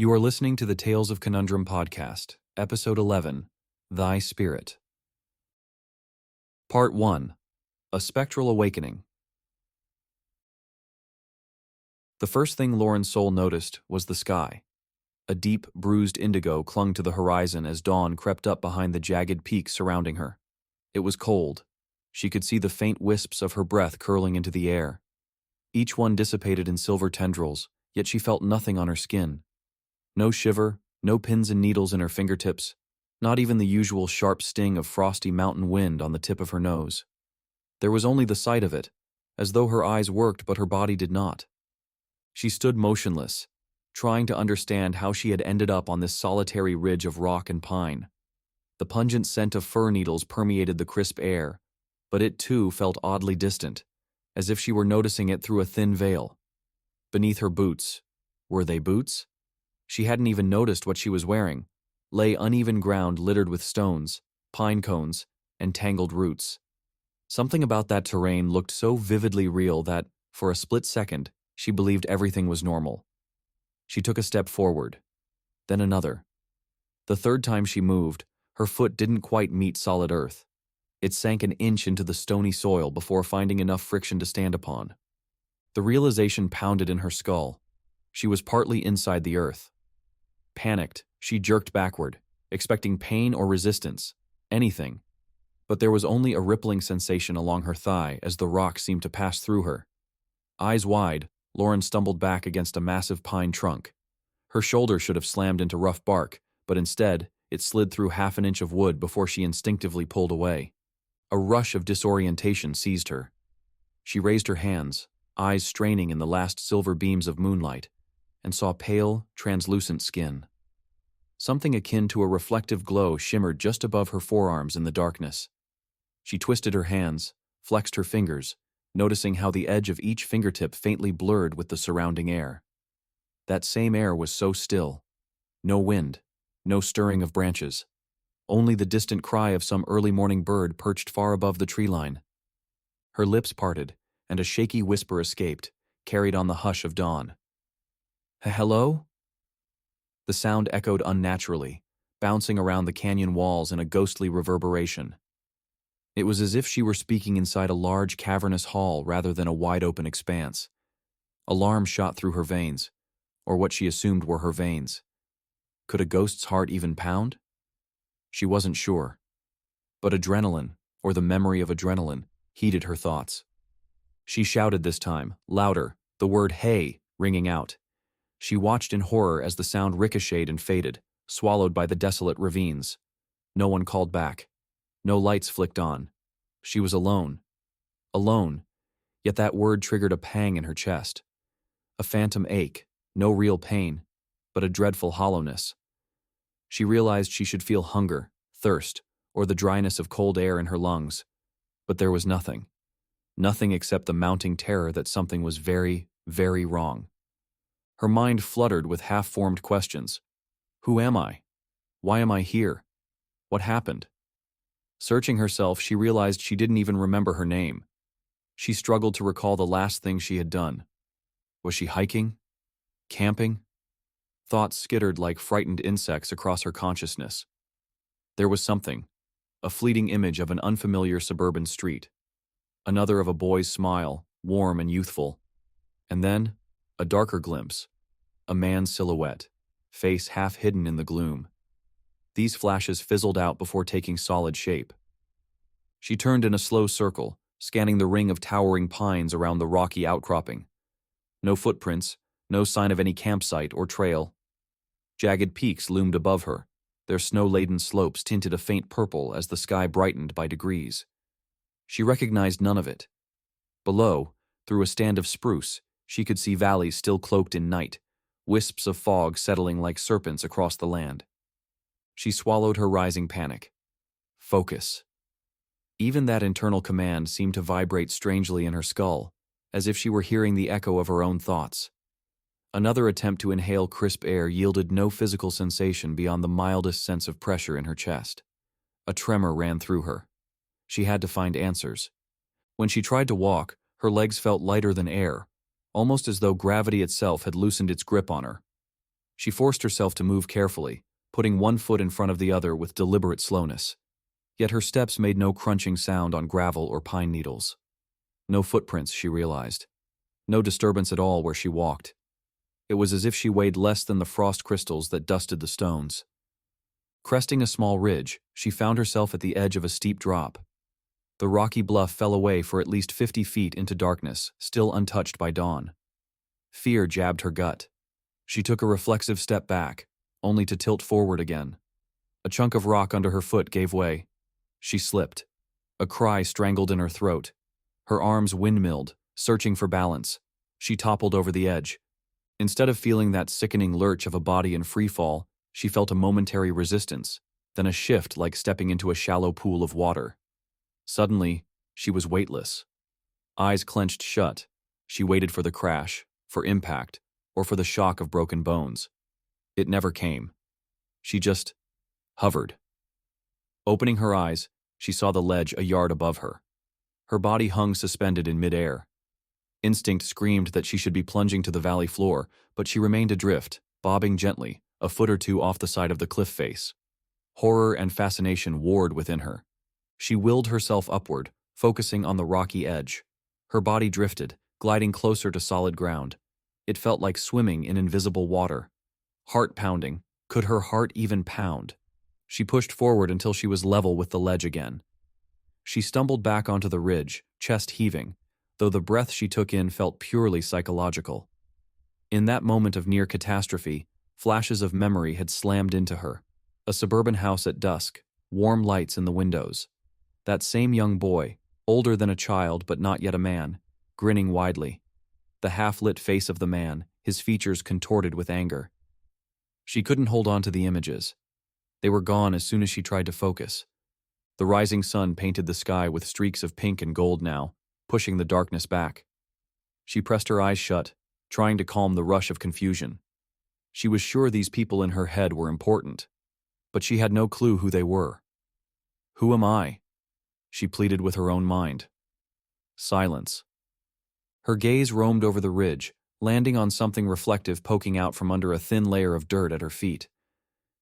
You are listening to the Tales of Conundrum podcast, Episode 11, Thy Spirit. Part 1, A Spectral Awakening. The first thing Lauren's soul noticed was the sky. A deep, bruised indigo clung to the horizon as dawn crept up behind the jagged peaks surrounding her. It was cold. She could see the faint wisps of her breath curling into the air. Each one dissipated in silver tendrils, yet she felt nothing on her skin. No shiver, no pins and needles in her fingertips, not even the usual sharp sting of frosty mountain wind on the tip of her nose. There was only the sight of it, as though her eyes worked but her body did not. She stood motionless, trying to understand how she had ended up on this solitary ridge of rock and pine. The pungent scent of fir needles permeated the crisp air, but it too felt oddly distant, as if she were noticing it through a thin veil. Beneath her boots, were they boots? She hadn't even noticed what she was wearing, lay uneven ground littered with stones, pine cones, and tangled roots. Something about that terrain looked so vividly real that, for a split second, she believed everything was normal. She took a step forward, then another. The third time she moved, her foot didn't quite meet solid earth. It sank an inch into the stony soil before finding enough friction to stand upon. The realization pounded in her skull. She was partly inside the earth. Panicked, she jerked backward, expecting pain or resistance, anything. But there was only a rippling sensation along her thigh as the rock seemed to pass through her. Eyes wide, Lauren stumbled back against a massive pine trunk. Her shoulder should have slammed into rough bark, but instead, it slid through half an inch of wood before she instinctively pulled away. A rush of disorientation seized her. She raised her hands, eyes straining in the last silver beams of moonlight, and saw pale, translucent skin. Something akin to a reflective glow shimmered just above her forearms in the darkness. She twisted her hands, flexed her fingers, noticing how the edge of each fingertip faintly blurred with the surrounding air. That same air was so still. No wind, no stirring of branches, only the distant cry of some early morning bird perched far above the tree line. Her lips parted, and a shaky whisper escaped, carried on the hush of dawn. "Hello?" The sound echoed unnaturally, bouncing around the canyon walls in a ghostly reverberation. It was as if she were speaking inside a large cavernous hall rather than a wide-open expanse. Alarm shot through her veins, or what she assumed were her veins. Could a ghost's heart even pound? She wasn't sure. But adrenaline, or the memory of adrenaline, heated her thoughts. She shouted this time, louder, the word "hey" ringing out. She watched in horror as the sound ricocheted and faded, swallowed by the desolate ravines. No one called back. No lights flicked on. She was alone. Alone, yet that word triggered a pang in her chest. A phantom ache, no real pain, but a dreadful hollowness. She realized she should feel hunger, thirst, or the dryness of cold air in her lungs. But there was nothing. Nothing except the mounting terror that something was very, very wrong. Her mind fluttered with half-formed questions. Who am I? Why am I here? What happened? Searching herself, she realized she didn't even remember her name. She struggled to recall the last thing she had done. Was she hiking? Camping? Thoughts skittered like frightened insects across her consciousness. There was something, a fleeting image of an unfamiliar suburban street. Another of a boy's smile, warm and youthful. And then, a darker glimpse. A man's silhouette, face half hidden in the gloom. These flashes fizzled out before taking solid shape. She turned in a slow circle, scanning the ring of towering pines around the rocky outcropping. No footprints, no sign of any campsite or trail. Jagged peaks loomed above her, their snow-laden slopes tinted a faint purple as the sky brightened by degrees. She recognized none of it. Below, through a stand of spruce, she could see valleys still cloaked in night, wisps of fog settling like serpents across the land. She swallowed her rising panic. Focus. Even that internal command seemed to vibrate strangely in her skull, as if she were hearing the echo of her own thoughts. Another attempt to inhale crisp air yielded no physical sensation beyond the mildest sense of pressure in her chest. A tremor ran through her. She had to find answers. When she tried to walk, her legs felt lighter than air, almost as though gravity itself had loosened its grip on her. She forced herself to move carefully, putting one foot in front of the other with deliberate slowness. Yet her steps made no crunching sound on gravel or pine needles. No footprints, she realized. No disturbance at all where she walked. It was as if she weighed less than the frost crystals that dusted the stones. Cresting a small ridge, she found herself at the edge of a steep drop. The rocky bluff fell away for at least 50 feet into darkness, still untouched by dawn. Fear jabbed her gut. She took a reflexive step back, only to tilt forward again. A chunk of rock under her foot gave way. She slipped. A cry strangled in her throat. Her arms windmilled, searching for balance. She toppled over the edge. Instead of feeling that sickening lurch of a body in freefall, she felt a momentary resistance, then a shift like stepping into a shallow pool of water. Suddenly, she was weightless. Eyes clenched shut, she waited for the crash, for impact, or for the shock of broken bones. It never came. She just hovered. Opening her eyes, she saw the ledge a yard above her. Her body hung suspended in midair. Instinct screamed that she should be plunging to the valley floor, but she remained adrift, bobbing gently, a foot or two off the side of the cliff face. Horror and fascination warred within her. She willed herself upward, focusing on the rocky edge. Her body drifted, gliding closer to solid ground. It felt like swimming in invisible water. Heart pounding. Could her heart even pound? She pushed forward until she was level with the ledge again. She stumbled back onto the ridge, chest heaving, though the breath she took in felt purely psychological. In that moment of near catastrophe, flashes of memory had slammed into her. A suburban house at dusk, warm lights in the windows. That same young boy, older than a child but not yet a man, grinning widely. The half-lit face of the man, his features contorted with anger. She couldn't hold on to the images. They were gone as soon as she tried to focus. The rising sun painted the sky with streaks of pink and gold now, pushing the darkness back. She pressed her eyes shut, trying to calm the rush of confusion. She was sure these people in her head were important, but she had no clue who they were. "Who am I?" she pleaded with her own mind. Silence. Her gaze roamed over the ridge, landing on something reflective poking out from under a thin layer of dirt at her feet.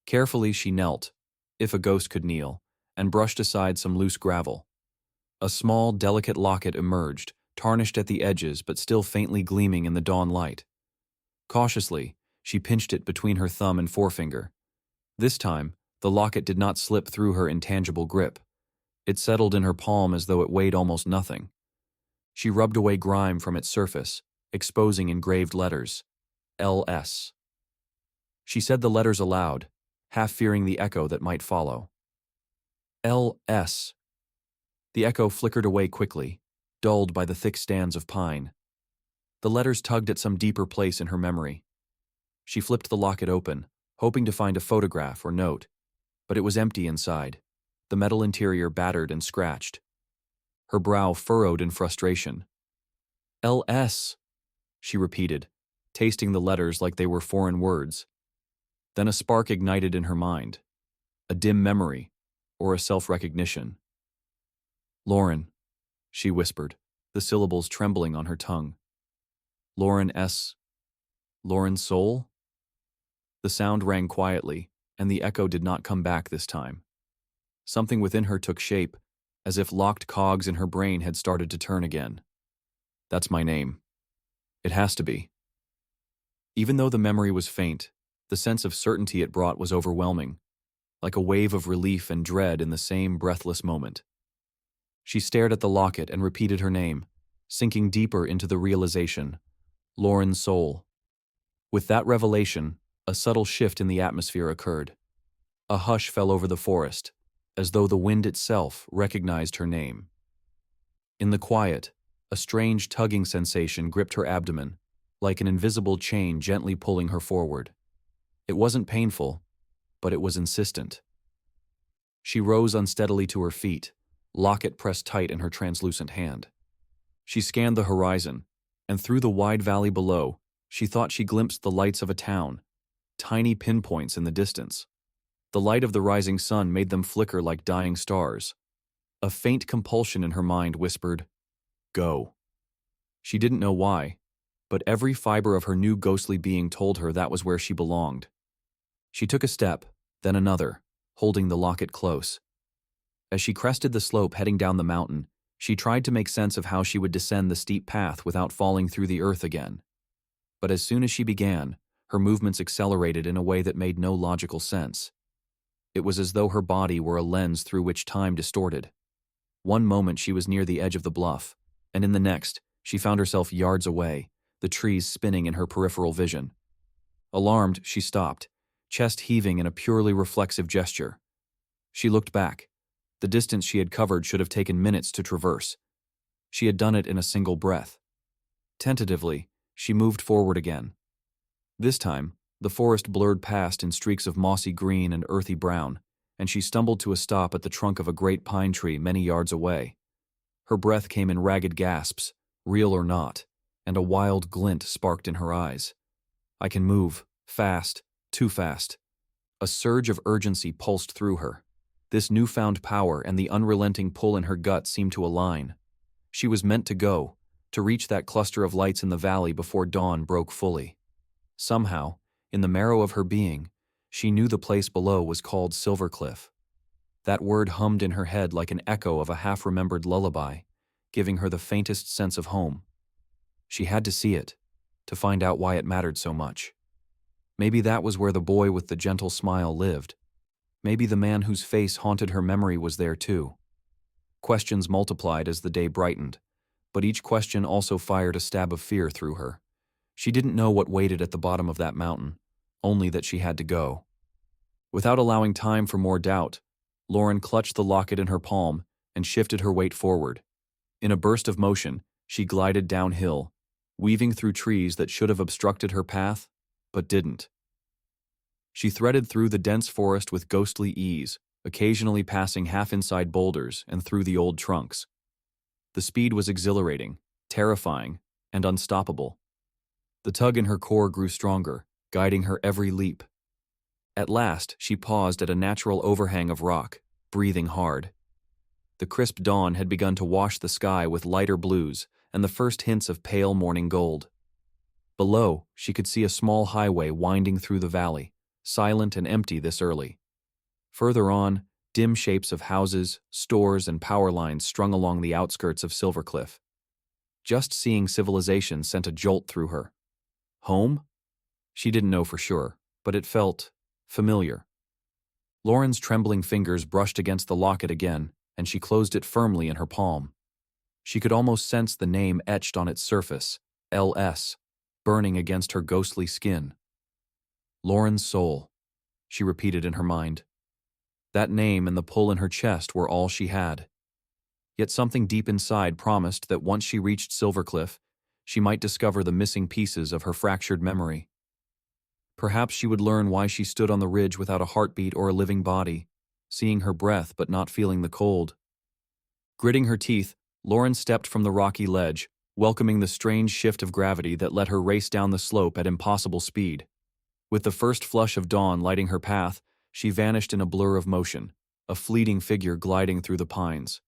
Carefully she knelt, if a ghost could kneel, and brushed aside some loose gravel. A small, delicate locket emerged, tarnished at the edges but still faintly gleaming in the dawn light. Cautiously, she pinched it between her thumb and forefinger. This time, the locket did not slip through her intangible grip. It settled in her palm as though it weighed almost nothing. She rubbed away grime from its surface, exposing engraved letters. L.S. She said the letters aloud, half fearing the echo that might follow. L.S. The echo flickered away quickly, dulled by the thick stands of pine. The letters tugged at some deeper place in her memory. She flipped the locket open, hoping to find a photograph or note, but it was empty inside, the metal interior battered and scratched. Her brow furrowed in frustration. L.S., she repeated, tasting the letters like they were foreign words. Then a spark ignited in her mind, a dim memory, or a self-recognition. Lauren, she whispered, the syllables trembling on her tongue. Lauren S. Lauren Soul? The sound rang quietly, and the echo did not come back this time. Something within her took shape, as if locked cogs in her brain had started to turn again. That's my name. It has to be. Even though the memory was faint, the sense of certainty it brought was overwhelming, like a wave of relief and dread in the same breathless moment. She stared at the locket and repeated her name, sinking deeper into the realization. Lauren Soul. With that revelation, a subtle shift in the atmosphere occurred. A hush fell over the forest, as though the wind itself recognized her name. In the quiet, a strange tugging sensation gripped her abdomen, like an invisible chain gently pulling her forward. It wasn't painful, but it was insistent. She rose unsteadily to her feet, locket pressed tight in her translucent hand. She scanned the horizon, and through the wide valley below, she thought she glimpsed the lights of a town, tiny pinpoints in the distance. The light of the rising sun made them flicker like dying stars. A faint compulsion in her mind whispered, "Go." She didn't know why. but every fiber of her new ghostly being told her that was where she belonged. She took a step, then another, holding the locket close. As she crested the slope heading down the mountain, she tried to make sense of how she would descend the steep path without falling through the earth again. But as soon as she began, her movements accelerated in a way that made no logical sense. It was as though her body were a lens through which time distorted. One moment she was near the edge of the bluff, and in the next, she found herself yards away, the trees spinning in her peripheral vision. Alarmed, she stopped, chest heaving in a purely reflexive gesture. She looked back. The distance she had covered should have taken minutes to traverse. She had done it in a single breath. Tentatively, she moved forward again. This time, the forest blurred past in streaks of mossy green and earthy brown, and she stumbled to a stop at the trunk of a great pine tree many yards away. Her breath came in ragged gasps, real or not, and a wild glint sparked in her eyes. I can move, fast, too fast. A surge of urgency pulsed through her. This newfound power and the unrelenting pull in her gut seemed to align. She was meant to go, to reach that cluster of lights in the valley before dawn broke fully. Somehow, in the marrow of her being, she knew the place below was called Silver Cliff. That word hummed in her head like an echo of a half-remembered lullaby, giving her the faintest sense of home. She had to see it, to find out why it mattered so much. Maybe that was where the boy with the gentle smile lived. Maybe the man whose face haunted her memory was there too. Questions multiplied as the day brightened, but each question also fired a stab of fear through her. She didn't know what waited at the bottom of that mountain, only that she had to go. Without allowing time for more doubt, Lauren clutched the locket in her palm and shifted her weight forward. In a burst of motion, she glided downhill, weaving through trees that should have obstructed her path, but didn't. She threaded through the dense forest with ghostly ease, occasionally passing half-inside boulders and through the old trunks. The speed was exhilarating, terrifying, and unstoppable. The tug in her core grew stronger, guiding her every leap. At last, she paused at a natural overhang of rock, breathing hard. The crisp dawn had begun to wash the sky with lighter blues and the first hints of pale morning gold. Below, she could see a small highway winding through the valley, silent and empty this early. Further on, dim shapes of houses, stores, and power lines strung along the outskirts of Silver Cliff. Just seeing civilization sent a jolt through her. Home? She didn't know for sure, but it felt familiar. Lauren's trembling fingers brushed against the locket again, and she closed it firmly in her palm. She could almost sense the name etched on its surface, LS, burning against her ghostly skin. Lauren's soul, she repeated in her mind. That name and the pull in her chest were all she had. Yet something deep inside promised that once she reached Silver Cliff, she might discover the missing pieces of her fractured memory. Perhaps she would learn why she stood on the ridge without a heartbeat or a living body, seeing her breath but not feeling the cold. Gritting her teeth, Lauren stepped from the rocky ledge, welcoming the strange shift of gravity that let her race down the slope at impossible speed. With the first flush of dawn lighting her path, she vanished in a blur of motion, a fleeting figure gliding through the pines.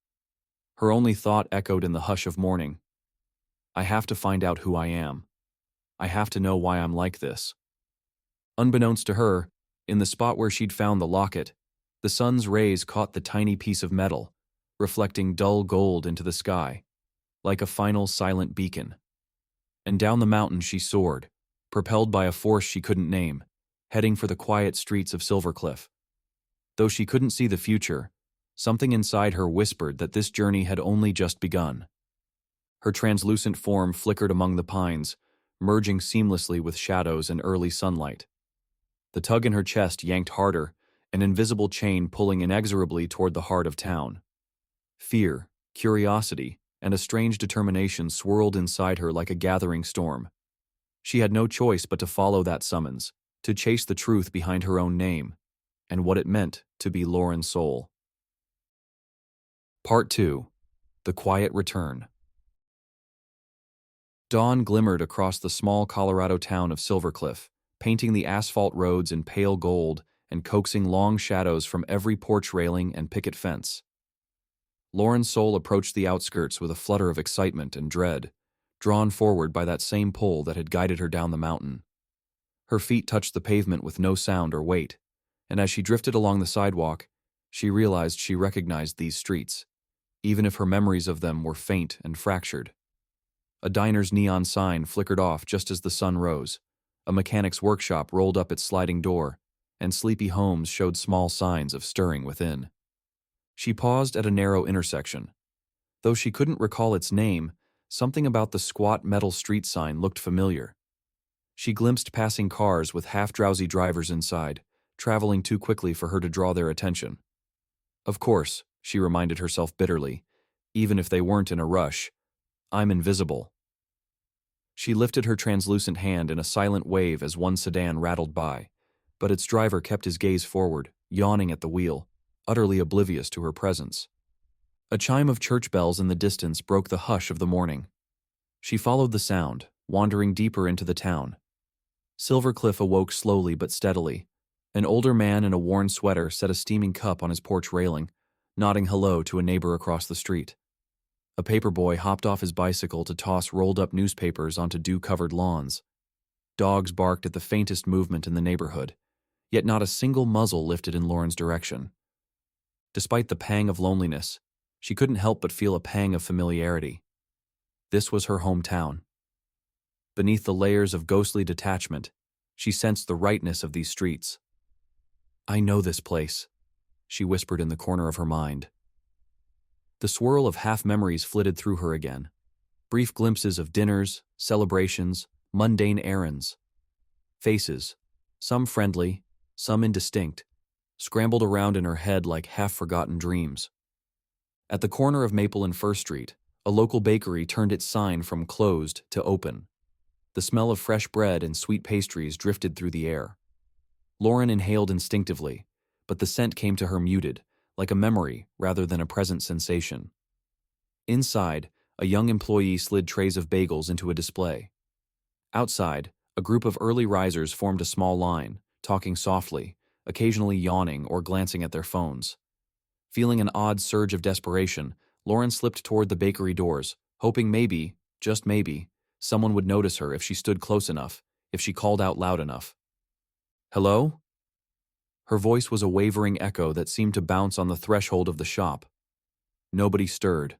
Her only thought echoed in the hush of morning. I have to find out who I am. I have to know why I'm like this. Unbeknownst to her, in the spot where she'd found the locket, the sun's rays caught the tiny piece of metal, reflecting dull gold into the sky, like a final silent beacon. And down the mountain she soared, propelled by a force she couldn't name, heading for the quiet streets of Silver Cliff. Though she couldn't see the future, something inside her whispered that this journey had only just begun. Her translucent form flickered among the pines, merging seamlessly with shadows and early sunlight. The tug in her chest yanked harder, an invisible chain pulling inexorably toward the heart of town. Fear, curiosity, and a strange determination swirled inside her like a gathering storm. She had no choice but to follow that summons, to chase the truth behind her own name, and what it meant to be Lauren Soul. Part 2. The Quiet Return. Dawn glimmered across the small Colorado town of Silver Cliff, painting the asphalt roads in pale gold and coaxing long shadows from every porch railing and picket fence. Lauren Soul approached the outskirts with a flutter of excitement and dread, drawn forward by that same pull that had guided her down the mountain. Her feet touched the pavement with no sound or weight, and as she drifted along the sidewalk, she realized she recognized these streets, even if her memories of them were faint and fractured. A diner's neon sign flickered off just as the sun rose, a mechanic's workshop rolled up its sliding door, and sleepy homes showed small signs of stirring within. She paused at a narrow intersection. Though she couldn't recall its name, something about the squat metal street sign looked familiar. She glimpsed passing cars with half-drowsy drivers inside, traveling too quickly for her to draw their attention. Of course, she reminded herself bitterly, even if they weren't in a rush, I'm invisible. She lifted her translucent hand in a silent wave as one sedan rattled by, but its driver kept his gaze forward, yawning at the wheel, utterly oblivious to her presence. A chime of church bells in the distance broke the hush of the morning. She followed the sound, wandering deeper into the town. Silver Cliff awoke slowly but steadily. An older man in a worn sweater set a steaming cup on his porch railing, nodding hello to a neighbor across the street. A paperboy hopped off his bicycle to toss rolled-up newspapers onto dew-covered lawns. Dogs barked at the faintest movement in the neighborhood, yet not a single muzzle lifted in Lauren's direction. Despite the pang of loneliness, she couldn't help but feel a pang of familiarity. This was her hometown. Beneath the layers of ghostly detachment, she sensed the rightness of these streets. I know this place, she whispered in the corner of her mind. The swirl of half-memories flitted through her again. Brief glimpses of dinners, celebrations, mundane errands. Faces, some friendly, some indistinct, scrambled around in her head like half-forgotten dreams. At the corner of Maple and First Street, a local bakery turned its sign from closed to open. The smell of fresh bread and sweet pastries drifted through the air. Lauren inhaled instinctively, but the scent came to her muted, like a memory rather than a present sensation. Inside, a young employee slid trays of bagels into a display. Outside, a group of early risers formed a small line, talking softly, occasionally yawning or glancing at their phones. Feeling an odd surge of desperation, Lauren slipped toward the bakery doors, hoping maybe, just maybe, someone would notice her if she stood close enough, if she called out loud enough. Hello? Her voice was a wavering echo that seemed to bounce on the threshold of the shop. Nobody stirred.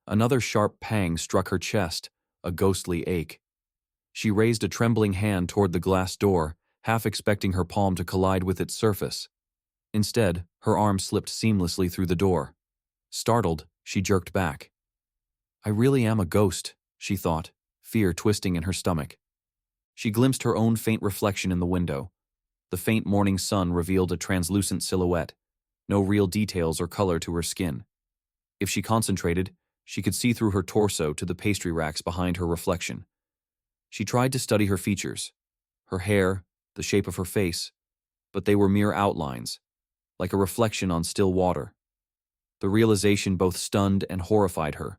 Another sharp pang struck her chest, a ghostly ache. She raised a trembling hand toward the glass door, half expecting her palm to collide with its surface. Instead, her arm slipped seamlessly through the door. Startled, she jerked back. I really am a ghost, she thought, fear twisting in her stomach. She glimpsed her own faint reflection in the window. The faint morning sun revealed a translucent silhouette, no real details or color to her skin. If she concentrated, she could see through her torso to the pastry racks behind her reflection. She tried to study her features, her hair, the shape of her face, but they were mere outlines, like a reflection on still water. The realization both stunned and horrified her.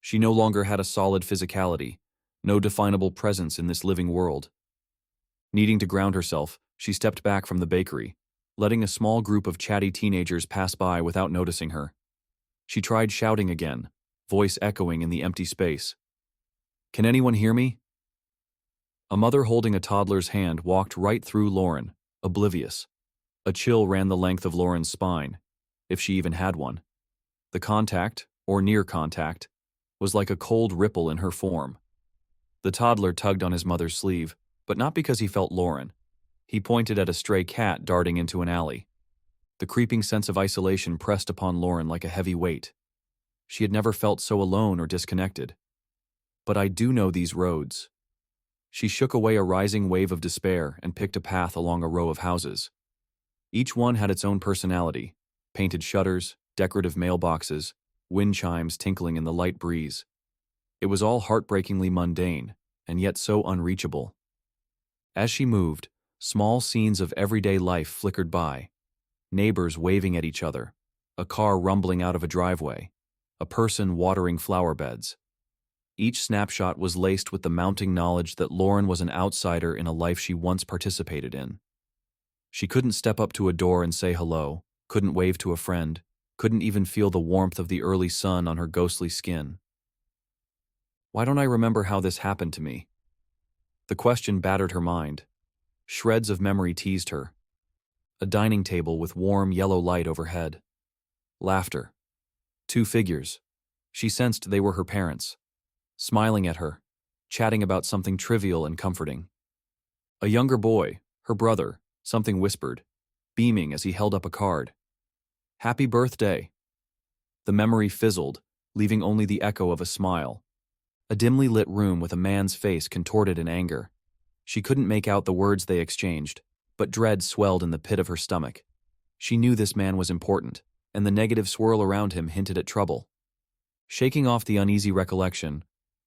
She no longer had a solid physicality, no definable presence in this living world. Needing to ground herself, she stepped back from the bakery, letting a small group of chatty teenagers pass by without noticing her. She tried shouting again, voice echoing in the empty space. Can anyone hear me? A mother holding a toddler's hand walked right through Lauren, oblivious. A chill ran the length of Lauren's spine, if she even had one. The contact, or near contact, was like a cold ripple in her form. The toddler tugged on his mother's sleeve, but not because he felt Lauren. He pointed at a stray cat darting into an alley. The creeping sense of isolation pressed upon Lauren like a heavy weight. She had never felt so alone or disconnected. But I do know these roads. She shook away a rising wave of despair and picked a path along a row of houses. Each one had its own personality, painted shutters, decorative mailboxes, wind chimes tinkling in the light breeze. It was all heartbreakingly mundane, and yet so unreachable. As she moved, small scenes of everyday life flickered by. Neighbors waving at each other, a car rumbling out of a driveway, a person watering flower beds. Each snapshot was laced with the mounting knowledge that Lauren was an outsider in a life she once participated in. She couldn't step up to a door and say hello, couldn't wave to a friend, couldn't even feel the warmth of the early sun on her ghostly skin. Why don't I remember how this happened to me? The question battered her mind. Shreds of memory teased her. A dining table with warm yellow light overhead. Laughter. Two figures. She sensed they were her parents, smiling at her, chatting about something trivial and comforting. A younger boy, her brother, something whispered, beaming as he held up a card. Happy birthday. The memory fizzled, leaving only the echo of a smile. A dimly lit room with a man's face contorted in anger. She couldn't make out the words they exchanged, but dread swelled in the pit of her stomach. She knew this man was important, and the negative swirl around him hinted at trouble. Shaking off the uneasy recollection,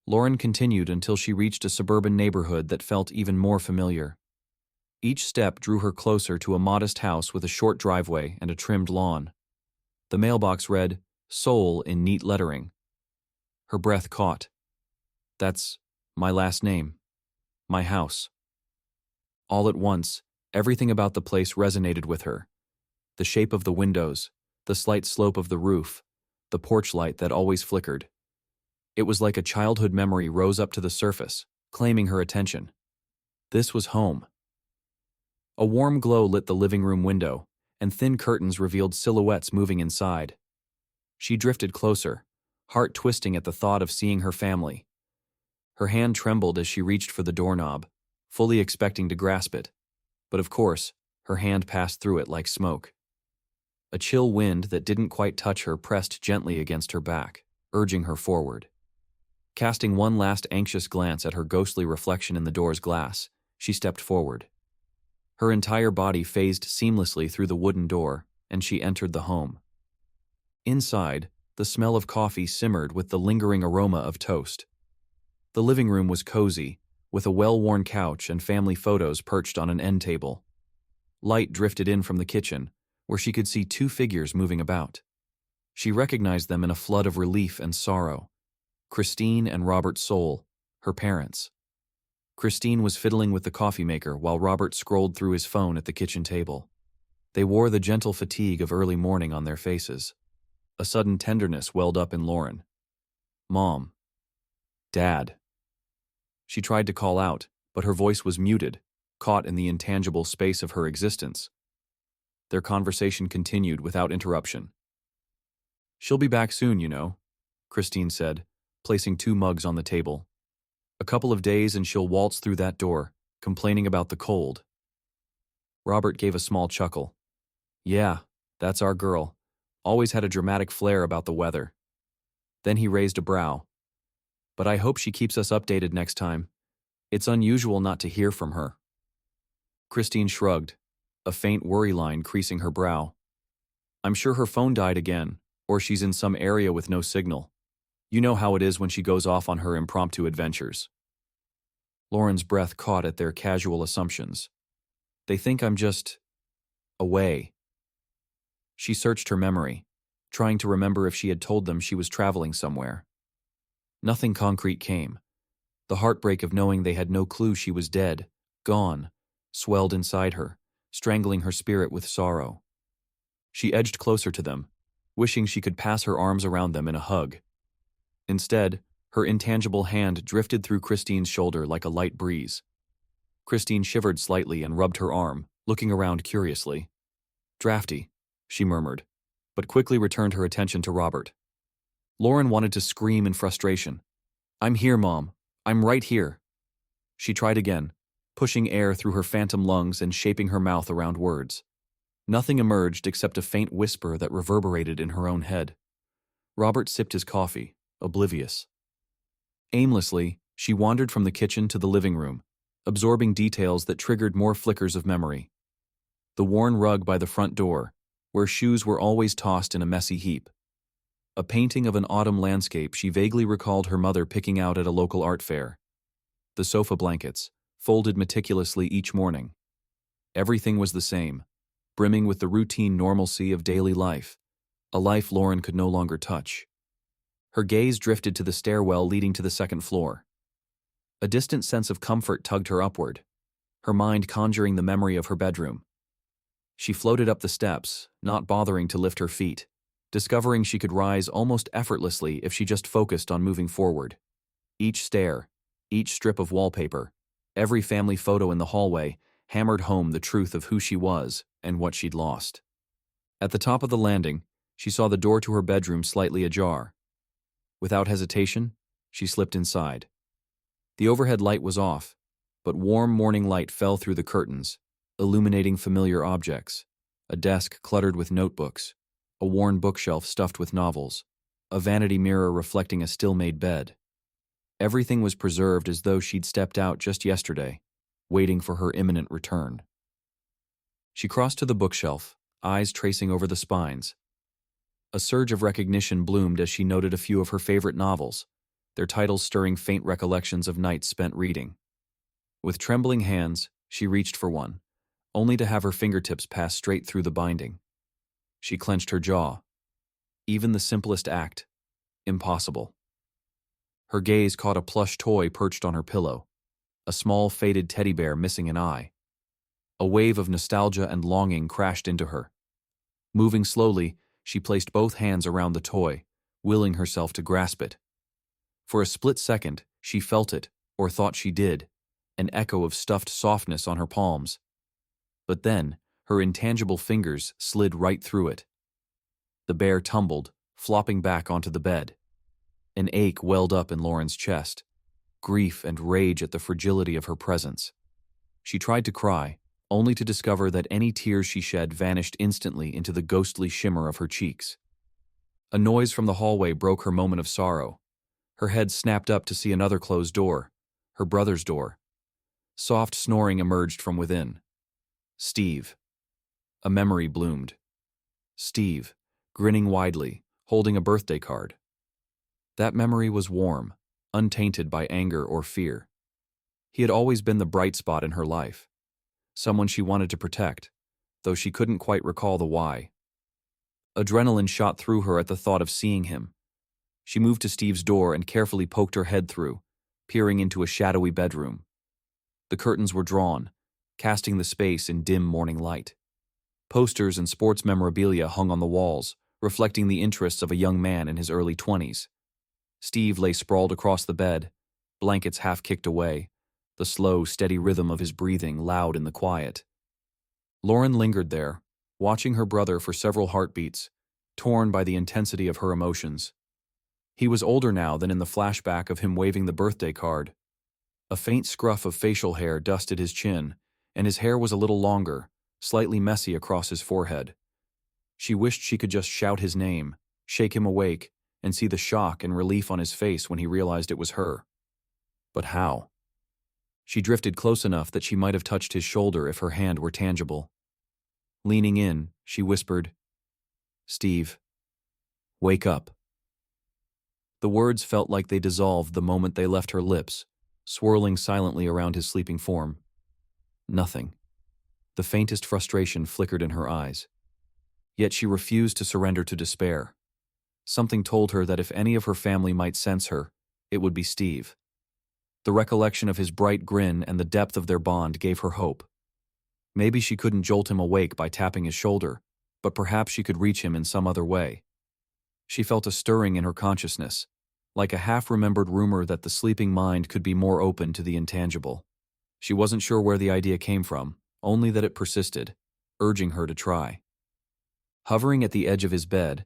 Lauren continued until she reached a suburban neighborhood that felt even more familiar. Each step drew her closer to a modest house with a short driveway and a trimmed lawn. The mailbox read, Soul in neat lettering. Her breath caught. That's my last name. My house. All at once, everything about the place resonated with her. The shape of the windows, the slight slope of the roof, the porch light that always flickered. It was like a childhood memory rose up to the surface, claiming her attention. This was home. A warm glow lit the living room window, and thin curtains revealed silhouettes moving inside. She drifted closer, heart twisting at the thought of seeing her family. Her hand trembled as she reached for the doorknob, fully expecting to grasp it. But of course, her hand passed through it like smoke. A chill wind that didn't quite touch her pressed gently against her back, urging her forward. Casting one last anxious glance at her ghostly reflection in the door's glass, she stepped forward. Her entire body phased seamlessly through the wooden door, and she entered the home. Inside, the smell of coffee simmered with the lingering aroma of toast. The living room was cozy, with a well-worn couch and family photos perched on an end table. Light drifted in from the kitchen, where she could see two figures moving about. She recognized them in a flood of relief and sorrow. Christine and Robert Soule, her parents. Christine was fiddling with the coffee maker while Robert scrolled through his phone at the kitchen table. They wore the gentle fatigue of early morning on their faces. A sudden tenderness welled up in Lauren. Mom. Dad. She tried to call out, but her voice was muted, caught in the intangible space of her existence. Their conversation continued without interruption. She'll be back soon, you know, Christine said, placing two mugs on the table. A couple of days and she'll waltz through that door, complaining about the cold. Robert gave a small chuckle. Yeah, that's our girl. Always had a dramatic flair about the weather. Then he raised a brow. But I hope she keeps us updated next time. It's unusual not to hear from her. Christine shrugged, a faint worry line creasing her brow. I'm sure her phone died again, or she's in some area with no signal. You know how it is when she goes off on her impromptu adventures. Lauren's breath caught at their casual assumptions. They think I'm just away. She searched her memory, trying to remember if she had told them she was traveling somewhere. Nothing concrete came. The heartbreak of knowing they had no clue she was dead, gone, swelled inside her, strangling her spirit with sorrow. She edged closer to them, wishing she could pass her arms around them in a hug. Instead, her intangible hand drifted through Christine's shoulder like a light breeze. Christine shivered slightly and rubbed her arm, looking around curiously. Drafty, she murmured, but quickly returned her attention to Robert. Lauren wanted to scream in frustration. I'm here, Mom. I'm right here. She tried again, pushing air through her phantom lungs and shaping her mouth around words. Nothing emerged except a faint whisper that reverberated in her own head. Robert sipped his coffee, oblivious. Aimlessly, she wandered from the kitchen to the living room, absorbing details that triggered more flickers of memory. The worn rug by the front door, where shoes were always tossed in a messy heap. A painting of an autumn landscape she vaguely recalled her mother picking out at a local art fair. The sofa blankets, folded meticulously each morning. Everything was the same, brimming with the routine normalcy of daily life, a life Lauren could no longer touch. Her gaze drifted to the stairwell leading to the second floor. A distant sense of comfort tugged her upward, her mind conjuring the memory of her bedroom. She floated up the steps, not bothering to lift her feet, discovering she could rise almost effortlessly if she just focused on moving forward. Each stair, each strip of wallpaper, every family photo in the hallway hammered home the truth of who she was and what she'd lost. At the top of the landing, she saw the door to her bedroom slightly ajar. Without hesitation, she slipped inside. The overhead light was off, but warm morning light fell through the curtains, illuminating familiar objects: a desk cluttered with notebooks, a worn bookshelf stuffed with novels, a vanity mirror reflecting a still-made bed. Everything was preserved as though she'd stepped out just yesterday, waiting for her imminent return. She crossed to the bookshelf, eyes tracing over the spines. A surge of recognition bloomed as she noted a few of her favorite novels, their titles stirring faint recollections of nights spent reading. With trembling hands, she reached for one, only to have her fingertips pass straight through the binding. She clenched her jaw. Even the simplest act, impossible. Her gaze caught a plush toy perched on her pillow, a small faded teddy bear missing an eye. A wave of nostalgia and longing crashed into her. Moving slowly, she placed both hands around the toy, willing herself to grasp it. For a split second, she felt it, or thought she did, an echo of stuffed softness on her palms. But then, her intangible fingers slid right through it. The bear tumbled, flopping back onto the bed. An ache welled up in Lauren's chest, grief and rage at the fragility of her presence. She tried to cry, only to discover that any tears she shed vanished instantly into the ghostly shimmer of her cheeks. A noise from the hallway broke her moment of sorrow. Her head snapped up to see another closed door, her brother's door. Soft snoring emerged from within. Steve. A memory bloomed. Steve, grinning widely, holding a birthday card. That memory was warm, untainted by anger or fear. He had always been the bright spot in her life, someone she wanted to protect, though she couldn't quite recall the why. Adrenaline shot through her at the thought of seeing him. She moved to Steve's door and carefully poked her head through, peering into a shadowy bedroom. The curtains were drawn, casting the space in dim morning light. Posters and sports memorabilia hung on the walls, reflecting the interests of a young man in his early 20s. Steve lay sprawled across the bed, blankets half kicked away, the slow, steady rhythm of his breathing loud in the quiet. Lauren lingered there, watching her brother for several heartbeats, torn by the intensity of her emotions. He was older now than in the flashback of him waving the birthday card. A faint scruff of facial hair dusted his chin, and his hair was a little longer, slightly messy across his forehead. She wished she could just shout his name, shake him awake, and see the shock and relief on his face when he realized it was her. But how? She drifted close enough that she might have touched his shoulder if her hand were tangible. Leaning in, she whispered, "Steve, wake up." The words felt like they dissolved the moment they left her lips, swirling silently around his sleeping form. Nothing. The faintest frustration flickered in her eyes. Yet she refused to surrender to despair. Something told her that if any of her family might sense her, it would be Steve. The recollection of his bright grin and the depth of their bond gave her hope. Maybe she couldn't jolt him awake by tapping his shoulder, but perhaps she could reach him in some other way. She felt a stirring in her consciousness, like a half-remembered rumor that the sleeping mind could be more open to the intangible. She wasn't sure where the idea came from, only that it persisted, urging her to try. Hovering at the edge of his bed,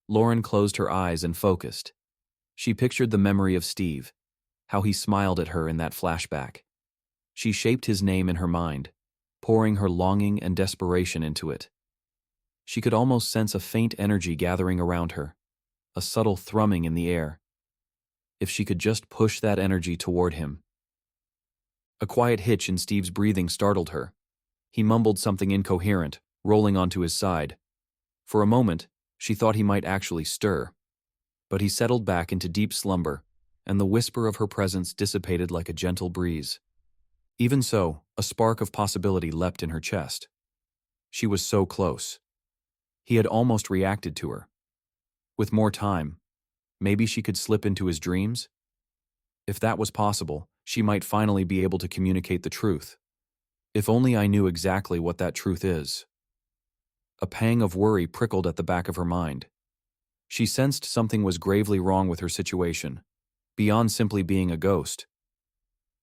Lauren closed her eyes and focused. She pictured the memory of Steve, how he smiled at her in that flashback. She shaped his name in her mind, pouring her longing and desperation into it. She could almost sense a faint energy gathering around her, a subtle thrumming in the air. If she could just push that energy toward him. A quiet hitch in Steve's breathing startled her. He mumbled something incoherent, rolling onto his side. For a moment, she thought he might actually stir. But he settled back into deep slumber, and the whisper of her presence dissipated like a gentle breeze. Even so, a spark of possibility leapt in her chest. She was so close. He had almost reacted to her. With more time, maybe she could slip into his dreams? If that was possible, she might finally be able to communicate the truth. If only I knew exactly what that truth is. A pang of worry prickled at the back of her mind. She sensed something was gravely wrong with her situation. beyond simply being a ghost.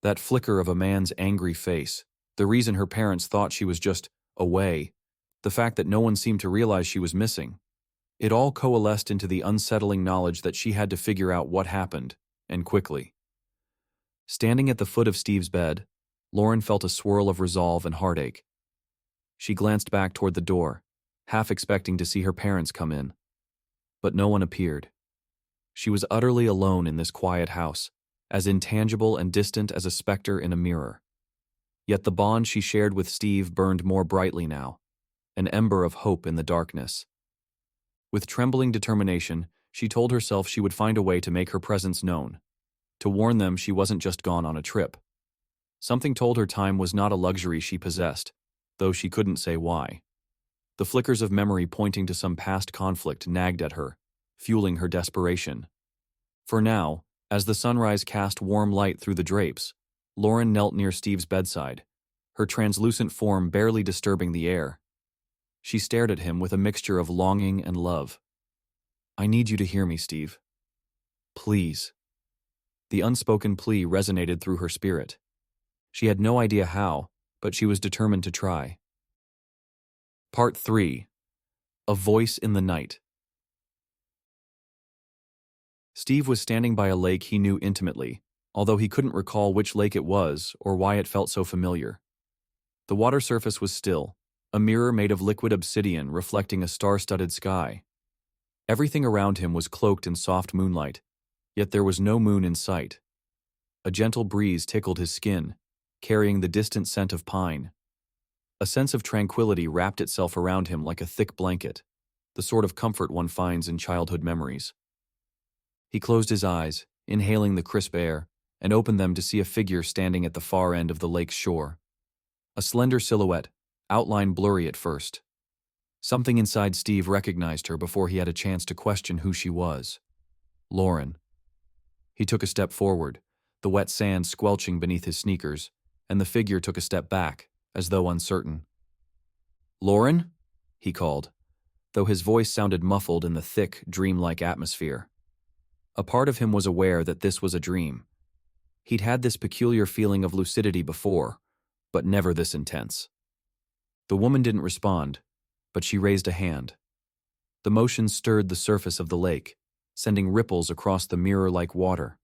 That flicker of a man's angry face, the reason her parents thought she was just away, the fact that no one seemed to realize she was missing, it all coalesced into the unsettling knowledge that she had to figure out what happened, and quickly. Standing at the foot of Steve's bed, Lauren felt a swirl of resolve and heartache. She glanced back toward the door, half expecting to see her parents come in. But no one appeared. She was utterly alone in this quiet house, as intangible and distant as a specter in a mirror. Yet the bond she shared with Steve burned more brightly now, an ember of hope in the darkness. With trembling determination, she told herself she would find a way to make her presence known, to warn them she wasn't just gone on a trip. Something told her time was not a luxury she possessed, though she couldn't say why. The flickers of memory pointing to some past conflict nagged at her, fueling her desperation. For now, as the sunrise cast warm light through the drapes, Lauren knelt near Steve's bedside, her translucent form barely disturbing the air. She stared at him with a mixture of longing and love. "I need you to hear me, Steve. Please." The unspoken plea resonated through her spirit. She had no idea how, but she was determined to try. Part 3. A Voice in the Night. Steve was standing by a lake he knew intimately, although he couldn't recall which lake it was or why it felt so familiar. The water surface was still, a mirror made of liquid obsidian reflecting a star-studded sky. Everything around him was cloaked in soft moonlight, yet there was no moon in sight. A gentle breeze tickled his skin, carrying the distant scent of pine. A sense of tranquility wrapped itself around him like a thick blanket, the sort of comfort one finds in childhood memories. He closed his eyes, inhaling the crisp air, and opened them to see a figure standing at the far end of the lake's shore. A slender silhouette, outline blurry at first. Something inside Steve recognized her before he had a chance to question who she was. Lauren. He took a step forward, the wet sand squelching beneath his sneakers, and the figure took a step back, as though uncertain. "Lauren?" he called, though his voice sounded muffled in the thick, dreamlike atmosphere. A part of him was aware that this was a dream. He'd had this peculiar feeling of lucidity before, but never this intense. The woman didn't respond, but she raised a hand. The motion stirred the surface of the lake, sending ripples across the mirror-like water.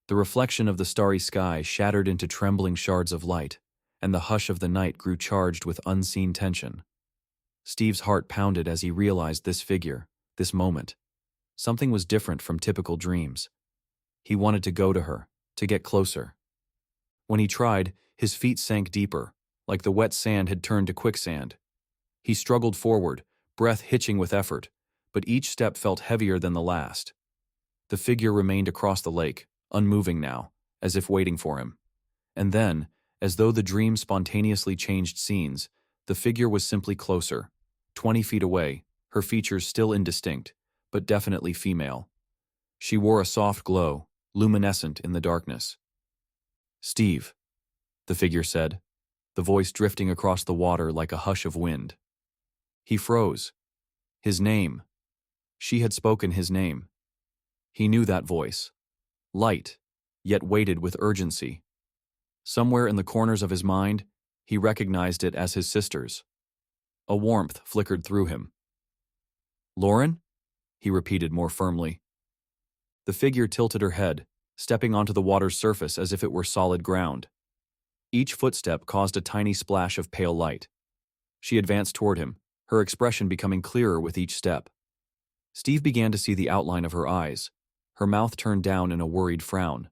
The reflection of the starry sky shattered into trembling shards of light, and the hush of the night grew charged with unseen tension. Steve's heart pounded as he realized this figure, this moment. Something was different from typical dreams. He wanted to go to her, to get closer. When he tried, his feet sank deeper, like the wet sand had turned to quicksand. He struggled forward, breath hitching with effort, but each step felt heavier than the last. The figure remained across the lake, unmoving now, as if waiting for him. And then, as though the dream spontaneously changed scenes, the figure was simply closer, 20 feet away, her features still indistinct, but definitely female. She wore a soft glow, luminescent in the darkness. "Steve," the figure said, the voice drifting across the water like a hush of wind. He froze. His name. She had spoken his name. He knew that voice. Light, yet weighted with urgency. Somewhere in the corners of his mind, he recognized it as his sister's. A warmth flickered through him. "Lauren?" he repeated more firmly. The figure tilted her head, stepping onto the water's surface as if it were solid ground. Each footstep caused a tiny splash of pale light. She advanced toward him, her expression becoming clearer with each step. Steve began to see the outline of her eyes, her mouth turned down in a worried frown.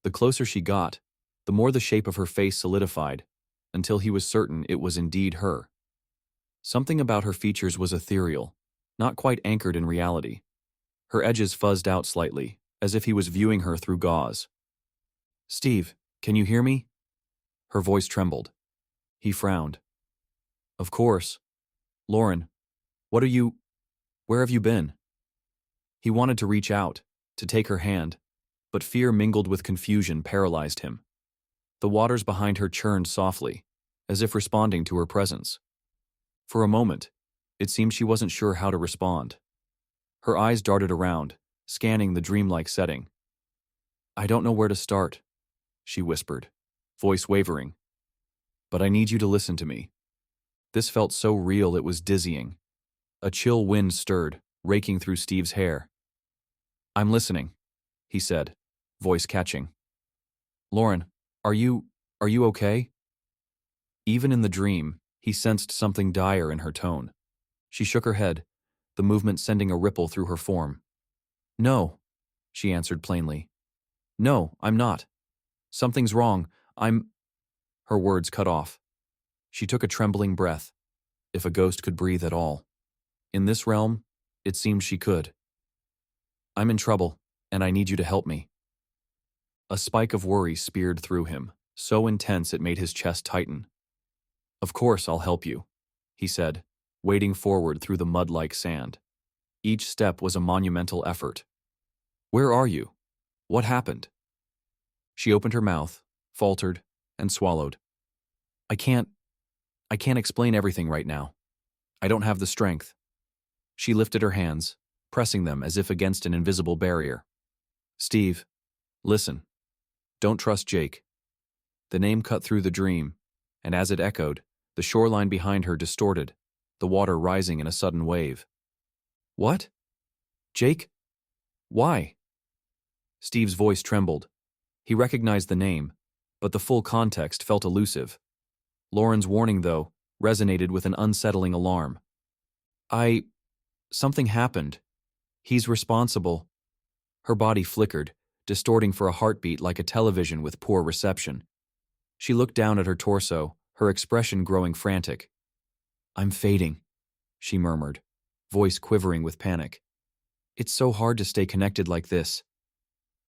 The closer she got, the more the shape of her face solidified, until he was certain it was indeed her. Something about her features was ethereal, not quite anchored in reality. Her edges fuzzed out slightly, as if he was viewing her through gauze. "Steve, can you hear me?" Her voice trembled. He frowned. "Of course. Lauren, where have you been?" He wanted to reach out, to take her hand, but fear mingled with confusion paralyzed him. The waters behind her churned softly, as if responding to her presence. For a moment, it seemed she wasn't sure how to respond. Her eyes darted around, scanning the dreamlike setting. I don't know where to start, she whispered, voice wavering. But I need you to listen to me. This felt so real it was dizzying. A chill wind stirred, raking through Steve's hair. I'm listening, he said, voice catching. Lauren, are you okay? Even in the dream, he sensed something dire in her tone. She shook her head, the movement sending a ripple through her form. No, she answered plainly. No, I'm not. Something's wrong. Her words cut off. She took a trembling breath. If a ghost could breathe at all. In this realm, it seemed she could. I'm in trouble, and I need you to help me. A spike of worry speared through him, so intense it made his chest tighten. Of course I'll help you, he said, wading forward through the mud-like sand. Each step was a monumental effort. Where are you? What happened? She opened her mouth, faltered, and swallowed. I can't explain everything right now. I don't have the strength. She lifted her hands, pressing them as if against an invisible barrier. Steve, listen. Don't trust Jake. The name cut through the dream, and as it echoed, the shoreline behind her distorted, the water rising in a sudden wave. What? Jake? Why? Steve's voice trembled. He recognized the name, but the full context felt elusive. Lauren's warning, though, resonated with an unsettling alarm. Something happened. He's responsible. Her body flickered, distorting for a heartbeat like a television with poor reception. She looked down at her torso, her expression growing frantic. I'm fading, she murmured, voice quivering with panic. It's so hard to stay connected like this.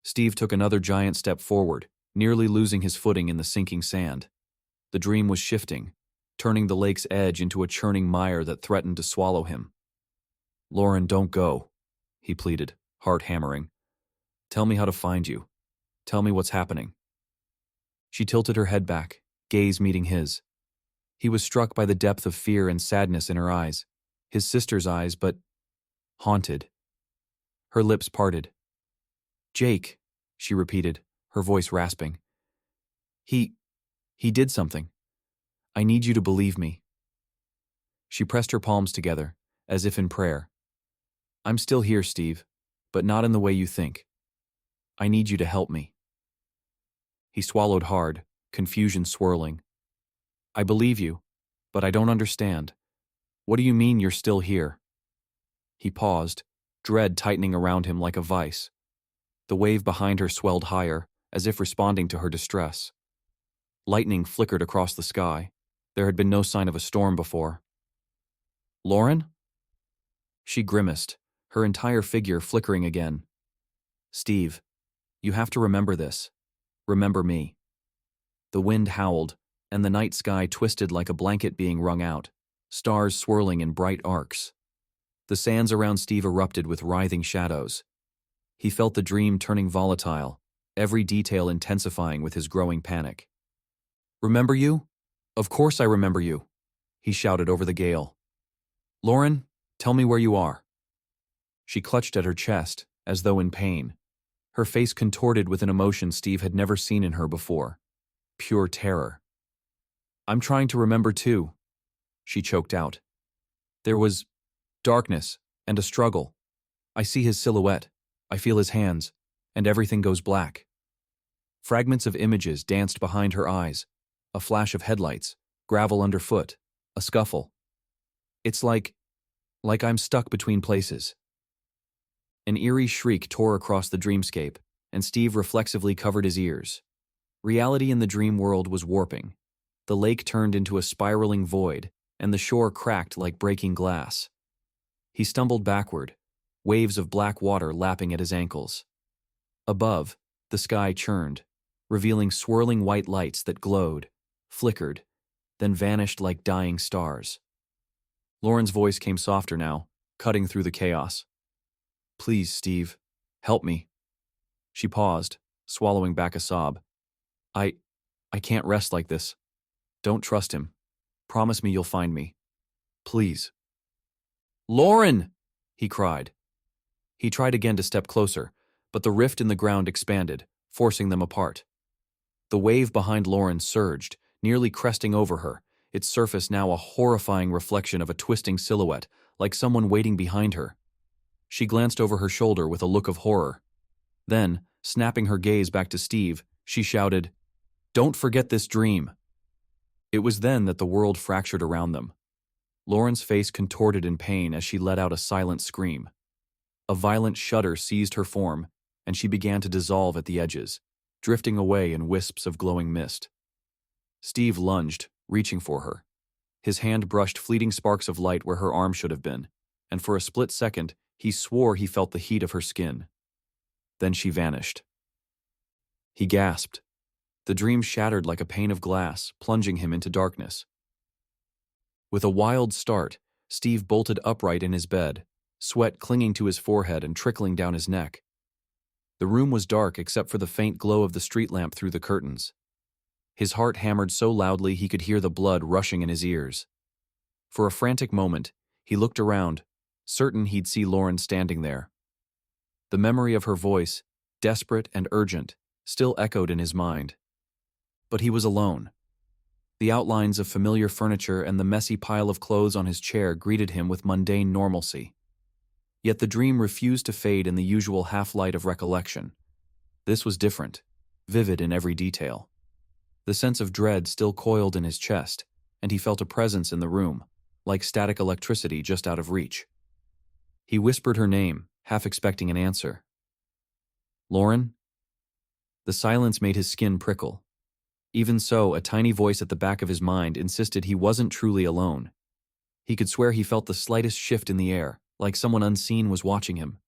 Steve took another giant step forward, nearly losing his footing in the sinking sand. The dream was shifting, turning the lake's edge into a churning mire that threatened to swallow him. Lauren, don't go, he pleaded, heart hammering. Tell me how to find you. Tell me what's happening. She tilted her head back, gaze meeting his. He was struck by the depth of fear and sadness in her eyes, his sister's eyes, but haunted. Her lips parted. Jake, she repeated, her voice rasping. He did something. I need you to believe me. She pressed her palms together, as if in prayer. I'm still here, Steve, but not in the way you think. I need you to help me. He swallowed hard, confusion swirling. I believe you, but I don't understand. What do you mean you're still here? He paused, dread tightening around him like a vice. The wave behind her swelled higher, as if responding to her distress. Lightning flickered across the sky. There had been no sign of a storm before. Lauren? She grimaced, her entire figure flickering again. Steve, you have to remember this. Remember me. The wind howled, and the night sky twisted like a blanket being wrung out, stars swirling in bright arcs. The sands around Steve erupted with writhing shadows. He felt the dream turning volatile, every detail intensifying with his growing panic. Remember you? Of course I remember you, he shouted over the gale. Lauren, tell me where you are. She clutched at her chest, as though in pain. Her face contorted with an emotion Steve had never seen in her before. Pure terror. I'm trying to remember too, she choked out. There was darkness and a struggle. I see his silhouette, I feel his hands, and everything goes black. Fragments of images danced behind her eyes, a flash of headlights, gravel underfoot, a scuffle. It's like I'm stuck between places. An eerie shriek tore across the dreamscape, and Steve reflexively covered his ears. Reality in the dream world was warping. The lake turned into a spiraling void, and the shore cracked like breaking glass. He stumbled backward, waves of black water lapping at his ankles. Above, the sky churned, revealing swirling white lights that glowed, flickered, then vanished like dying stars. Lauren's voice came softer now, cutting through the chaos. Please, Steve, help me. She paused, swallowing back a sob. I can't rest like this. Don't trust him. Promise me you'll find me. Please. Lauren! He cried. He tried again to step closer, but the rift in the ground expanded, forcing them apart. The wave behind Lauren surged, nearly cresting over her, its surface now a horrifying reflection of a twisting silhouette, like someone waiting behind her. She glanced over her shoulder with a look of horror. Then, snapping her gaze back to Steve, she shouted, "Don't forget this dream!" It was then that the world fractured around them. Lauren's face contorted in pain as she let out a silent scream. A violent shudder seized her form, and she began to dissolve at the edges, drifting away in wisps of glowing mist. Steve lunged, reaching for her. His hand brushed fleeting sparks of light where her arm should have been, and for a split second, he swore he felt the heat of her skin. Then she vanished. He gasped. The dream shattered like a pane of glass, plunging him into darkness. With a wild start, Steve bolted upright in his bed, sweat clinging to his forehead and trickling down his neck. The room was dark except for the faint glow of the street lamp through the curtains. His heart hammered so loudly he could hear the blood rushing in his ears. For a frantic moment, he looked around, certain he'd see Lauren standing there. The memory of her voice, desperate and urgent, still echoed in his mind. But he was alone. The outlines of familiar furniture and the messy pile of clothes on his chair greeted him with mundane normalcy. Yet the dream refused to fade in the usual half-light of recollection. This was different, vivid in every detail. The sense of dread still coiled in his chest, and he felt a presence in the room, like static electricity just out of reach. He whispered her name, half expecting an answer. "Lauren?" The silence made his skin prickle. Even so, a tiny voice at the back of his mind insisted he wasn't truly alone. He could swear he felt the slightest shift in the air, like someone unseen was watching him.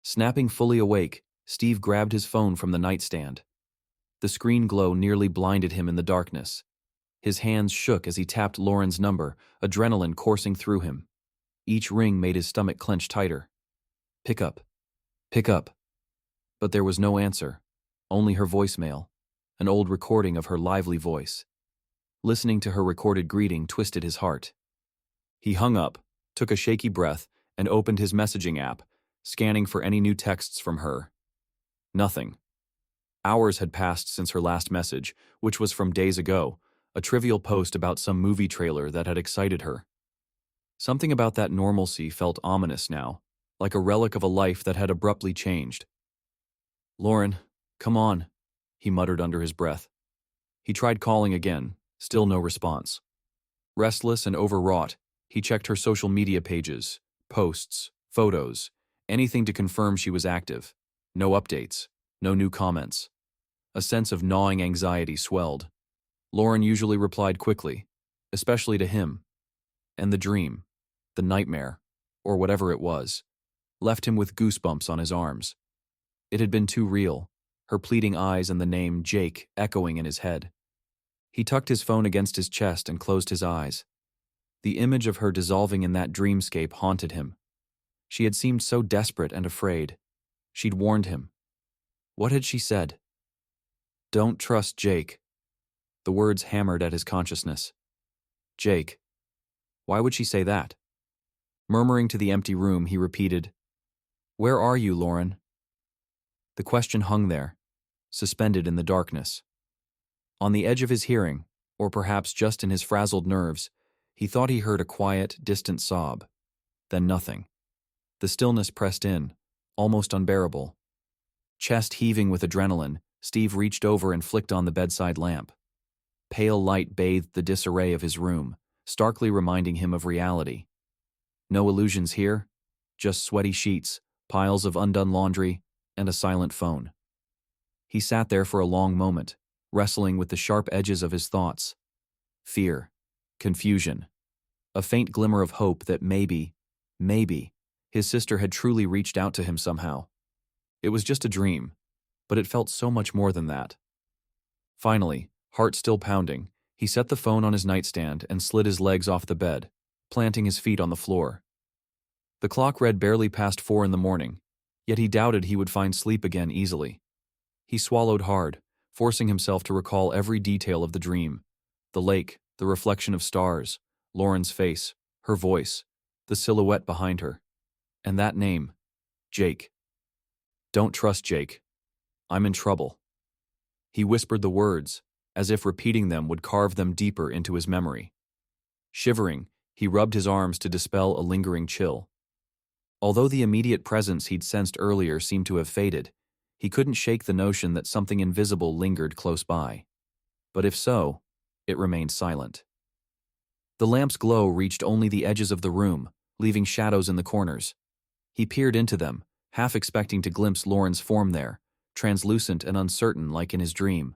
Snapping fully awake, Steve grabbed his phone from the nightstand. The screen glow nearly blinded him in the darkness. His hands shook as he tapped Lauren's number, adrenaline coursing through him. Each ring made his stomach clench tighter. "Pick up. Pick up." But there was no answer, only her voicemail, an old recording of her lively voice. Listening to her recorded greeting twisted his heart. He hung up, took a shaky breath, and opened his messaging app, scanning for any new texts from her. Nothing. Hours had passed since her last message, which was from days ago, a trivial post about some movie trailer that had excited her. Something about that normalcy felt ominous now, like a relic of a life that had abruptly changed. "Lauren, come on," he muttered under his breath. He tried calling again, still no response. Restless and overwrought, he checked her social media pages, posts, photos, anything to confirm she was active. No updates, no new comments. A sense of gnawing anxiety swelled. Lauren usually replied quickly, especially to him. And the dream, the nightmare, or whatever it was, left him with goosebumps on his arms. It had been too real, her pleading eyes and the name Jake echoing in his head. He tucked his phone against his chest and closed his eyes. The image of her dissolving in that dreamscape haunted him. She had seemed so desperate and afraid. She'd warned him. What had she said? "Don't trust Jake." The words hammered at his consciousness. Jake. Why would she say that? Murmuring to the empty room, he repeated, "Where are you, Lauren?" The question hung there, suspended in the darkness. On the edge of his hearing, or perhaps just in his frazzled nerves, he thought he heard a quiet, distant sob. Then nothing. The stillness pressed in, almost unbearable. Chest heaving with adrenaline, Steve reached over and flicked on the bedside lamp. Pale light bathed the disarray of his room, starkly reminding him of reality. No illusions here, just sweaty sheets, piles of undone laundry, and a silent phone. He sat there for a long moment, wrestling with the sharp edges of his thoughts. Fear, confusion, a faint glimmer of hope that maybe, his sister had truly reached out to him somehow. It was just a dream, but it felt so much more than that. Finally, heart still pounding, he set the phone on his nightstand and slid his legs off the bed, planting his feet on the floor. The clock read barely past 4 in the morning, yet he doubted he would find sleep again easily. He swallowed hard, forcing himself to recall every detail of the dream. The lake, the reflection of stars, Lauren's face, her voice, the silhouette behind her. And that name, Jake. Don't trust Jake. I'm in trouble. He whispered the words, as if repeating them would carve them deeper into his memory. Shivering, he rubbed his arms to dispel a lingering chill. Although the immediate presence he'd sensed earlier seemed to have faded, he couldn't shake the notion that something invisible lingered close by. But if so, it remained silent. The lamp's glow reached only the edges of the room, leaving shadows in the corners. He peered into them, half expecting to glimpse Lauren's form there, translucent and uncertain like in his dream.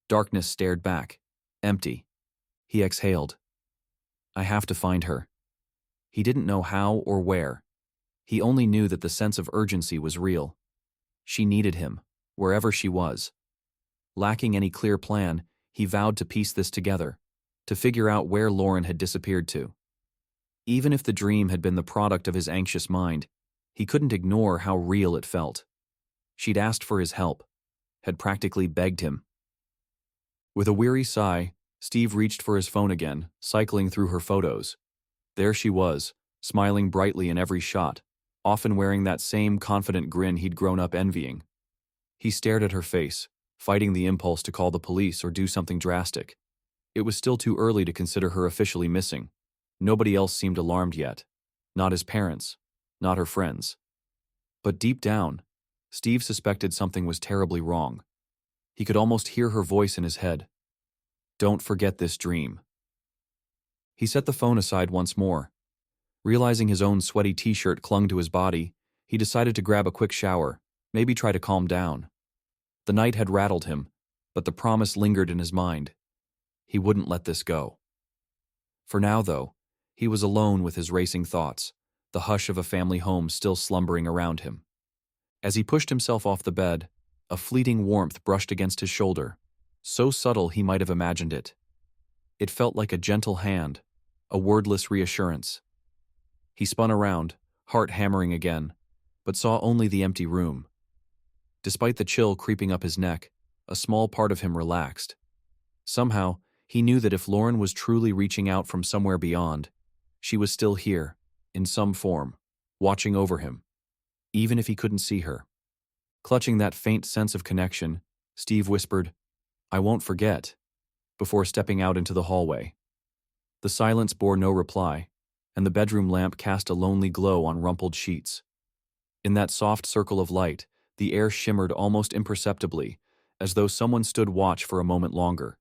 Darkness stared back, empty. He exhaled. I have to find her. He didn't know how or where. He only knew that the sense of urgency was real. She needed him, wherever she was. Lacking any clear plan, he vowed to piece this together, to figure out where Lauren had disappeared to. Even if the dream had been the product of his anxious mind, he couldn't ignore how real it felt. She'd asked for his help, had practically begged him. With a weary sigh, Steve reached for his phone again, cycling through her photos. There she was, smiling brightly in every shot, often wearing that same confident grin he'd grown up envying. He stared at her face, fighting the impulse to call the police or do something drastic. It was still too early to consider her officially missing. Nobody else seemed alarmed yet. Not his parents, not her friends. But deep down, Steve suspected something was terribly wrong. He could almost hear her voice in his head. Don't forget this dream. He set the phone aside once more. Realizing his own sweaty t-shirt clung to his body, he decided to grab a quick shower, maybe try to calm down. The night had rattled him, but the promise lingered in his mind. He wouldn't let this go. For now, though, he was alone with his racing thoughts, the hush of a family home still slumbering around him. As he pushed himself off the bed, a fleeting warmth brushed against his shoulder, so subtle he might have imagined it. It felt like a gentle hand, a wordless reassurance. He spun around, heart hammering again, but saw only the empty room. Despite the chill creeping up his neck, a small part of him relaxed. Somehow, he knew that if Lauren was truly reaching out from somewhere beyond, she was still here, in some form, watching over him, even if he couldn't see her. Clutching that faint sense of connection, Steve whispered, "I won't forget," before stepping out into the hallway. The silence bore no reply, and the bedroom lamp cast a lonely glow on rumpled sheets. In that soft circle of light, the air shimmered almost imperceptibly, as though someone stood watch for a moment longer.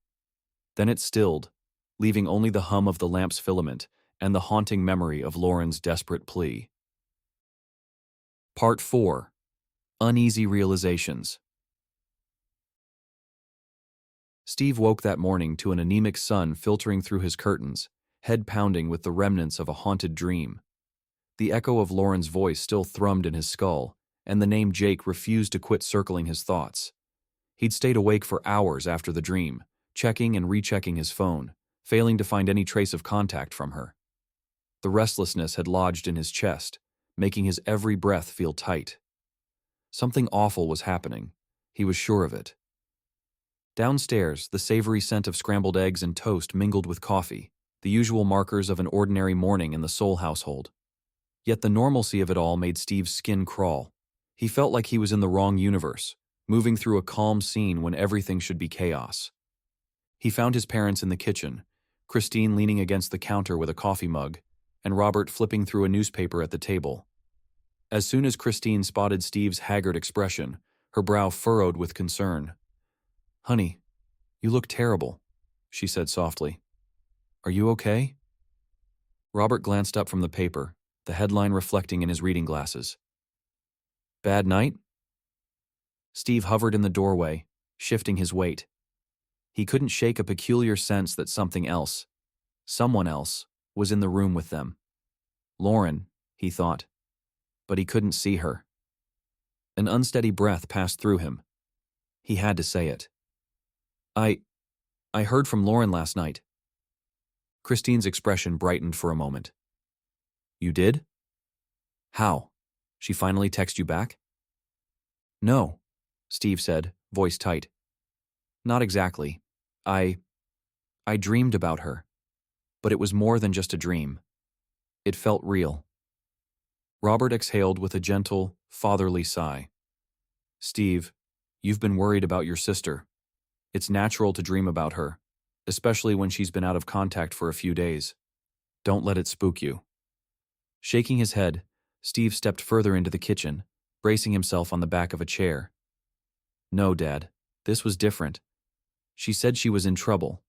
Then it stilled, leaving only the hum of the lamp's filament and the haunting memory of Lauren's desperate plea. Part 4. Uneasy Realizations. Steve woke that morning to an anemic sun filtering through his curtains, head pounding with the remnants of a haunted dream. The echo of Lauren's voice still thrummed in his skull, and the name Jake refused to quit circling his thoughts. He'd stayed awake for hours after the dream, checking and rechecking his phone, failing to find any trace of contact from her. The restlessness had lodged in his chest, making his every breath feel tight. Something awful was happening. He was sure of it. Downstairs, the savory scent of scrambled eggs and toast mingled with coffee, the usual markers of an ordinary morning in the Soul household. Yet the normalcy of it all made Steve's skin crawl. He felt like he was in the wrong universe, moving through a calm scene when everything should be chaos. He found his parents in the kitchen, Christine leaning against the counter with a coffee mug, and Robert flipping through a newspaper at the table. As soon as Christine spotted Steve's haggard expression, her brow furrowed with concern. "Honey, you look terrible," she said softly. "Are you okay?" Robert glanced up from the paper, the headline reflecting in his reading glasses. "Bad night?" Steve hovered in the doorway, shifting his weight. He couldn't shake a peculiar sense that something else, someone else, was in the room with them. Lauren, he thought, but he couldn't see her. An unsteady breath passed through him. He had to say it. I heard from Lauren last night." Christine's expression brightened for a moment. "You did? How? She finally texted you back?" "No," Steve said, voice tight. "Not exactly. I dreamed about her. But it was more than just a dream. It felt real." Robert exhaled with a gentle, fatherly sigh. "Steve, you've been worried about your sister. It's natural to dream about her, especially when she's been out of contact for a few days. Don't let it spook you." Shaking his head, Steve stepped further into the kitchen, bracing himself on the back of a chair. "No, Dad, this was different. She said she was in trouble.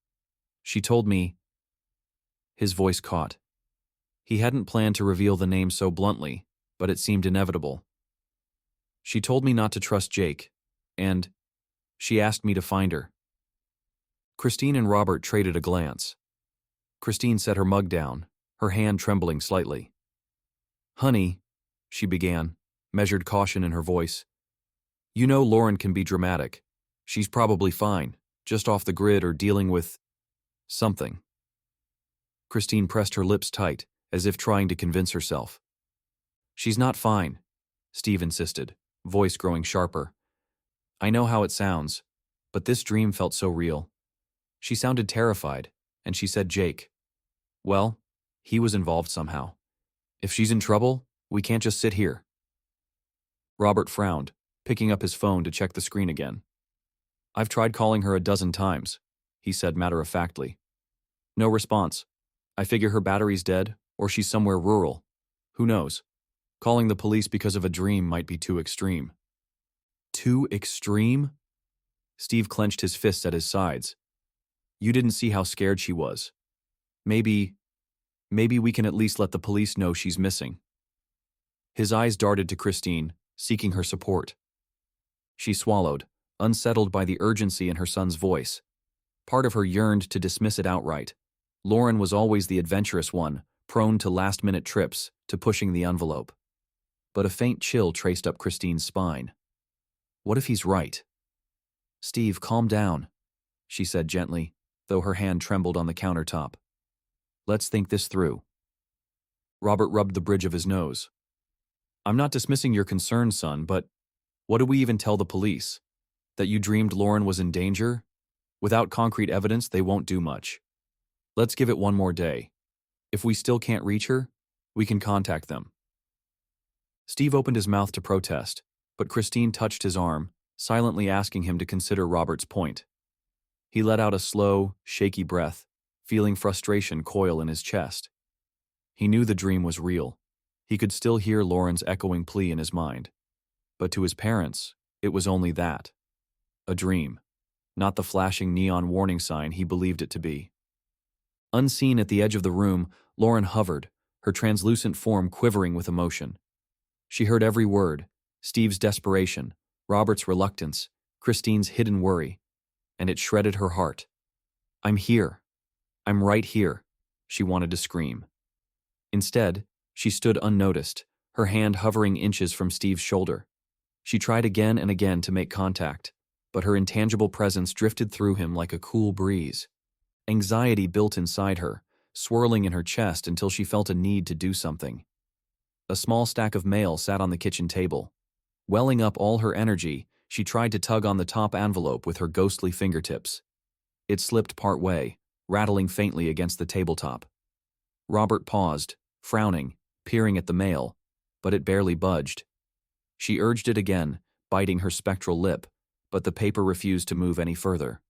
She told me—" His voice caught. He hadn't planned to reveal the name so bluntly, but it seemed inevitable. "She told me not to trust Jake, and she asked me to find her." Christine and Robert traded a glance. Christine set her mug down, her hand trembling slightly. "Honey," she began, measured caution in her voice. "You know Lauren can be dramatic. She's probably fine, just off the grid or dealing with something." Christine pressed her lips tight, as if trying to convince herself. "She's not fine," Steve insisted, voice growing sharper. "I know how it sounds, but this dream felt so real. She sounded terrified, and she said Jake. Well, he was involved somehow. If she's in trouble, we can't just sit here." Robert frowned, picking up his phone to check the screen again. "I've tried calling her a dozen times," he said matter-of-factly. "No response. I figure her battery's dead, or she's somewhere rural. Who knows? Calling the police because of a dream might be too extreme." "Too extreme?" Steve clenched his fists at his sides. "You didn't see how scared she was. Maybe we can at least let the police know she's missing." His eyes darted to Christine, seeking her support. She swallowed, unsettled by the urgency in her son's voice. Part of her yearned to dismiss it outright. Lauren was always the adventurous one, prone to last-minute trips, to pushing the envelope. But a faint chill traced up Christine's spine. What if he's right? "Steve, calm down," she said gently, though her hand trembled on the countertop. "Let's think this through." Robert rubbed the bridge of his nose. "I'm not dismissing your concerns, son, but what do we even tell the police? That you dreamed Lauren was in danger? Without concrete evidence, they won't do much. Let's give it one more day. If we still can't reach her, we can contact them." Steve opened his mouth to protest, but Christine touched his arm, silently asking him to consider Robert's point. He let out a slow, shaky breath, feeling frustration coil in his chest. He knew the dream was real. He could still hear Lauren's echoing plea in his mind. But to his parents, it was only that. A dream, not the flashing neon warning sign he believed it to be. Unseen at the edge of the room, Lauren hovered, her translucent form quivering with emotion. She heard every word, Steve's desperation, Robert's reluctance, Christine's hidden worry, and it shredded her heart. "I'm here. I'm right here," she wanted to scream. Instead, she stood unnoticed, her hand hovering inches from Steve's shoulder. She tried again and again to make contact, but her intangible presence drifted through him like a cool breeze. Anxiety built inside her, swirling in her chest until she felt a need to do something. A small stack of mail sat on the kitchen table. Welling up all her energy, she tried to tug on the top envelope with her ghostly fingertips. It slipped part way, rattling faintly against the tabletop. Robert paused, frowning, peering at the mail, but it barely budged. She urged it again, biting her spectral lip, but the paper refused to move any further.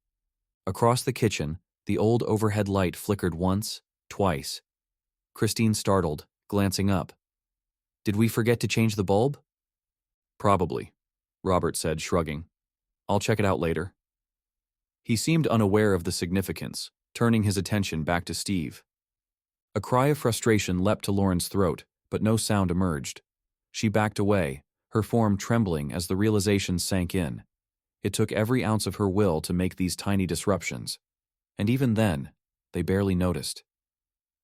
Across the kitchen, the old overhead light flickered once, twice. Christine startled, glancing up. "Did we forget to change the bulb?" "Probably," Robert said, shrugging. "I'll check it out later." He seemed unaware of the significance, turning his attention back to Steve. A cry of frustration leapt to Lauren's throat, but no sound emerged. She backed away, her form trembling as the realization sank in. It took every ounce of her will to make these tiny disruptions, and even then, they barely noticed.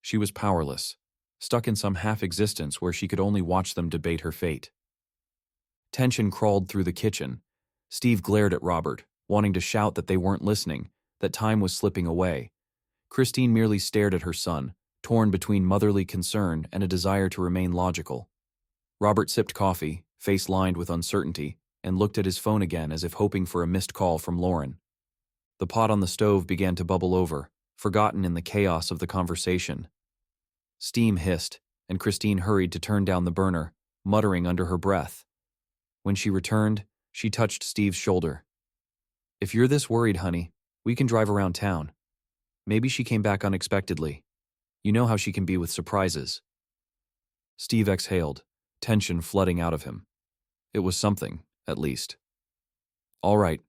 She was powerless, stuck in some half-existence where she could only watch them debate her fate. Tension crawled through the kitchen. Steve glared at Robert, wanting to shout that they weren't listening, that time was slipping away. Christine merely stared at her son, torn between motherly concern and a desire to remain logical. Robert sipped coffee, face lined with uncertainty, and looked at his phone again as if hoping for a missed call from Lauren. The pot on the stove began to bubble over, forgotten in the chaos of the conversation. Steam hissed, and Christine hurried to turn down the burner, muttering under her breath. When she returned, she touched Steve's shoulder. "If you're this worried, honey, We can drive around town. Maybe she came back unexpectedly. You know how she can be with surprises. Steve exhaled, tension flooding out of him. It was something, at least. All right,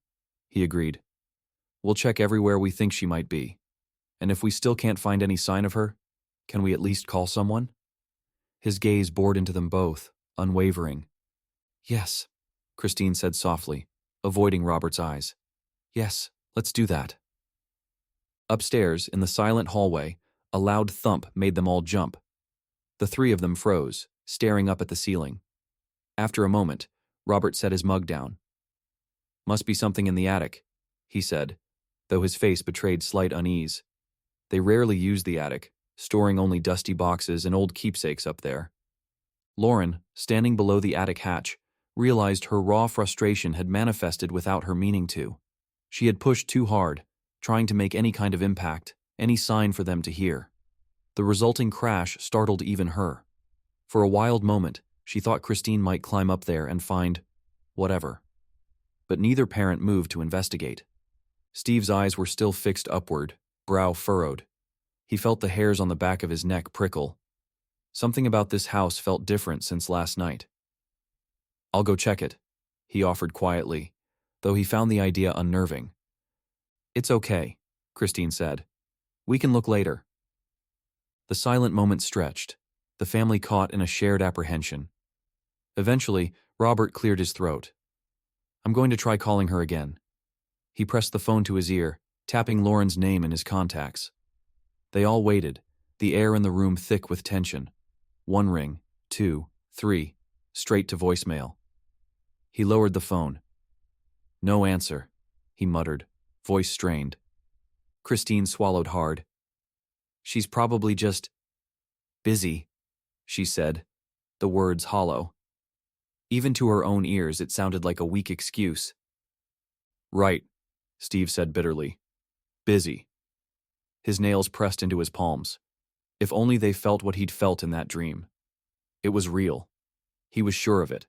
he agreed. We'll check everywhere we think she might be. And if we still can't find any sign of her, can we at least call someone? His gaze bored into them both, unwavering. Yes, Christine said softly, avoiding Robert's eyes. Yes, let's do that. Upstairs, in the silent hallway, a loud thump made them all jump. The three of them froze, staring up at the ceiling. After a moment, Robert set his mug down. Must be something in the attic, he said, though his face betrayed slight unease. They rarely used the attic, storing only dusty boxes and old keepsakes up there. Lauren, standing below the attic hatch, realized her raw frustration had manifested without her meaning to. She had pushed too hard, trying to make any kind of impact, any sign for them to hear. The resulting crash startled even her. For a wild moment, she thought Christine might climb up there and find whatever. But neither parent moved to investigate. Steve's eyes were still fixed upward, brow furrowed. He felt the hairs on the back of his neck prickle. Something about this house felt different since last night. I'll go check it, he offered quietly, though he found the idea unnerving. It's okay, Christine said. We can look later. The silent moment stretched, the family caught in a shared apprehension. Eventually, Robert cleared his throat. I'm going to try calling her again. He pressed the phone to his ear, tapping Lauren's name in his contacts. They all waited, the air in the room thick with tension. 1 ring, 2, 3, straight to voicemail. He lowered the phone. No answer, he muttered, voice strained. Christine swallowed hard. She's probably just busy, she said, the words hollow. Even to her own ears, it sounded like a weak excuse. Right, Steve said bitterly. Busy. His nails pressed into his palms. If only they felt what he'd felt in that dream. It was real. He was sure of it.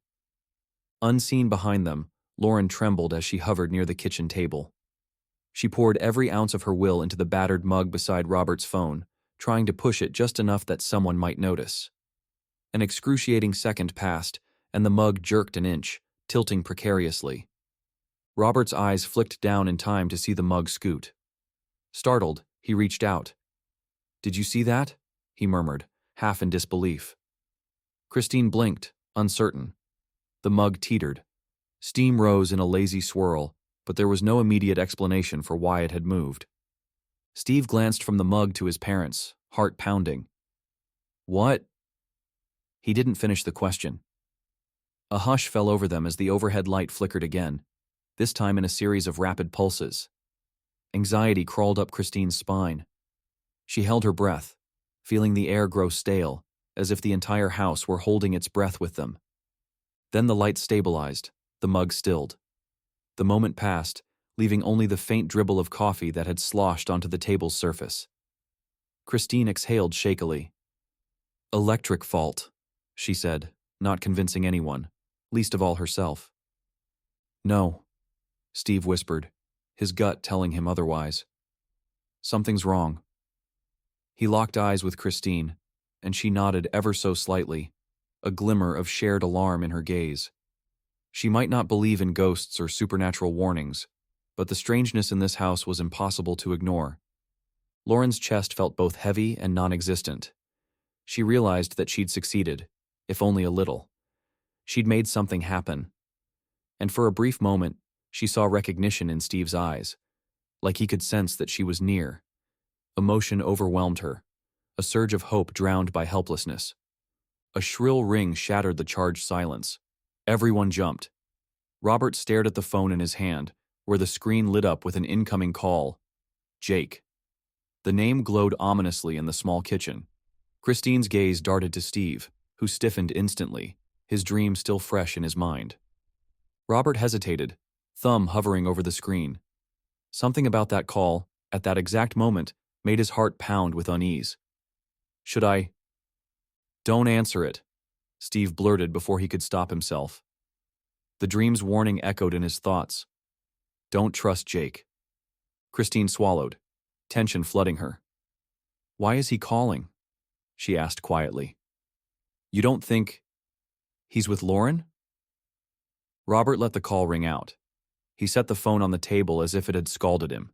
Unseen behind them, Lauren trembled as she hovered near the kitchen table. She poured every ounce of her will into the battered mug beside Robert's phone, trying to push it just enough that someone might notice. An excruciating second passed, and the mug jerked an inch, tilting precariously. Robert's eyes flicked down in time to see the mug scoot. Startled, he reached out. Did you see that? He murmured, half in disbelief. Christine blinked, uncertain. The mug teetered. Steam rose in a lazy swirl, but there was no immediate explanation for why it had moved. Steve glanced from the mug to his parents, heart pounding. What? He didn't finish the question. A hush fell over them as the overhead light flickered again, this time in a series of rapid pulses. Anxiety crawled up Christine's spine. She held her breath, feeling the air grow stale, as if the entire house were holding its breath with them. Then the light stabilized, the mug stilled. The moment passed, leaving only the faint dribble of coffee that had sloshed onto the table's surface. Christine exhaled shakily. Electric fault, she said, not convincing anyone, least of all herself. No, Steve whispered, his gut telling him otherwise. Something's wrong. He locked eyes with Christine, and she nodded ever so slightly, a glimmer of shared alarm in her gaze. She might not believe in ghosts or supernatural warnings, but the strangeness in this house was impossible to ignore. Lauren's chest felt both heavy and non-existent. She realized that she'd succeeded, if only a little. She'd made something happen. And for a brief moment, she saw recognition in Steve's eyes, like he could sense that she was near. Emotion overwhelmed her, a surge of hope drowned by helplessness. A shrill ring shattered the charged silence. Everyone jumped. Robert stared at the phone in his hand, where the screen lit up with an incoming call. Jake. The name glowed ominously in the small kitchen. Christine's gaze darted to Steve, who stiffened instantly, his dream still fresh in his mind. Robert hesitated, thumb hovering over the screen. Something about that call, at that exact moment, made his heart pound with unease. Should I? Don't answer it, Steve blurted before he could stop himself. The dream's warning echoed in his thoughts. Don't trust Jake. Christine swallowed, tension flooding her. "Why is he calling?" she asked quietly. "You don't think he's with Lauren?" Robert let the call ring out. He set the phone on the table as if it had scalded him.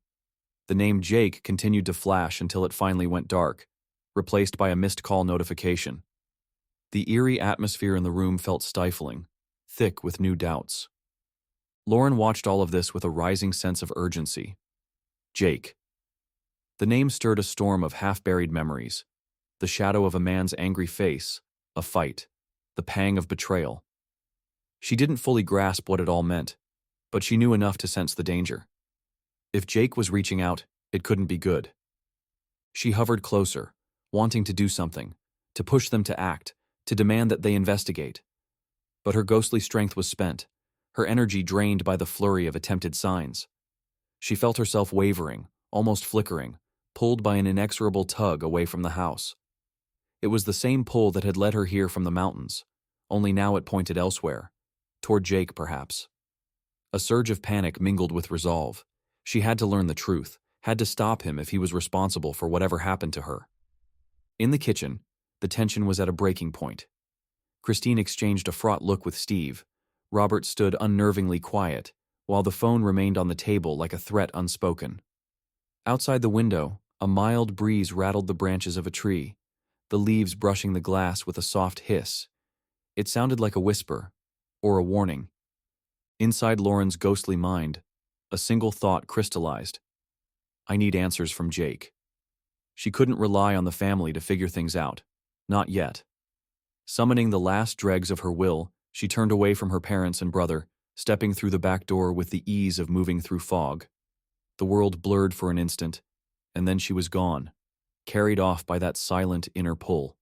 The name Jake continued to flash until it finally went dark, replaced by a missed call notification. The eerie atmosphere in the room felt stifling, thick with new doubts. Lauren watched all of this with a rising sense of urgency. Jake. The name stirred a storm of half-buried memories. The shadow of a man's angry face, a fight, the pang of betrayal. She didn't fully grasp what it all meant, but she knew enough to sense the danger. If Jake was reaching out, it couldn't be good. She hovered closer, wanting to do something, to push them to act, to demand that they investigate. But her ghostly strength was spent, her energy drained by the flurry of attempted signs. She felt herself wavering, almost flickering, pulled by an inexorable tug away from the house. It was the same pull that had led her here from the mountains, only now it pointed elsewhere, toward Jake perhaps. A surge of panic mingled with resolve. She had to learn the truth, had to stop him if he was responsible for whatever happened to her. In the kitchen, the tension was at a breaking point. Christine exchanged a fraught look with Steve. Robert stood unnervingly quiet, while the phone remained on the table like a threat unspoken. Outside the window, a mild breeze rattled the branches of a tree, the leaves brushing the glass with a soft hiss. It sounded like a whisper, or a warning. Inside Lauren's ghostly mind, a single thought crystallized. I need answers from Jake. She couldn't rely on the family to figure things out. Not yet. Summoning the last dregs of her will, she turned away from her parents and brother, stepping through the back door with the ease of moving through fog. The world blurred for an instant, and then she was gone, carried off by that silent inner pull.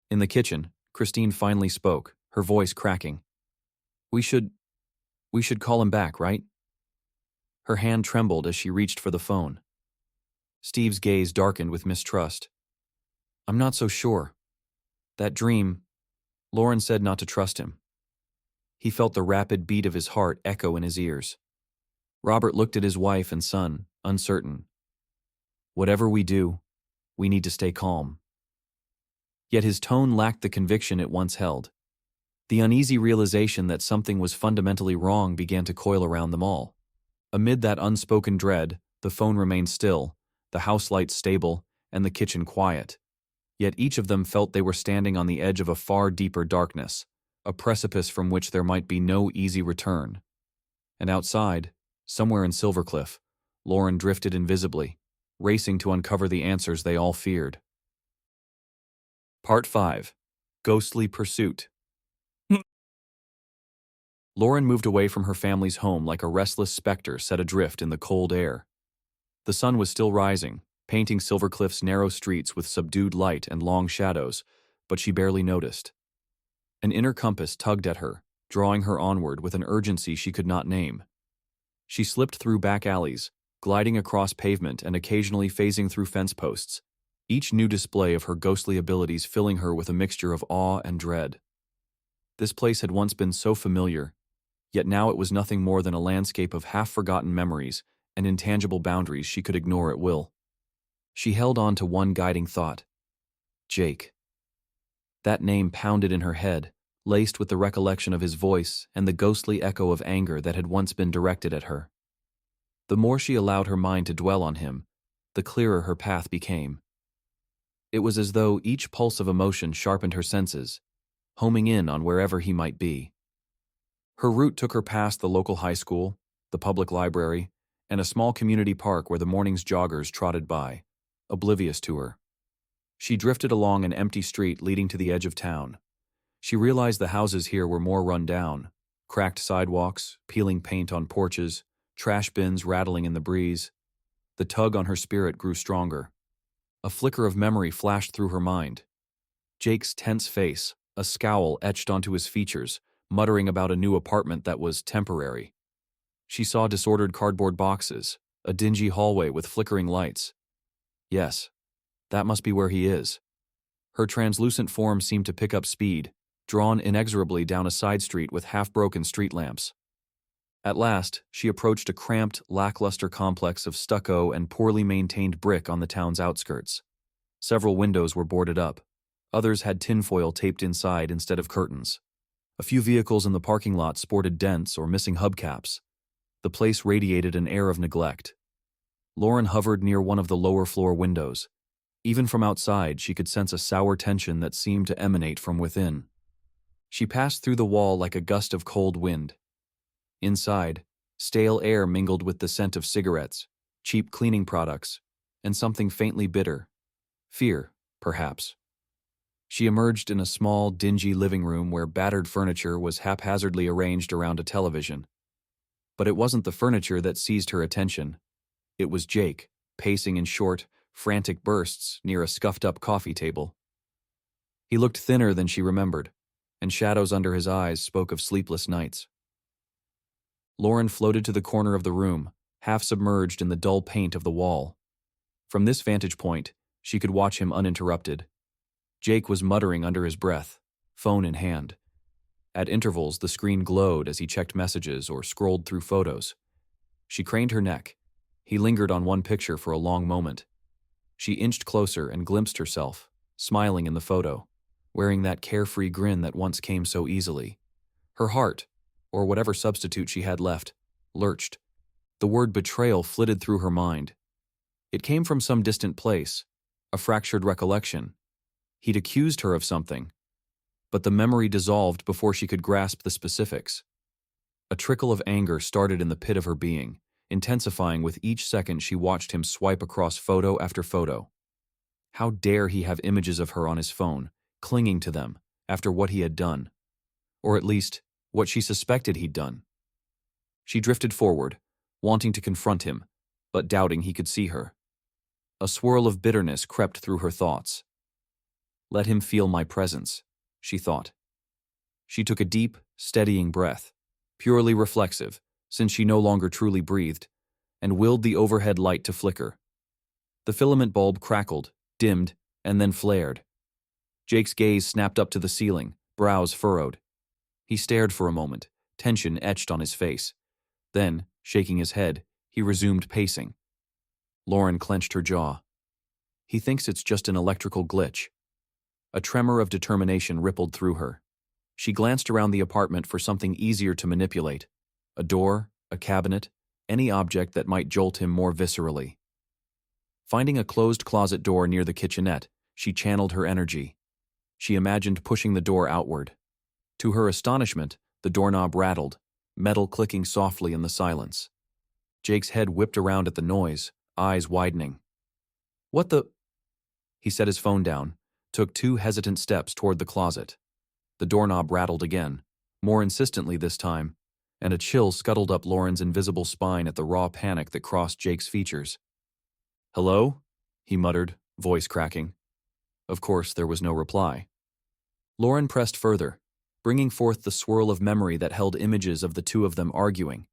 In the kitchen, Christine finally spoke, her voice cracking. We should call him back, right?" Her hand trembled as she reached for the phone. Steve's gaze darkened with mistrust. "I'm not so sure. That dream, Lauren said not to trust him." He felt the rapid beat of his heart echo in his ears. Robert looked at his wife and son, uncertain. "Whatever we do, we need to stay calm." Yet his tone lacked the conviction it once held. The uneasy realization that something was fundamentally wrong began to coil around them all. Amid that unspoken dread, the phone remained still, the house lights stable, and the kitchen quiet. Yet each of them felt they were standing on the edge of a far deeper darkness, a precipice from which there might be no easy return. And outside, somewhere in Silvercliff, Lauren drifted invisibly, racing to uncover the answers they all feared. Part 5. Ghostly Pursuit. Lauren moved away from her family's home like a restless specter set adrift in the cold air. The sun was still rising, painting Silvercliff's narrow streets with subdued light and long shadows, but she barely noticed. An inner compass tugged at her, drawing her onward with an urgency she could not name. She slipped through back alleys, gliding across pavement and occasionally phasing through fence posts, each new display of her ghostly abilities filling her with a mixture of awe and dread. This place had once been so familiar, yet now it was nothing more than a landscape of half-forgotten memories and intangible boundaries she could ignore at will. She held on to one guiding thought. Jake. That name pounded in her head, laced with the recollection of his voice and the ghostly echo of anger that had once been directed at her. The more she allowed her mind to dwell on him, the clearer her path became. It was as though each pulse of emotion sharpened her senses, homing in on wherever he might be. Her route took her past the local high school, the public library, and a small community park where the morning's joggers trotted by, oblivious to her. She drifted along an empty street leading to the edge of town. She realized the houses here were more run down, cracked sidewalks, peeling paint on porches, trash bins rattling in the breeze. The tug on her spirit grew stronger. A flicker of memory flashed through her mind. Jake's tense face, a scowl etched onto his features, muttering about a new apartment that was temporary. She saw disordered cardboard boxes, a dingy hallway with flickering lights. Yes, that must be where he is. Her translucent form seemed to pick up speed, drawn inexorably down a side street with half-broken street lamps. At last, she approached a cramped, lackluster complex of stucco and poorly maintained brick on the town's outskirts. Several windows were boarded up. Others had tinfoil taped inside instead of curtains. A few vehicles in the parking lot sported dents or missing hubcaps. The place radiated an air of neglect. Lauren hovered near one of the lower-floor windows. Even from outside, she could sense a sour tension that seemed to emanate from within. She passed through the wall like a gust of cold wind. Inside, stale air mingled with the scent of cigarettes, cheap cleaning products, and something faintly bitter. Fear, perhaps. She emerged in a small, dingy living room where battered furniture was haphazardly arranged around a television. But it wasn't the furniture that seized her attention. It was Jake, pacing in short, frantic bursts near a scuffed-up coffee table. He looked thinner than she remembered, and shadows under his eyes spoke of sleepless nights. Lauren floated to the corner of the room, half submerged in the dull paint of the wall. From this vantage point, she could watch him uninterrupted. Jake was muttering under his breath, phone in hand. At intervals, the screen glowed as he checked messages or scrolled through photos. She craned her neck. He lingered on one picture for a long moment. She inched closer and glimpsed herself, smiling in the photo, wearing that carefree grin that once came so easily. Her heart, or whatever substitute she had left, lurched. The word betrayal flitted through her mind. It came from some distant place, a fractured recollection. He'd accused her of something, but the memory dissolved before she could grasp the specifics. A trickle of anger started in the pit of her being, intensifying with each second she watched him swipe across photo after photo. How dare he have images of her on his phone, clinging to them, after what he had done? Or at least, what she suspected he'd done. She drifted forward, wanting to confront him, but doubting he could see her. A swirl of bitterness crept through her thoughts. Let him feel my presence, she thought. She took a deep, steadying breath, purely reflexive, since she no longer truly breathed, and willed the overhead light to flicker. The filament bulb crackled, dimmed, and then flared. Jake's gaze snapped up to the ceiling, brows furrowed. He stared for a moment, tension etched on his face. Then, shaking his head, he resumed pacing. Lauren clenched her jaw. He thinks it's just an electrical glitch. A tremor of determination rippled through her. She glanced around the apartment for something easier to manipulate. A door, a cabinet, any object that might jolt him more viscerally. Finding a closed closet door near the kitchenette, she channeled her energy. She imagined pushing the door outward. To her astonishment, the doorknob rattled, metal clicking softly in the silence. Jake's head whipped around at the noise, eyes widening. What the? He set his phone down, took 2 hesitant steps toward the closet. The doorknob rattled again, more insistently this time, and a chill scuttled up Lauren's invisible spine at the raw panic that crossed Jake's features. Hello? He muttered, voice cracking. Of course, there was no reply. Lauren pressed further, bringing forth the swirl of memory that held images of the two of them arguing,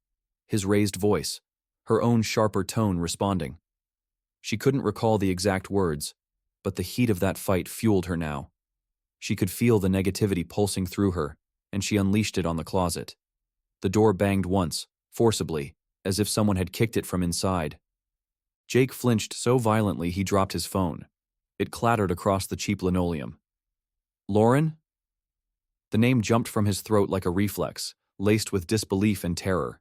his raised voice, her own sharper tone responding. She couldn't recall the exact words, but the heat of that fight fueled her now. She could feel the negativity pulsing through her, and she unleashed it on the closet. The door banged once, forcibly, as if someone had kicked it from inside. Jake flinched so violently he dropped his phone. It clattered across the cheap linoleum. Lauren? The name jumped from his throat like a reflex, laced with disbelief and terror.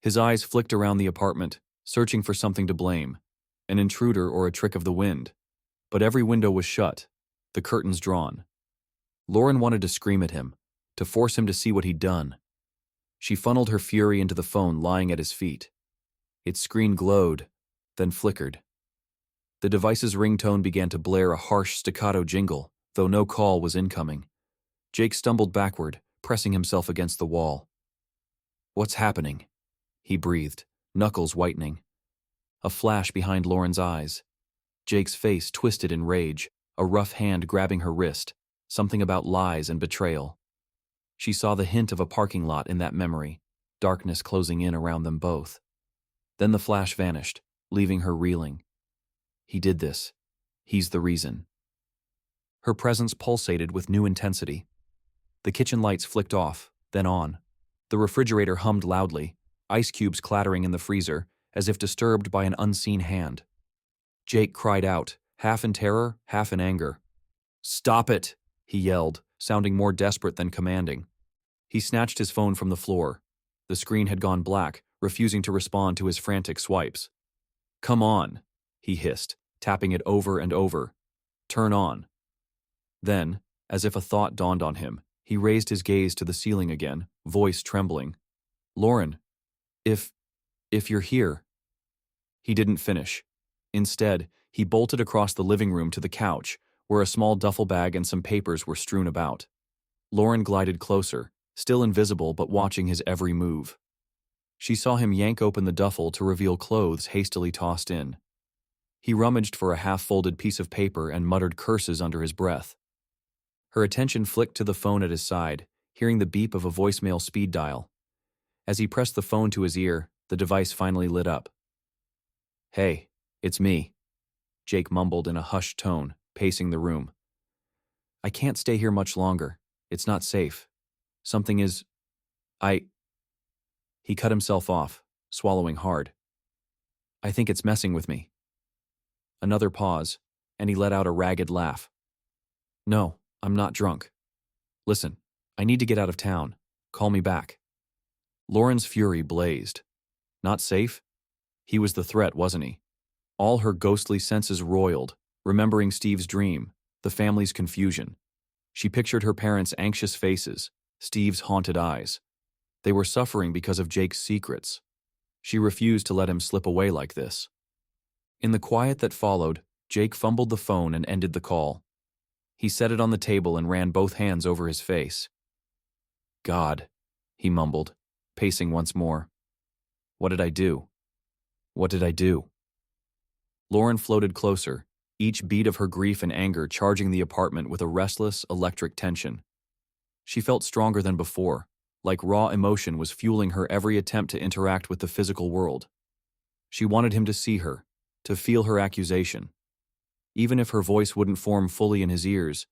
His eyes flicked around the apartment, searching for something to blame, an intruder or a trick of the wind. But every window was shut, the curtains drawn. Lauren wanted to scream at him, to force him to see what he'd done. She funneled her fury into the phone lying at his feet. Its screen glowed, then flickered. The device's ringtone began to blare a harsh staccato jingle, though no call was incoming. Jake stumbled backward, pressing himself against the wall. What's happening? He breathed, knuckles whitening. A flash behind Lauren's eyes. Jake's face twisted in rage, a rough hand grabbing her wrist, something about lies and betrayal. She saw the hint of a parking lot in that memory, darkness closing in around them both. Then the flash vanished, leaving her reeling. He did this. He's the reason. Her presence pulsated with new intensity. The kitchen lights flicked off, then on. The refrigerator hummed loudly, ice cubes clattering in the freezer, as if disturbed by an unseen hand. Jake cried out, half in terror, half in anger. "Stop it!" he yelled, sounding more desperate than commanding. He snatched his phone from the floor. The screen had gone black, refusing to respond to his frantic swipes. "Come on," he hissed, tapping it over and over. "Turn on." Then, as if a thought dawned on him, he raised his gaze to the ceiling again, voice trembling. "Lauren, if you're here." He didn't finish. Instead, he bolted across the living room to the couch, where a small duffel bag and some papers were strewn about. Lauren glided closer, still invisible but watching his every move. She saw him yank open the duffel to reveal clothes hastily tossed in. He rummaged for a half-folded piece of paper and muttered curses under his breath. Her attention flicked to the phone at his side, hearing the beep of a voicemail speed dial. As he pressed the phone to his ear, the device finally lit up. "Hey, it's me," Jake mumbled in a hushed tone, pacing the room. "I can't stay here much longer. It's not safe. Something is... He cut himself off, swallowing hard. "I think it's messing with me." Another pause, and he let out a ragged laugh. "No, I'm not drunk. Listen, I need to get out of town. Call me back." Lauren's fury blazed. Not safe? He was the threat, wasn't he? All her ghostly senses roiled, remembering Steve's dream, the family's confusion. She pictured her parents' anxious faces, Steve's haunted eyes. They were suffering because of Jake's secrets. She refused to let him slip away like this. In the quiet that followed, Jake fumbled the phone and ended the call. He set it on the table and ran both hands over his face. "God," he mumbled, pacing once more. "What did I do? What did I do?" Lauren floated closer, each beat of her grief and anger charging the apartment with a restless, electric tension. She felt stronger than before, like raw emotion was fueling her every attempt to interact with the physical world. She wanted him to see her, to feel her accusation. Even if her voice wouldn't form fully in his ears,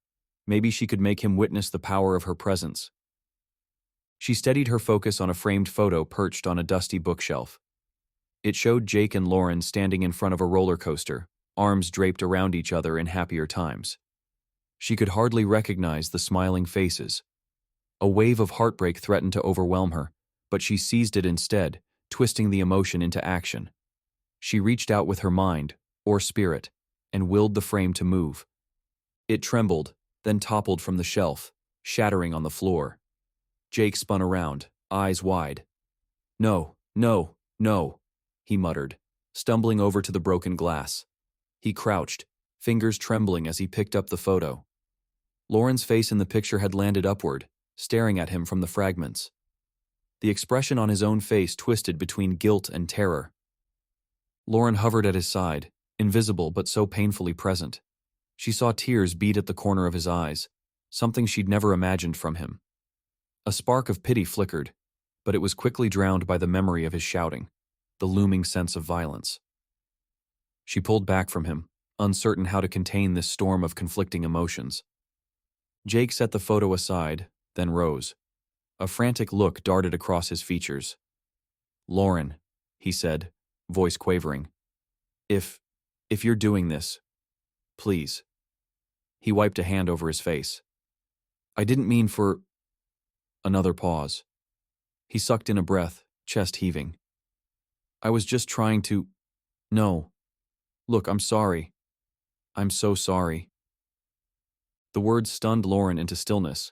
maybe she could make him witness the power of her presence. She steadied her focus on a framed photo perched on a dusty bookshelf. It showed Jake and Lauren standing in front of a roller coaster, arms draped around each other in happier times. She could hardly recognize the smiling faces. A wave of heartbreak threatened to overwhelm her, but she seized it instead, twisting the emotion into action. She reached out with her mind, or spirit, and willed the frame to move. It trembled, then toppled from the shelf, shattering on the floor. Jake spun around, eyes wide. "No, no, no," he muttered, stumbling over to the broken glass. He crouched, fingers trembling as he picked up the photo. Lauren's face in the picture had landed upward, staring at him from the fragments. The expression on his own face twisted between guilt and terror. Lauren hovered at his side, invisible but so painfully present. She saw tears beat at the corner of his eyes, something she'd never imagined from him. A spark of pity flickered, but it was quickly drowned by the memory of his shouting, the looming sense of violence. She pulled back from him, uncertain how to contain this storm of conflicting emotions. Jake set the photo aside, then rose. A frantic look darted across his features. "Lauren," he said, voice quavering. If you're doing this, please." He wiped a hand over his face. "I didn't mean for..." Another pause. He sucked in a breath, chest heaving. "I was just trying to... No. Look, I'm sorry. I'm so sorry." The words stunned Lauren into stillness.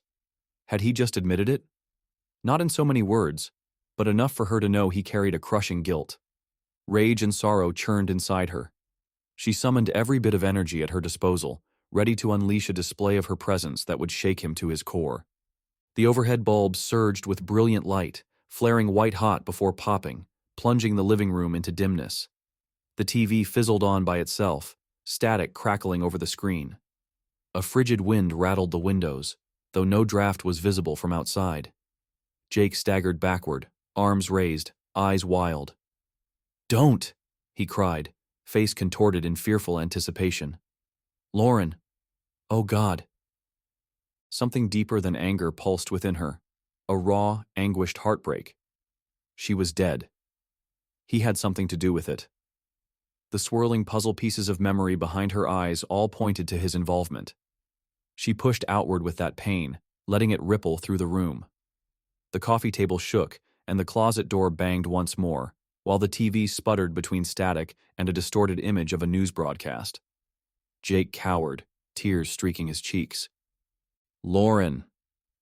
Had he just admitted it? Not in so many words, but enough for her to know he carried a crushing guilt. Rage and sorrow churned inside her. She summoned every bit of energy at her disposal, ready to unleash a display of her presence that would shake him to his core. The overhead bulbs surged with brilliant light, flaring white-hot before popping, plunging the living room into dimness. The TV fizzled on by itself, static crackling over the screen. A frigid wind rattled the windows, though no draft was visible from outside. Jake staggered backward, arms raised, eyes wild. "Don't!" he cried, face contorted in fearful anticipation. "Lauren! Oh God!" Something deeper than anger pulsed within her, a raw, anguished heartbreak. She was dead. He had something to do with it. The swirling puzzle pieces of memory behind her eyes all pointed to his involvement. She pushed outward with that pain, letting it ripple through the room. The coffee table shook, and the closet door banged once more, while the TV sputtered between static and a distorted image of a news broadcast. Jake cowered, tears streaking his cheeks. "Lauren,"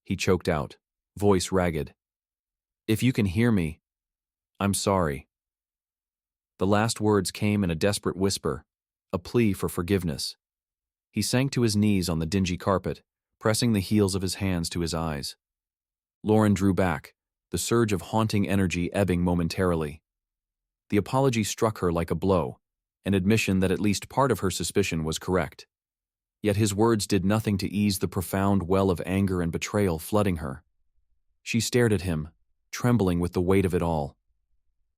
he choked out, voice ragged. "If you can hear me, I'm sorry." The last words came in a desperate whisper, a plea for forgiveness. He sank to his knees on the dingy carpet, pressing the heels of his hands to his eyes. Lauren drew back, the surge of haunting energy ebbing momentarily. The apology struck her like a blow, an admission that at least part of her suspicion was correct. Yet his words did nothing to ease the profound well of anger and betrayal flooding her. She stared at him, trembling with the weight of it all.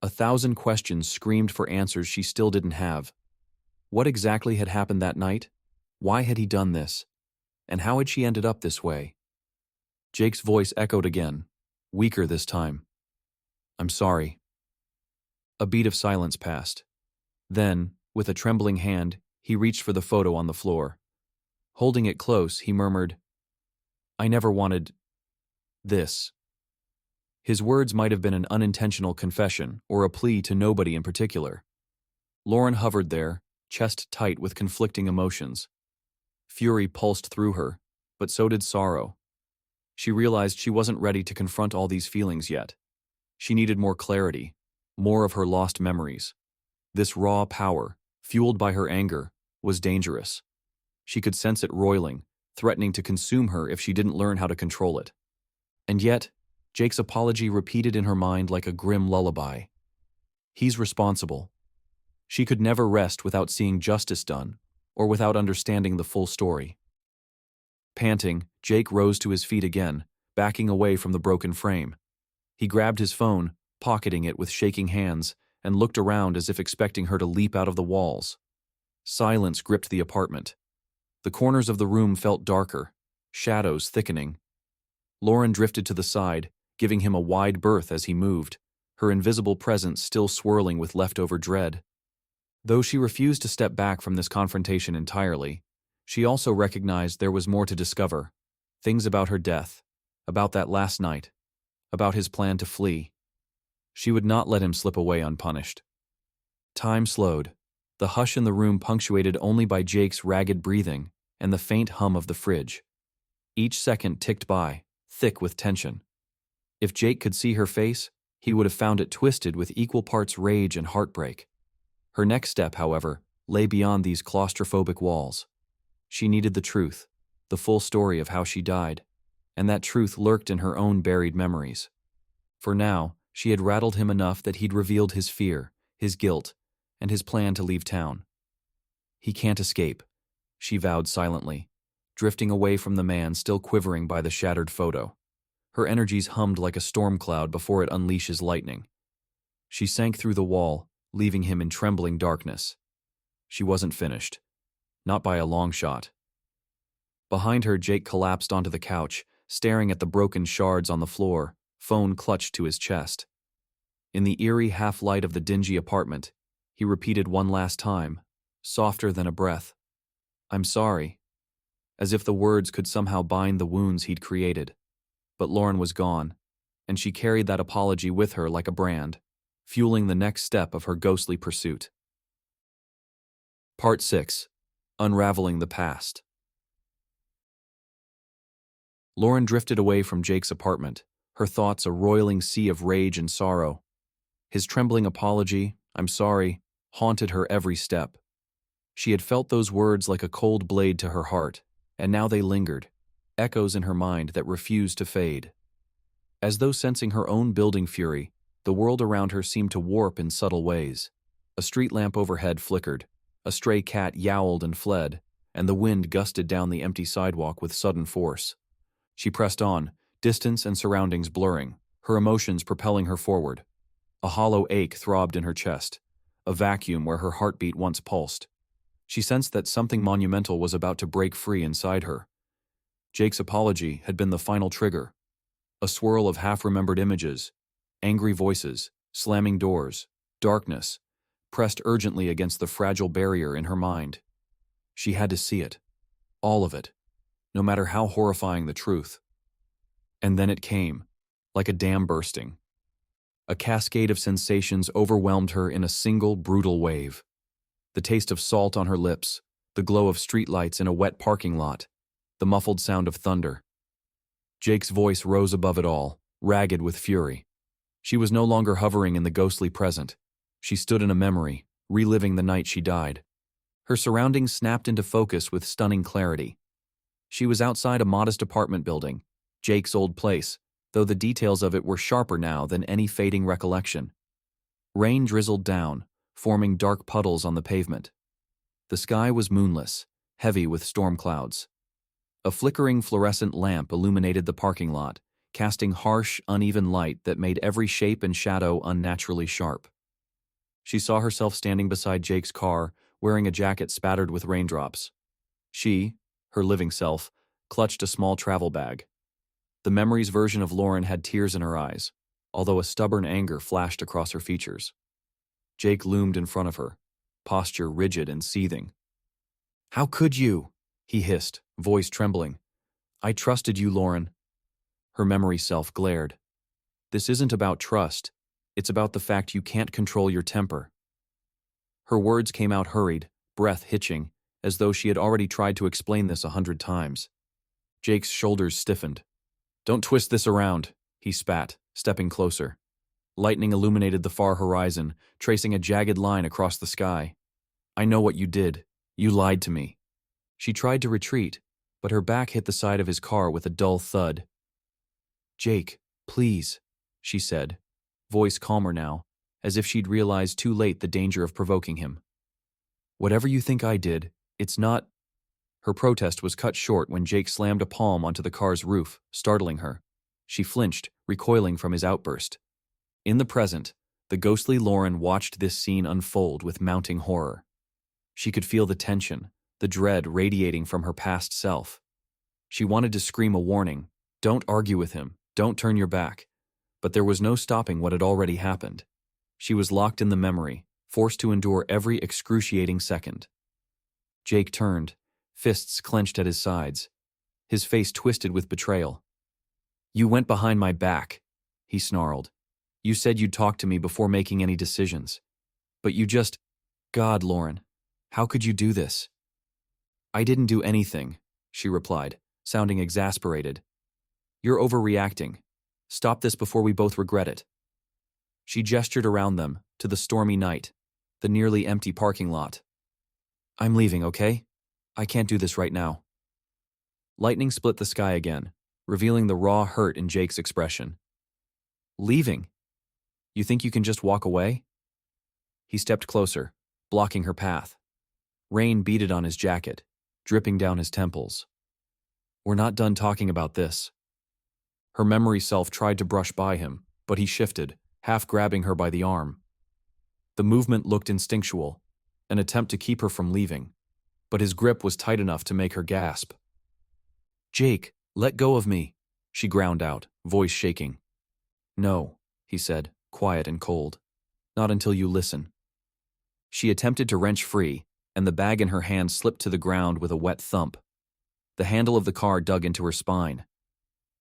1,000 questions screamed for answers she still didn't have. What exactly had happened that night? Why had he done this? And how had she ended up this way? Jake's voice echoed again, weaker this time. "I'm sorry." A beat of silence passed. Then, with a trembling hand, he reached for the photo on the floor. Holding it close, he murmured, "I never wanted this." His words might have been an unintentional confession or a plea to nobody in particular. Lauren hovered there, chest tight with conflicting emotions. Fury pulsed through her, but so did sorrow. She realized she wasn't ready to confront all these feelings yet. She needed more clarity, more of her lost memories. This raw power, fueled by her anger, was dangerous. She could sense it roiling, threatening to consume her if she didn't learn how to control it. And yet, Jake's apology repeated in her mind like a grim lullaby. He's responsible. She could never rest without seeing justice done, or without understanding the full story. Panting, Jake rose to his feet again, backing away from the broken frame. He grabbed his phone, pocketing it with shaking hands, and looked around as if expecting her to leap out of the walls. Silence gripped the apartment. The corners of the room felt darker, shadows thickening. Lauren drifted to the side, giving him a wide berth as he moved, her invisible presence still swirling with leftover dread. Though she refused to step back from this confrontation entirely, she also recognized there was more to discover, things about her death, about that last night, about his plan to flee. She would not let him slip away unpunished. Time slowed, the hush in the room punctuated only by Jake's ragged breathing and the faint hum of the fridge. Each second ticked by, thick with tension. If Jake could see her face, he would have found it twisted with equal parts rage and heartbreak. Her next step, however, lay beyond these claustrophobic walls. She needed the truth, the full story of how she died, and that truth lurked in her own buried memories. For now, she had rattled him enough that he'd revealed his fear, his guilt, and his plan to leave town. He can't escape, she vowed silently, drifting away from the man still quivering by the shattered photo. Her energies hummed like a storm cloud before it unleashes lightning. She sank through the wall, leaving him in trembling darkness. She wasn't finished. Not by a long shot. Behind her, Jake collapsed onto the couch, staring at the broken shards on the floor, phone clutched to his chest. In the eerie half-light of the dingy apartment, he repeated one last time, softer than a breath, "I'm sorry," as if the words could somehow bind the wounds he'd created. But Lauren was gone, and she carried that apology with her like a brand, fueling the next step of her ghostly pursuit. Part 6. Unraveling the Past. Lauren drifted away from Jake's apartment, her thoughts a roiling sea of rage and sorrow. His trembling apology, "I'm sorry," haunted her every step. She had felt those words like a cold blade to her heart, and now they lingered, echoes in her mind that refused to fade. As though sensing her own building fury, the world around her seemed to warp in subtle ways. A street lamp overhead flickered, a stray cat yowled and fled, and the wind gusted down the empty sidewalk with sudden force. She pressed on, distance and surroundings blurring, her emotions propelling her forward. A hollow ache throbbed in her chest, a vacuum where her heartbeat once pulsed. She sensed that something monumental was about to break free inside her. Jake's apology had been the final trigger. A swirl of half-remembered images, Angry voices, slamming doors, darkness, pressed urgently against the fragile barrier in her mind. She had to see it. All of it. No matter how horrifying the truth. And then it came, like a dam bursting. A cascade of sensations overwhelmed her in a single brutal wave. The taste of salt on her lips, the glow of streetlights in a wet parking lot, the muffled sound of thunder. Jake's voice rose above it all, ragged with fury. She was no longer hovering in the ghostly present. She stood in a memory, reliving the night she died. Her surroundings snapped into focus with stunning clarity. She was outside a modest apartment building, Jake's old place, though the details of it were sharper now than any fading recollection. Rain drizzled down, forming dark puddles on the pavement. The sky was moonless, heavy with storm clouds. A flickering fluorescent lamp illuminated the parking lot, casting harsh, uneven light that made every shape and shadow unnaturally sharp. She saw herself standing beside Jake's car, wearing a jacket spattered with raindrops. She, her living self, clutched a small travel bag. The memory's version of Lauren had tears in her eyes, although a stubborn anger flashed across her features. Jake loomed in front of her, posture rigid and seething. "How could you?" he hissed, voice trembling. "I trusted you, Lauren." Her memory self glared. "This isn't about trust. It's about the fact you can't control your temper." Her words came out hurried, breath hitching, as though she had already tried to explain this 100 times. Jake's shoulders stiffened. "Don't twist this around," he spat, stepping closer. Lightning illuminated the far horizon, tracing a jagged line across the sky. "I know what you did. You lied to me." She tried to retreat, but her back hit the side of his car with a dull thud. "Jake, please," she said, voice calmer now, as if she'd realized too late the danger of provoking him. "Whatever you think I did, it's not—" Her protest was cut short when Jake slammed a palm onto the car's roof, startling her. She flinched, recoiling from his outburst. In the present, the ghostly Lauren watched this scene unfold with mounting horror. She could feel the tension, the dread radiating from her past self. She wanted to scream a warning, "Don't argue with him, don't turn your back," but there was no stopping what had already happened. She was locked in the memory, forced to endure every excruciating second. Jake turned, fists clenched at his sides, his face twisted with betrayal. "You went behind my back," he snarled. "You said you'd talk to me before making any decisions. But you just— God, Lauren, how could you do this?" "I didn't do anything," she replied, sounding exasperated. "You're overreacting. Stop this before we both regret it." She gestured around them, to the stormy night, the nearly empty parking lot. "I'm leaving, okay? I can't do this right now." Lightning split the sky again, revealing the raw hurt in Jake's expression. "Leaving? You think you can just walk away?" He stepped closer, blocking her path. Rain beaded on his jacket, dripping down his temples. "We're not done talking about this." Her memory self tried to brush by him, but he shifted, half grabbing her by the arm. The movement looked instinctual, an attempt to keep her from leaving, but his grip was tight enough to make her gasp. "Jake, let go of me," she ground out, voice shaking. "No," he said, quiet and cold. "Not until you listen." She attempted to wrench free, and the bag in her hand slipped to the ground with a wet thump. The handle of the car dug into her spine.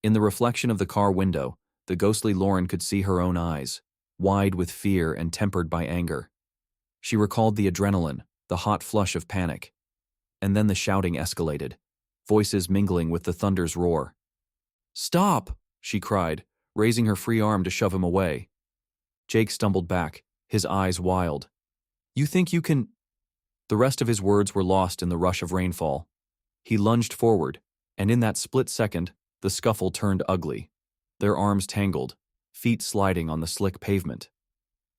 In the reflection of the car window, the ghostly Lauren could see her own eyes, wide with fear and tempered by anger. She recalled the adrenaline, the hot flush of panic. And then the shouting escalated, voices mingling with the thunder's roar. "Stop!" she cried, raising her free arm to shove him away. Jake stumbled back, his eyes wild. "You think you can—" The rest of his words were lost in the rush of rainfall. He lunged forward, and in that split second, the scuffle turned ugly. Their arms tangled, feet sliding on the slick pavement.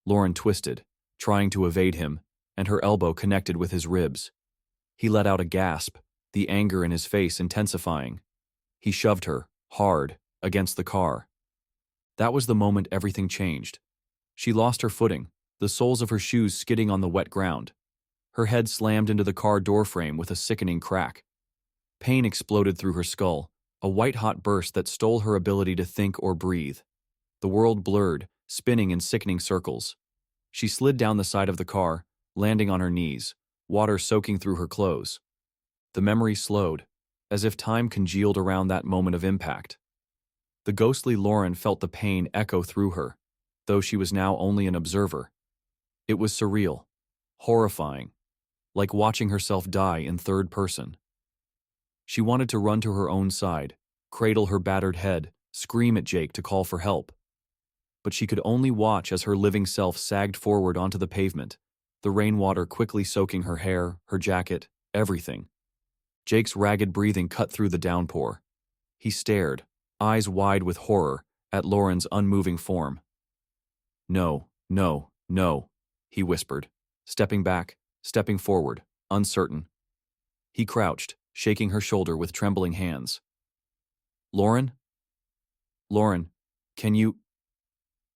Lauren twisted, trying to evade him, and her elbow connected with his ribs. He let out a gasp, the anger in his face intensifying. He shoved her, hard, against the car. That was the moment everything changed. She lost her footing, the soles of her shoes skidding on the wet ground. Her head slammed into the car doorframe with a sickening crack. Pain exploded through her skull, a white-hot burst that stole her ability to think or breathe. The world blurred, spinning in sickening circles. She slid down the side of the car, landing on her knees, water soaking through her clothes. The memory slowed, as if time congealed around that moment of impact. The ghostly Lauren felt the pain echo through her, though she was now only an observer. It was surreal, horrifying, like watching herself die in third person. She wanted to run to her own side, cradle her battered head, scream at Jake to call for help. But she could only watch as her living self sagged forward onto the pavement, the rainwater quickly soaking her hair, her jacket, everything. Jake's ragged breathing cut through the downpour. He stared, eyes wide with horror, at Lauren's unmoving form. "No, no, no," he whispered, stepping back, stepping forward, uncertain. He crouched, shaking her shoulder with trembling hands. "Lauren? Lauren, can you—"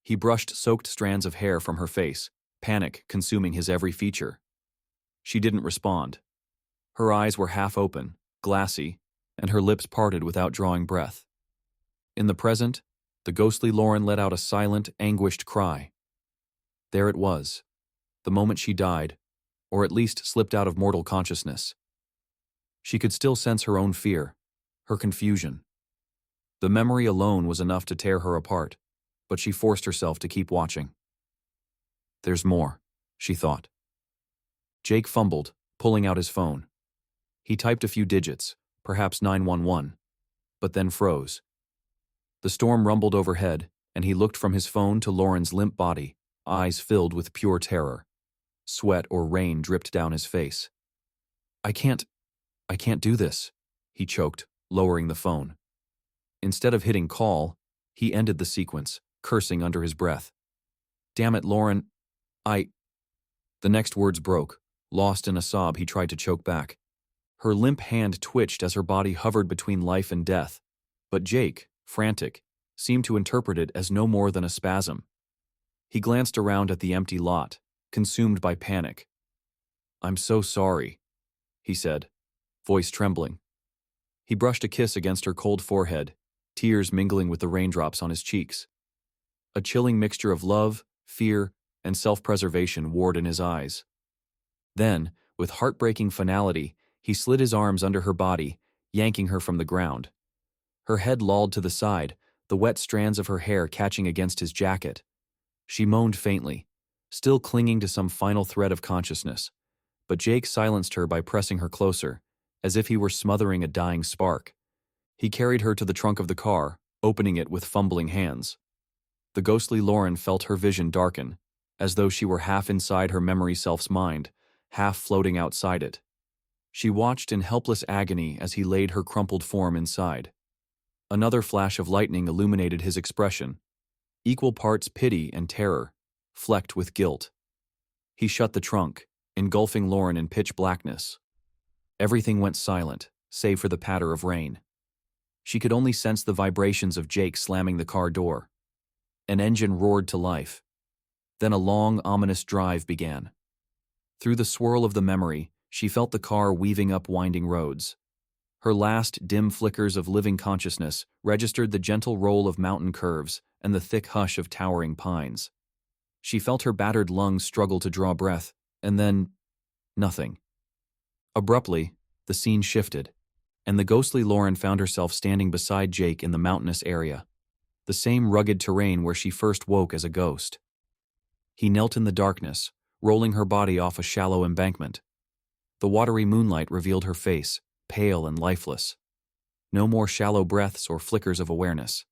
He brushed soaked strands of hair from her face, panic consuming his every feature. She didn't respond. Her eyes were half open, glassy, and her lips parted without drawing breath. In the present, the ghostly Lauren let out a silent, anguished cry. There it was, the moment she died, or at least slipped out of mortal consciousness. She could still sense her own fear, her confusion. The memory alone was enough to tear her apart, but she forced herself to keep watching. There's more, she thought. Jake fumbled, pulling out his phone. He typed a few digits, perhaps 911, but then froze. The storm rumbled overhead, and he looked from his phone to Lauren's limp body, eyes filled with pure terror. Sweat or rain dripped down his face. I can't do this, he choked, lowering the phone. Instead of hitting call, he ended the sequence, cursing under his breath. Damn it, Lauren, The next words broke, lost in a sob he tried to choke back. Her limp hand twitched as her body hovered between life and death, but Jake, frantic, seemed to interpret it as no more than a spasm. He glanced around at the empty lot, consumed by panic. I'm so sorry, he said, voice trembling. He brushed a kiss against her cold forehead, tears mingling with the raindrops on his cheeks. A chilling mixture of love, fear, and self-preservation warred in his eyes. Then, with heartbreaking finality, he slid his arms under her body, yanking her from the ground. Her head lolled to the side, the wet strands of her hair catching against his jacket. She moaned faintly, still clinging to some final thread of consciousness, but Jake silenced her by pressing her closer, as if he were smothering a dying spark. He carried her to the trunk of the car, opening it with fumbling hands. The ghostly Lauren felt her vision darken, as though she were half inside her memory self's mind, half floating outside it. She watched in helpless agony as he laid her crumpled form inside. Another flash of lightning illuminated his expression, equal parts pity and terror, flecked with guilt. He shut the trunk, engulfing Lauren in pitch blackness. Everything went silent, save for the patter of rain. She could only sense the vibrations of Jake slamming the car door. An engine roared to life. Then a long, ominous drive began. Through the swirl of the memory, she felt the car weaving up winding roads. Her last dim flickers of living consciousness registered the gentle roll of mountain curves and the thick hush of towering pines. She felt her battered lungs struggle to draw breath, and then nothing. Abruptly, the scene shifted, and the ghostly Lauren found herself standing beside Jake in the mountainous area, the same rugged terrain where she first woke as a ghost. He knelt in the darkness, rolling her body off a shallow embankment. The watery moonlight revealed her face, pale and lifeless. No more shallow breaths or flickers of awareness.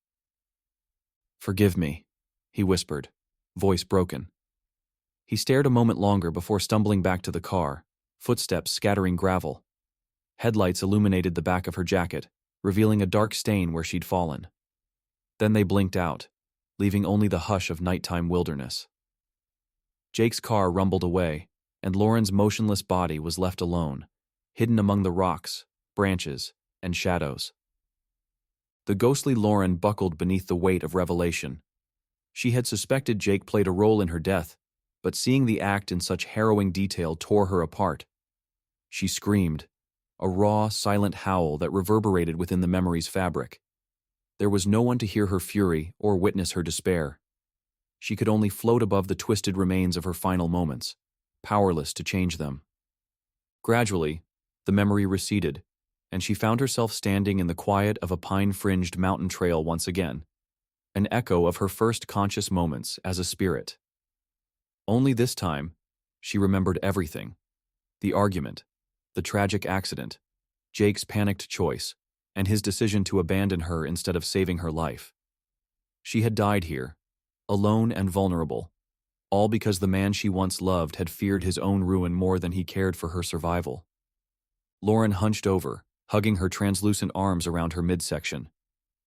Forgive me, he whispered, voice broken. He stared a moment longer before stumbling back to the car, footsteps scattering gravel. Headlights illuminated the back of her jacket, revealing a dark stain where she'd fallen. Then they blinked out, leaving only the hush of nighttime wilderness. Jake's car rumbled away, and Lauren's motionless body was left alone, hidden among the rocks, branches, and shadows. The ghostly Lauren buckled beneath the weight of revelation. She had suspected Jake played a role in her death, but seeing the act in such harrowing detail tore her apart. She screamed, a raw, silent howl that reverberated within the memory's fabric. There was no one to hear her fury or witness her despair. She could only float above the twisted remains of her final moments, powerless to change them. Gradually, the memory receded, and she found herself standing in the quiet of a pine-fringed mountain trail once again, an echo of her first conscious moments as a spirit. Only this time, she remembered everything: the argument, the tragic accident, Jake's panicked choice, and his decision to abandon her instead of saving her life. She had died here, alone and vulnerable, all because the man she once loved had feared his own ruin more than he cared for her survival. Lauren hunched over, hugging her translucent arms around her midsection.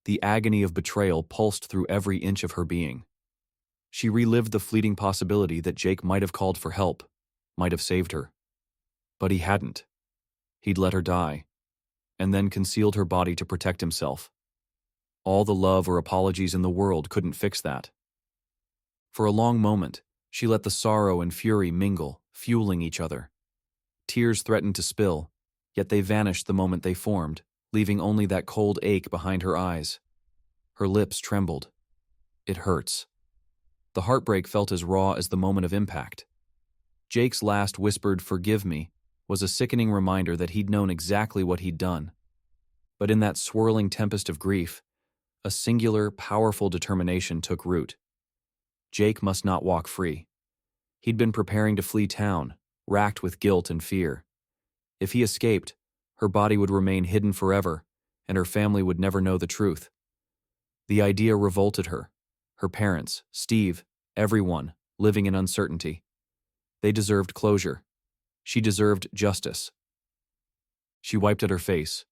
The agony of betrayal pulsed through every inch of her being. She relived the fleeting possibility that Jake might have called for help, might have saved her. But he hadn't. He'd let her die, and then concealed her body to protect himself. All the love or apologies in the world couldn't fix that. For a long moment, she let the sorrow and fury mingle, fueling each other. Tears threatened to spill, yet they vanished the moment they formed, leaving only that cold ache behind her eyes. Her lips trembled. It hurts. The heartbreak felt as raw as the moment of impact. Jake's last whispered "forgive me" was a sickening reminder that he'd known exactly what he'd done. But in that swirling tempest of grief, a singular, powerful determination took root. Jake must not walk free. He'd been preparing to flee town, racked with guilt and fear. If he escaped, her body would remain hidden forever, and her family would never know the truth. The idea revolted her. Her parents, Steve, everyone, living in uncertainty. They deserved closure. She deserved justice. She wiped at her face,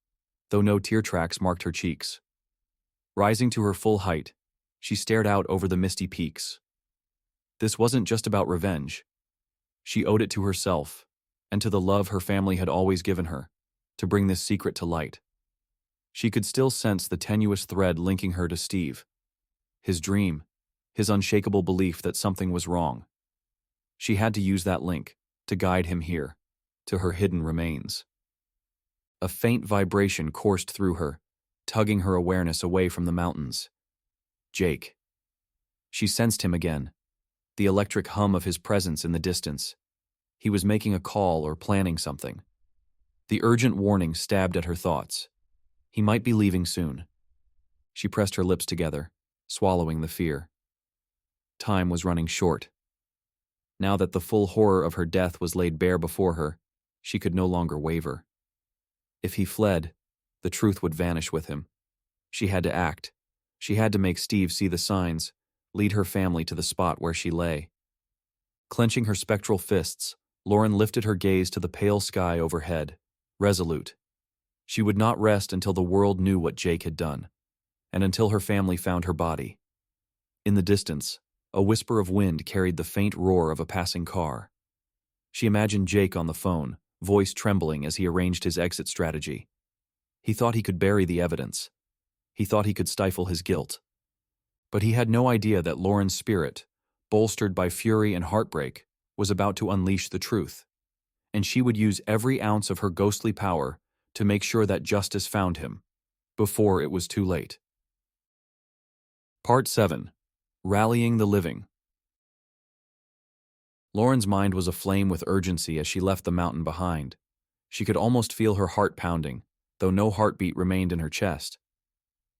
though no tear tracks marked her cheeks. Rising to her full height, she stared out over the misty peaks. This wasn't just about revenge. She owed it to herself, and to the love her family had always given her, to bring this secret to light. She could still sense the tenuous thread linking her to Steve. His dream, his unshakable belief that something was wrong. She had to use that link to guide him here, to her hidden remains. A faint vibration coursed through her, tugging her awareness away from the mountains. Jake. She sensed him again, the electric hum of his presence in the distance. He was making a call or planning something. The urgent warning stabbed at her thoughts. He might be leaving soon. She pressed her lips together, swallowing the fear. Time was running short. Now that the full horror of her death was laid bare before her, she could no longer waver. If he fled, the truth would vanish with him. She had to act. She had to make Steve see the signs, lead her family to the spot where she lay. Clenching her spectral fists, Lauren lifted her gaze to the pale sky overhead, resolute. She would not rest until the world knew what Jake had done, and until her family found her body. In the distance, a whisper of wind carried the faint roar of a passing car. She imagined Jake on the phone, voice trembling as he arranged his exit strategy. He thought he could bury the evidence. He thought he could stifle his guilt. But he had no idea that Lauren's spirit, bolstered by fury and heartbreak, was about to unleash the truth, and she would use every ounce of her ghostly power to make sure that justice found him, before it was too late. Part 7. Rallying the Living. Lauren's mind was aflame with urgency as she left the mountain behind. She could almost feel her heart pounding, though no heartbeat remained in her chest.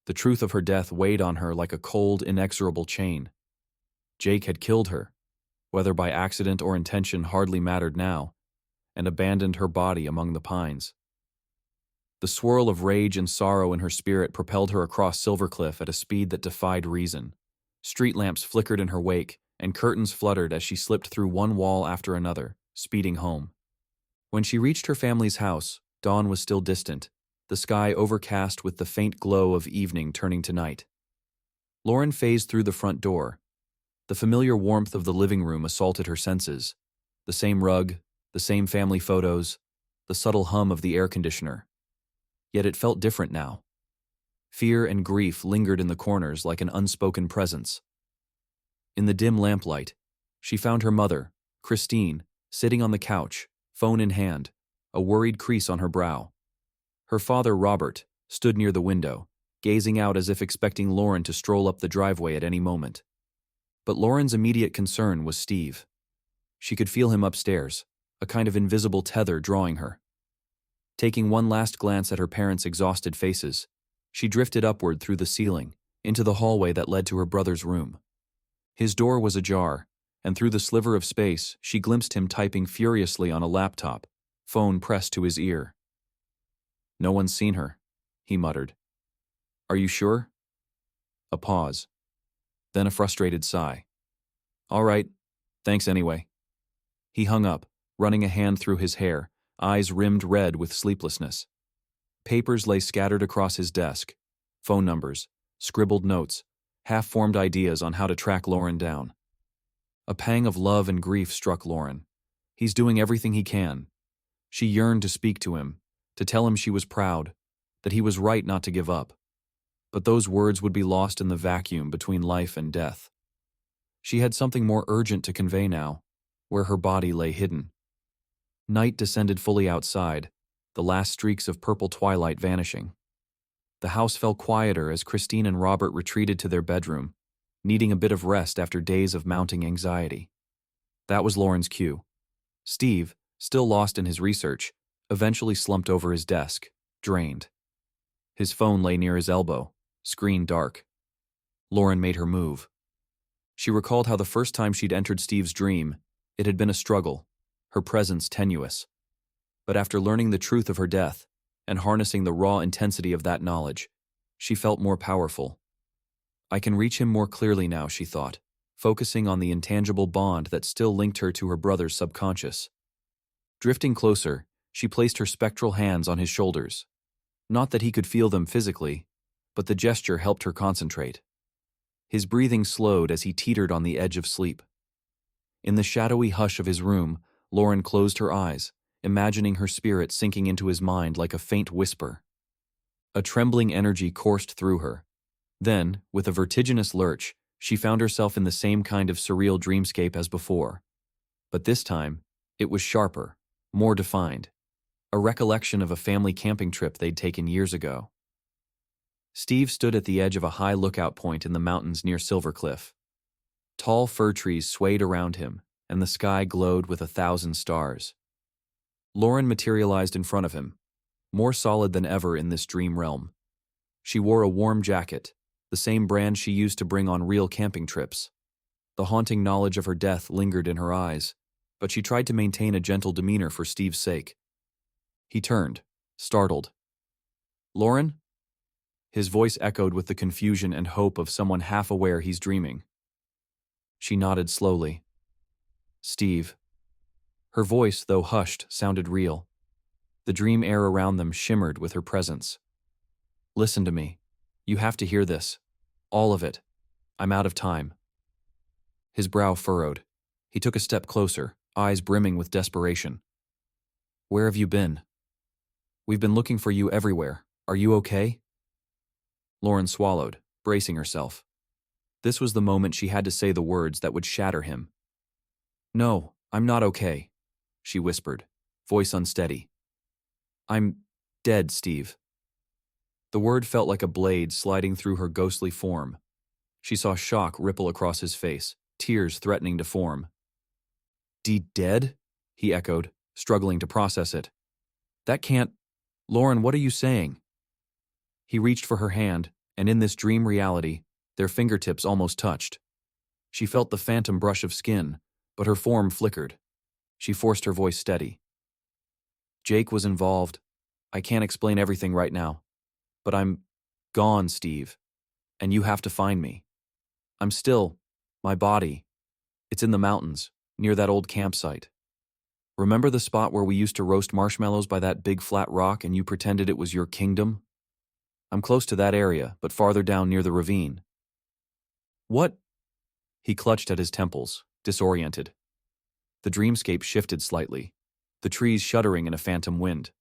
The truth of her death weighed on her like a cold, inexorable chain. Jake had killed her, whether by accident or intention hardly mattered now, and abandoned her body among the pines. The swirl of rage and sorrow in her spirit propelled her across Silvercliff at a speed that defied reason. Street lamps flickered in her wake, and curtains fluttered as she slipped through one wall after another, speeding home. When she reached her family's house, dawn was still distant, the sky overcast with the faint glow of evening turning to night. Lauren phased through the front door. The familiar warmth of the living room assaulted her senses. The same rug, the same family photos, the subtle hum of the air conditioner. Yet it felt different now. Fear and grief lingered in the corners like an unspoken presence. In the dim lamplight, she found her mother, Christine, sitting on the couch, phone in hand, a worried crease on her brow. Her father, Robert, stood near the window, gazing out as if expecting Lauren to stroll up the driveway at any moment. But Lauren's immediate concern was Steve. She could feel him upstairs, a kind of invisible tether drawing her. Taking one last glance at her parents' exhausted faces, she drifted upward through the ceiling, into the hallway that led to her brother's room. His door was ajar, and through the sliver of space, she glimpsed him typing furiously on a laptop, phone pressed to his ear. "No one's seen her," he muttered. "Are you sure?" A pause. Then a frustrated sigh. "All right, thanks anyway." He hung up, running a hand through his hair, eyes rimmed red with sleeplessness. Papers lay scattered across his desk. Phone numbers, scribbled notes, half-formed ideas on how to track Lauren down. A pang of love and grief struck Lauren. He's doing everything he can. She yearned to speak to him, to tell him she was proud, that he was right not to give up. But those words would be lost in the vacuum between life and death. She had something more urgent to convey now, where her body lay hidden. Night descended fully outside, the last streaks of purple twilight vanishing. The house fell quieter as Christine and Robert retreated to their bedroom, needing a bit of rest after days of mounting anxiety. That was Lauren's cue. Steve, still lost in his research, eventually slumped over his desk, drained. His phone lay near his elbow, screen dark. Lauren made her move. She recalled how the first time she'd entered Steve's dream, it had been a struggle, her presence tenuous. But after learning the truth of her death, and harnessing the raw intensity of that knowledge, she felt more powerful. I can reach him more clearly now, she thought, focusing on the intangible bond that still linked her to her brother's subconscious. Drifting closer, she placed her spectral hands on his shoulders. Not that he could feel them physically, but the gesture helped her concentrate. His breathing slowed as he teetered on the edge of sleep. In the shadowy hush of his room, Lauren closed her eyes, imagining her spirit sinking into his mind like a faint whisper. A trembling energy coursed through her. Then, with a vertiginous lurch, she found herself in the same kind of surreal dreamscape as before. But this time, it was sharper, more defined. A recollection of a family camping trip they'd taken years ago. Steve stood at the edge of a high lookout point in the mountains near Silver Cliff. Tall fir trees swayed around him, and the sky glowed with 1,000 stars. Lauren materialized in front of him, more solid than ever in this dream realm. She wore a warm jacket, the same brand she used to bring on real camping trips. The haunting knowledge of her death lingered in her eyes, but she tried to maintain a gentle demeanor for Steve's sake. He turned, startled. "Lauren?" His voice echoed with the confusion and hope of someone half aware he's dreaming. She nodded slowly. "Steve." Her voice, though hushed, sounded real. The dream air around them shimmered with her presence. "Listen to me. You have to hear this. All of it. I'm out of time." His brow furrowed. He took a step closer, eyes brimming with desperation. "Where have you been? We've been looking for you everywhere. Are you okay?" Lauren swallowed, bracing herself. This was the moment she had to say the words that would shatter him. "No, I'm not okay," she whispered, voice unsteady. "I'm dead, Steve." The word felt like a blade sliding through her ghostly form. She saw shock ripple across his face, tears threatening to form. Dead?" he echoed, struggling to process it. "That can't— Lauren, what are you saying?" He reached for her hand, and in this dream reality, their fingertips almost touched. She felt the phantom brush of skin, but her form flickered. She forced her voice steady. "Jake was involved. I can't explain everything right now. But I'm gone, Steve. And you have to find me. I'm still— my body. It's in the mountains, near that old campsite. Remember the spot where we used to roast marshmallows by that big flat rock and you pretended it was your kingdom? I'm close to that area, but farther down near the ravine." "What?" He clutched at his temples, disoriented. The dreamscape shifted slightly, the trees shuddering in a phantom wind.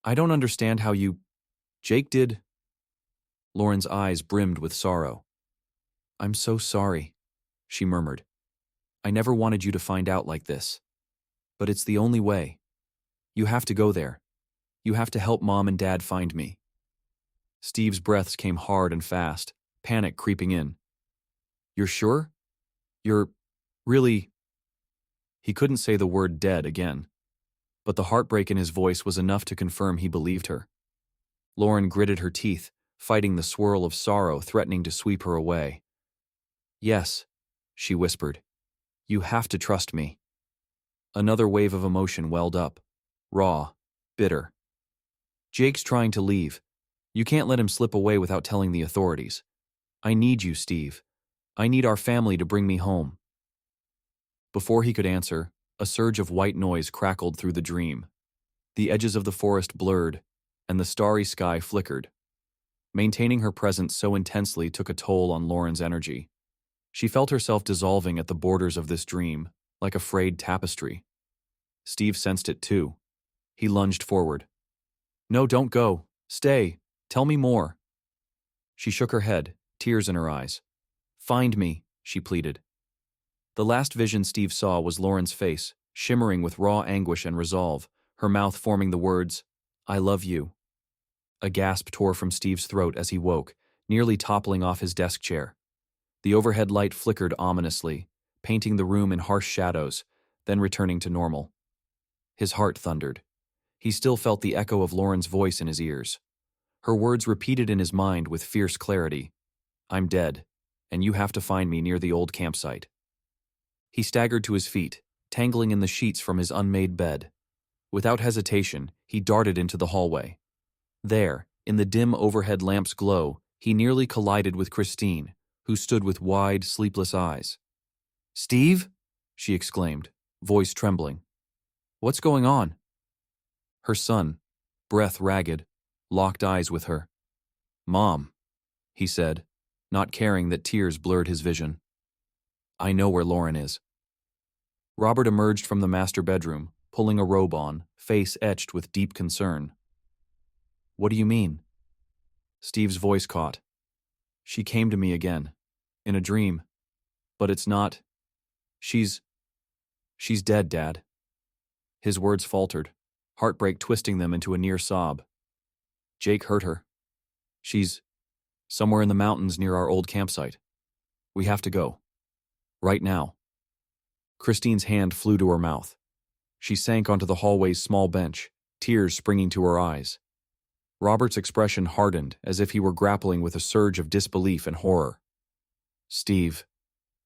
"I don't understand how you— Jake did—" Lauren's eyes brimmed with sorrow. "I'm so sorry," she murmured. "I never wanted you to find out like this. But it's the only way. You have to go there. You have to help Mom and Dad find me." Steve's breaths came hard and fast, panic creeping in. "You're sure? You're really... He couldn't say the word dead again, but the heartbreak in his voice was enough to confirm he believed her. Lauren gritted her teeth, fighting the swirl of sorrow threatening to sweep her away. Yes, she whispered. You have to trust me. Another wave of emotion welled up, raw, bitter. Jake's trying to leave. You can't let him slip away without telling the authorities. I need you, Steve. I need our family to bring me home. Before he could answer, a surge of white noise crackled through the dream. The edges of the forest blurred, and the starry sky flickered. Maintaining her presence so intensely took a toll on Lauren's energy. She felt herself dissolving at the borders of this dream, like a frayed tapestry. Steve sensed it too. He lunged forward. No, don't go. Stay. Tell me more. She shook her head, tears in her eyes. Find me, she pleaded. The last vision Steve saw was Lauren's face, shimmering with raw anguish and resolve, her mouth forming the words, I love you. A gasp tore from Steve's throat as he woke, nearly toppling off his desk chair. The overhead light flickered ominously, painting the room in harsh shadows, then returning to normal. His heart thundered. He still felt the echo of Lauren's voice in his ears. Her words repeated in his mind with fierce clarity. I'm dead, and you have to find me near the old campsite. He staggered to his feet, tangling in the sheets from his unmade bed. Without hesitation, he darted into the hallway. There, in the dim overhead lamp's glow, he nearly collided with Christine, who stood with wide, sleepless eyes. Steve? She exclaimed, voice trembling. What's going on? Her son, breath ragged, locked eyes with her. Mom, he said, not caring that tears blurred his vision. I know where Lauren is. Robert emerged from the master bedroom, pulling a robe on, face etched with deep concern. What do you mean? Steve's voice caught. She came to me again, in a dream. But it's not. She's dead, Dad. His words faltered, heartbreak twisting them into a near sob. Jake hurt her. She's somewhere in the mountains near our old campsite. We have to go. Right now. Christine's hand flew to her mouth. She sank onto the hallway's small bench, tears springing to her eyes. Robert's expression hardened as if he were grappling with a surge of disbelief and horror. Steve,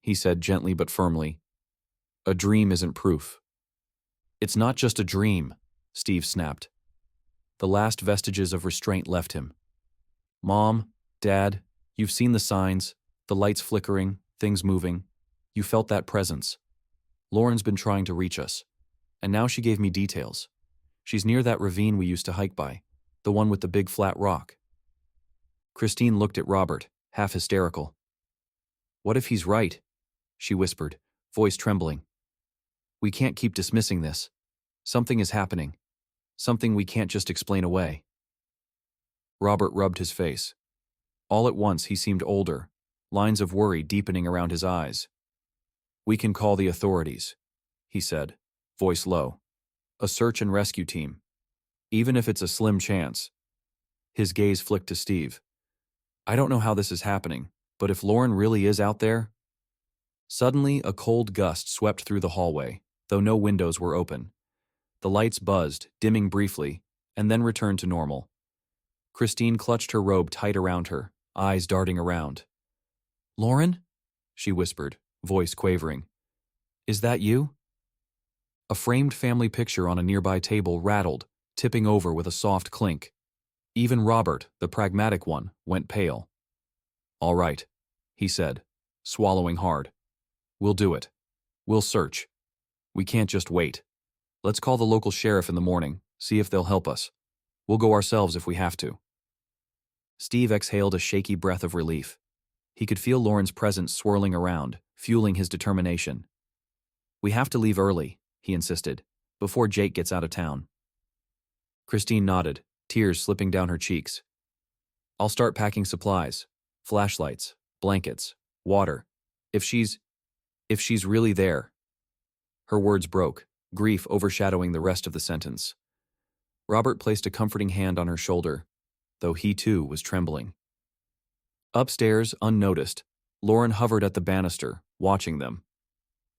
he said gently but firmly, a dream isn't proof. It's not just a dream, Steve snapped. The last vestiges of restraint left him. Mom, Dad, you've seen the signs, the lights flickering, things moving. You felt that presence. Lauren's been trying to reach us, and now she gave me details. She's near that ravine we used to hike by, the one with the big flat rock. Christine looked at Robert, half hysterical. What if he's right? She whispered, voice trembling. We can't keep dismissing this. Something is happening. Something we can't just explain away. Robert rubbed his face. All at once he seemed older, lines of worry deepening around his eyes. We can call the authorities, he said, voice low. A search and rescue team. Even if it's a slim chance. His gaze flicked to Steve. I don't know how this is happening, but if Lauren really is out there... Suddenly, a cold gust swept through the hallway, though no windows were open. The lights buzzed, dimming briefly, and then returned to normal. Christine clutched her robe tight around her, eyes darting around. Lauren? She whispered, voice quavering. Is that you? A framed family picture on a nearby table rattled, tipping over with a soft clink. Even Robert, the pragmatic one, went pale. All right, he said, swallowing hard. We'll do it. We'll search. We can't just wait. Let's call the local sheriff in the morning, see if they'll help us. We'll go ourselves if we have to. Steve exhaled a shaky breath of relief. He could feel Lauren's presence swirling around, fueling his determination. We have to leave early, he insisted, before Jake gets out of town. Christine nodded, tears slipping down her cheeks. I'll start packing supplies, flashlights, blankets, water. If she's really there. Her words broke, grief overshadowing the rest of the sentence. Robert placed a comforting hand on her shoulder, though he too was trembling. Upstairs, unnoticed, Lauren hovered at the banister, watching them,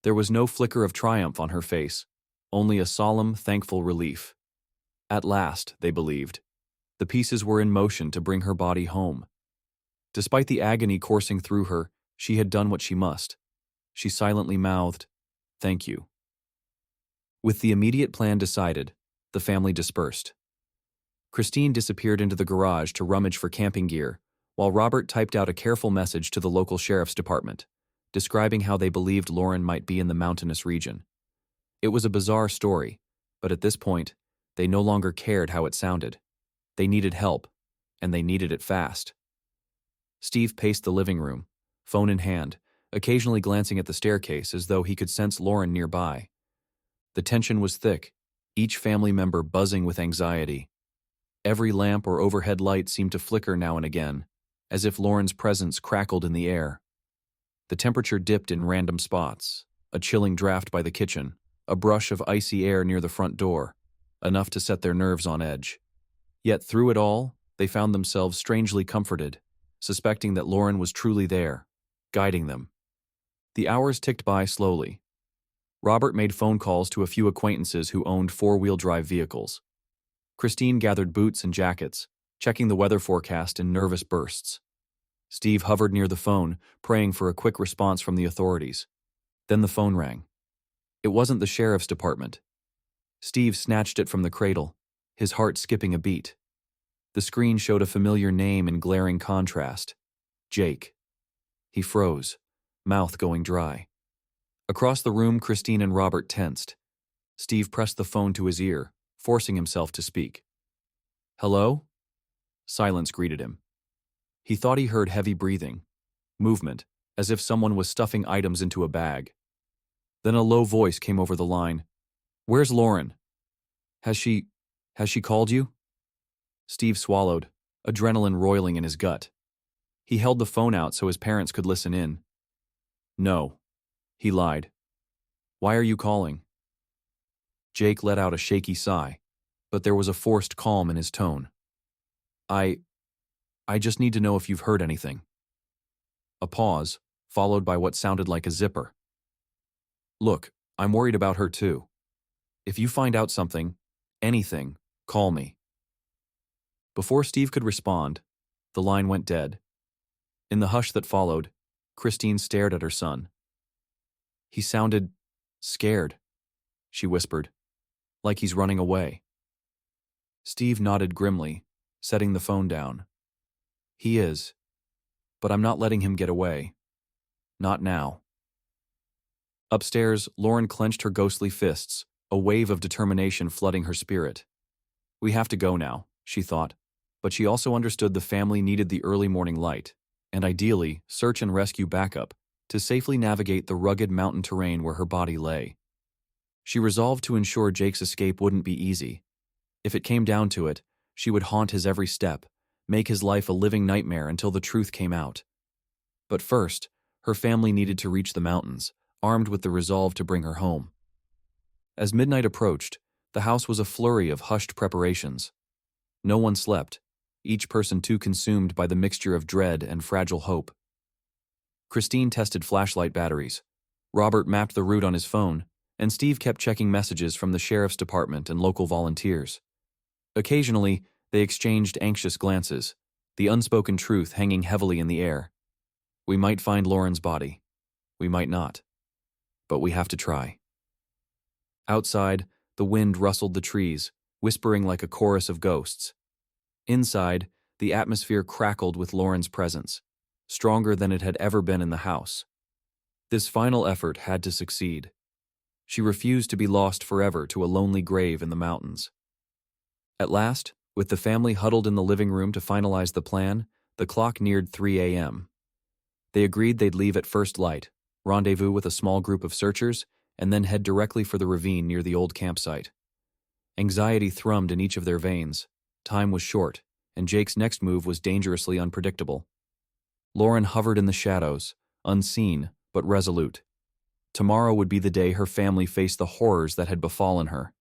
There was no flicker of triumph on her face, only a solemn, thankful relief. At last, they believed, the pieces were in motion to bring her body home. Despite the agony coursing through her, she had done what she must. She silently mouthed, "Thank you." With the immediate plan decided, the family dispersed. Christine disappeared into the garage to rummage for camping gear, while Robert typed out a careful message to the local sheriff's department, describing how they believed Lauren might be in the mountainous region. It was a bizarre story, but at this point, they no longer cared how it sounded. They needed help, and they needed it fast. Steve paced the living room, phone in hand, occasionally glancing at the staircase as though he could sense Lauren nearby. The tension was thick, each family member buzzing with anxiety. Every lamp or overhead light seemed to flicker now and again, as if Lauren's presence crackled in the air. The temperature dipped in random spots, a chilling draft by the kitchen, a brush of icy air near the front door, enough to set their nerves on edge. Yet through it all, they found themselves strangely comforted, suspecting that Lauren was truly there, guiding them. The hours ticked by slowly. Robert made phone calls to a few acquaintances who owned four-wheel drive vehicles. Christine gathered boots and jackets, checking the weather forecast in nervous bursts. Steve hovered near the phone, praying for a quick response from the authorities. Then the phone rang. It wasn't the sheriff's department. Steve snatched it from the cradle, his heart skipping a beat. The screen showed a familiar name in glaring contrast. Jake. He froze, mouth going dry. Across the room, Christine and Robert tensed. Steve pressed the phone to his ear, forcing himself to speak. "Hello?" Silence greeted him. He thought he heard heavy breathing, movement, as if someone was stuffing items into a bag. Then a low voice came over the line. "Where's Lauren? Has she called you?" Steve swallowed, adrenaline roiling in his gut. He held the phone out so his parents could listen in. "No," he lied. "Why are you calling?" Jake let out a shaky sigh, but there was a forced calm in his tone. I just need to know if you've heard anything." A pause, followed by what sounded like a zipper. "Look, I'm worried about her too. If you find out something, anything, call me." Before Steve could respond, the line went dead. In the hush that followed, Christine stared at her son. "He sounded scared," she whispered, "like he's running away." Steve nodded grimly, setting the phone down. "He is, but I'm not letting him get away. Not now." Upstairs, Lauren clenched her ghostly fists, a wave of determination flooding her spirit. "We have to go now," she thought, but she also understood the family needed the early morning light, and ideally, search and rescue backup, to safely navigate the rugged mountain terrain where her body lay. She resolved to ensure Jake's escape wouldn't be easy. If it came down to it, she would haunt his every step, make his life a living nightmare until the truth came out. But first, her family needed to reach the mountains, armed with the resolve to bring her home. As midnight approached, the house was a flurry of hushed preparations. No one slept, each person too consumed by the mixture of dread and fragile hope. Christine tested flashlight batteries. Robert mapped the route on his phone, and Steve kept checking messages from the sheriff's department and local volunteers. Occasionally, they exchanged anxious glances, the unspoken truth hanging heavily in the air. We might find Lauren's body. We might not. But we have to try. Outside, the wind rustled the trees, whispering like a chorus of ghosts. Inside, the atmosphere crackled with Lauren's presence, stronger than it had ever been in the house. This final effort had to succeed. She refused to be lost forever to a lonely grave in the mountains. At last, with the family huddled in the living room to finalize the plan, the clock neared 3 a.m. They agreed they'd leave at first light, rendezvous with a small group of searchers, and then head directly for the ravine near the old campsite. Anxiety thrummed in each of their veins. Time was short, and Jake's next move was dangerously unpredictable. Lauren hovered in the shadows, unseen but resolute. Tomorrow would be the day her family faced the horrors that had befallen her,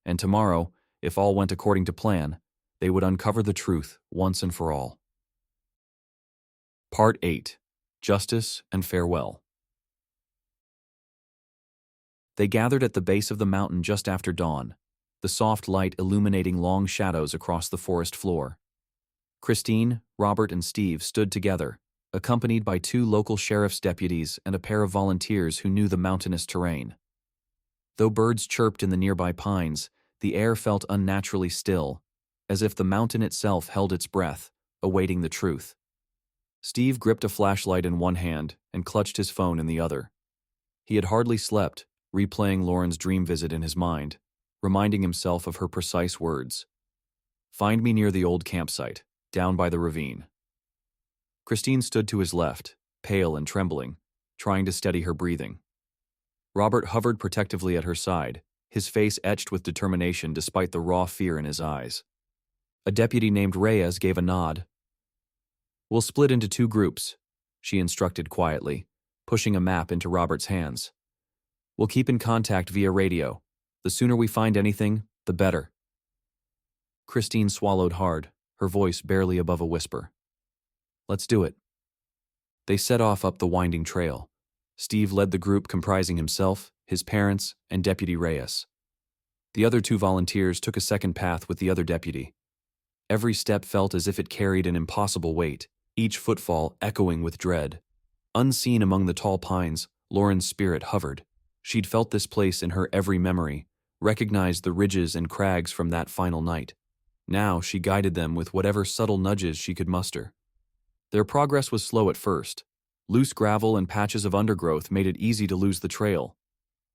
and tomorrow, if all went according to plan, they would uncover the truth once and for all. Part 8. Justice and Farewell. They gathered at the base of the mountain just after dawn, the soft light illuminating long shadows across the forest floor. Christine, Robert, and Steve stood together, accompanied by 2 local sheriff's deputies and a pair of volunteers who knew the mountainous terrain. Though birds chirped in the nearby pines, the air felt unnaturally still, as if the mountain itself held its breath, awaiting the truth. Steve gripped a flashlight in one hand and clutched his phone in the other. He had hardly slept, replaying Lauren's dream visit in his mind, reminding himself of her precise words. "Find me near the old campsite, down by the ravine." Christine stood to his left, pale and trembling, trying to steady her breathing. Robert hovered protectively at her side, his face etched with determination despite the raw fear in his eyes. A deputy named Reyes gave a nod. "We'll split into 2 groups," she instructed quietly, pushing a map into Robert's hands. "We'll keep in contact via radio. The sooner we find anything, the better." Christine swallowed hard, her voice barely above a whisper. "Let's do it." They set off up the winding trail. Steve led the group comprising himself, his parents, and Deputy Reyes. The other 2 volunteers took a second path with the other deputy. Every step felt as if it carried an impossible weight, each footfall echoing with dread. Unseen among the tall pines, Lauren's spirit hovered. She'd felt this place in her every memory, recognized the ridges and crags from that final night. Now she guided them with whatever subtle nudges she could muster. Their progress was slow at first. Loose gravel and patches of undergrowth made it easy to lose the trail.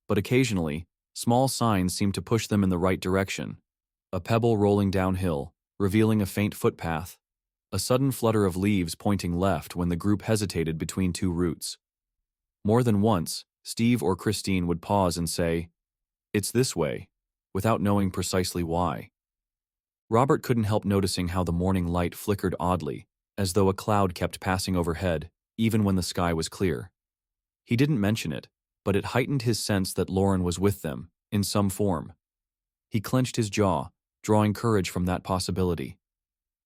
But occasionally, small signs seemed to push them in the right direction. A pebble rolling downhill, revealing a faint footpath. A sudden flutter of leaves pointing left when the group hesitated between 2 routes. More than once, Steve or Christine would pause and say, "It's this way," without knowing precisely why. Robert couldn't help noticing how the morning light flickered oddly, as though a cloud kept passing overhead, even when the sky was clear. He didn't mention it, but it heightened his sense that Lauren was with them, in some form. He clenched his jaw, drawing courage from that possibility.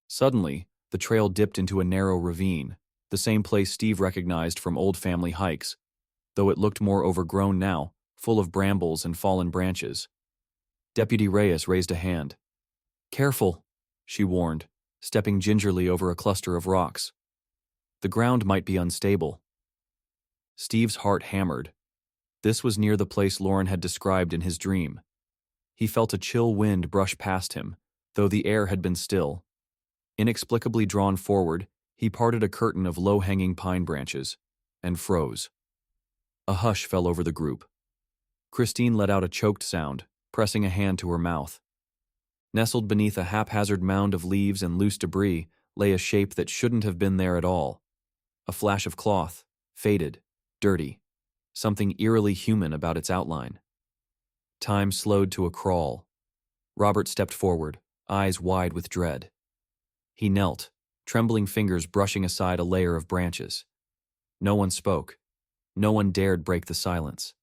Suddenly, the trail dipped into a narrow ravine, the same place Steve recognized from old family hikes, though it looked more overgrown now, full of brambles and fallen branches. Deputy Reyes raised a hand. "Careful," she warned, stepping gingerly over a cluster of rocks. The ground might be unstable. Steve's heart hammered. This was near the place Lauren had described in his dream. He felt a chill wind brush past him, though the air had been still. Inexplicably drawn forward, he parted a curtain of low-hanging pine branches, and froze. A hush fell over the group. Christine let out a choked sound, pressing a hand to her mouth. Nestled beneath a haphazard mound of leaves and loose debris lay a shape that shouldn't have been there at all. A flash of cloth, faded, dirty, something eerily human about its outline. Time slowed to a crawl. Robert stepped forward, eyes wide with dread. He knelt, trembling fingers brushing aside a layer of branches. No one spoke. No one dared break the silence.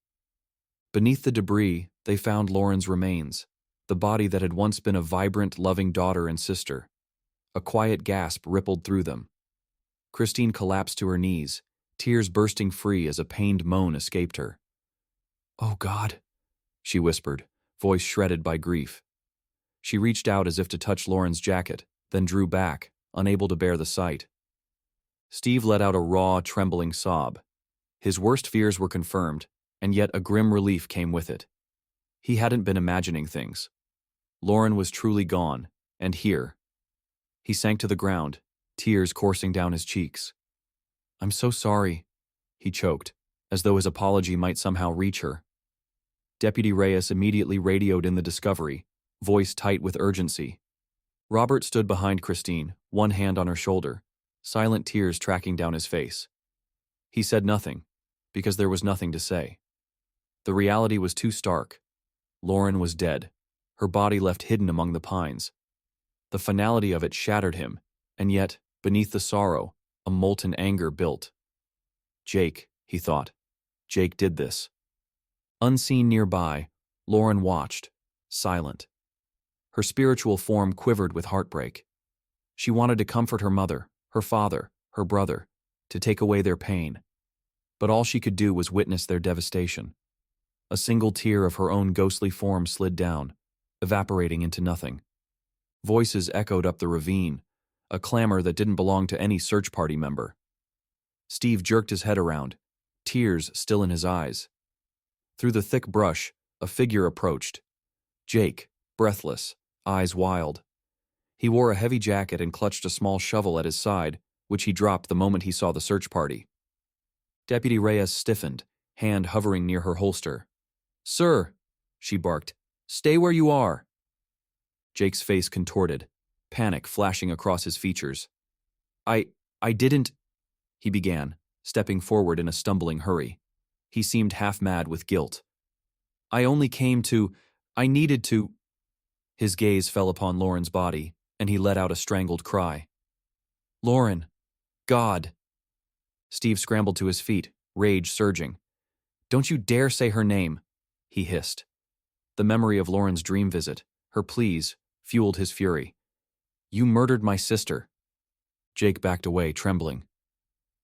Beneath the debris, they found Lauren's remains, the body that had once been a vibrant, loving daughter and sister. A quiet gasp rippled through them. Christine collapsed to her knees, tears bursting free as a pained moan escaped her. "Oh God," she whispered, voice shredded by grief. She reached out as if to touch Lauren's jacket, then drew back, unable to bear the sight. Steve let out a raw, trembling sob. His worst fears were confirmed, and yet a grim relief came with it. He hadn't been imagining things. Lauren was truly gone, and here. He sank to the ground, tears coursing down his cheeks. "I'm so sorry," he choked, as though his apology might somehow reach her. Deputy Reyes immediately radioed in the discovery, voice tight with urgency. Robert stood behind Christine, one hand on her shoulder, silent tears tracking down his face. He said nothing, because there was nothing to say. The reality was too stark. Lauren was dead, her body left hidden among the pines. The finality of it shattered him, and yet, beneath the sorrow, a molten anger built. Jake, he thought. Jake did this. Unseen nearby, Lauren watched, silent. Her spiritual form quivered with heartbreak. She wanted to comfort her mother, her father, her brother, to take away their pain. But all she could do was witness their devastation. A single tear of her own ghostly form slid down, evaporating into nothing. Voices echoed up the ravine, a clamor that didn't belong to any search party member. Steve jerked his head around, tears still in his eyes. Through the thick brush, a figure approached. Jake, breathless, eyes wild. He wore a heavy jacket and clutched a small shovel at his side, which he dropped the moment he saw the search party. Deputy Reyes stiffened, hand hovering near her holster. "Sir," she barked, "stay where you are." Jake's face contorted, panic flashing across his features. I didn't," he began, stepping forward in a stumbling hurry. He seemed half-mad with guilt. "I only came to, I needed to." His gaze fell upon Lauren's body, and he let out a strangled cry. "Lauren! God!" Steve scrambled to his feet, rage surging. "Don't you dare say her name," he hissed. The memory of Lauren's dream visit, her pleas, fueled his fury. "You murdered my sister." Jake backed away, trembling.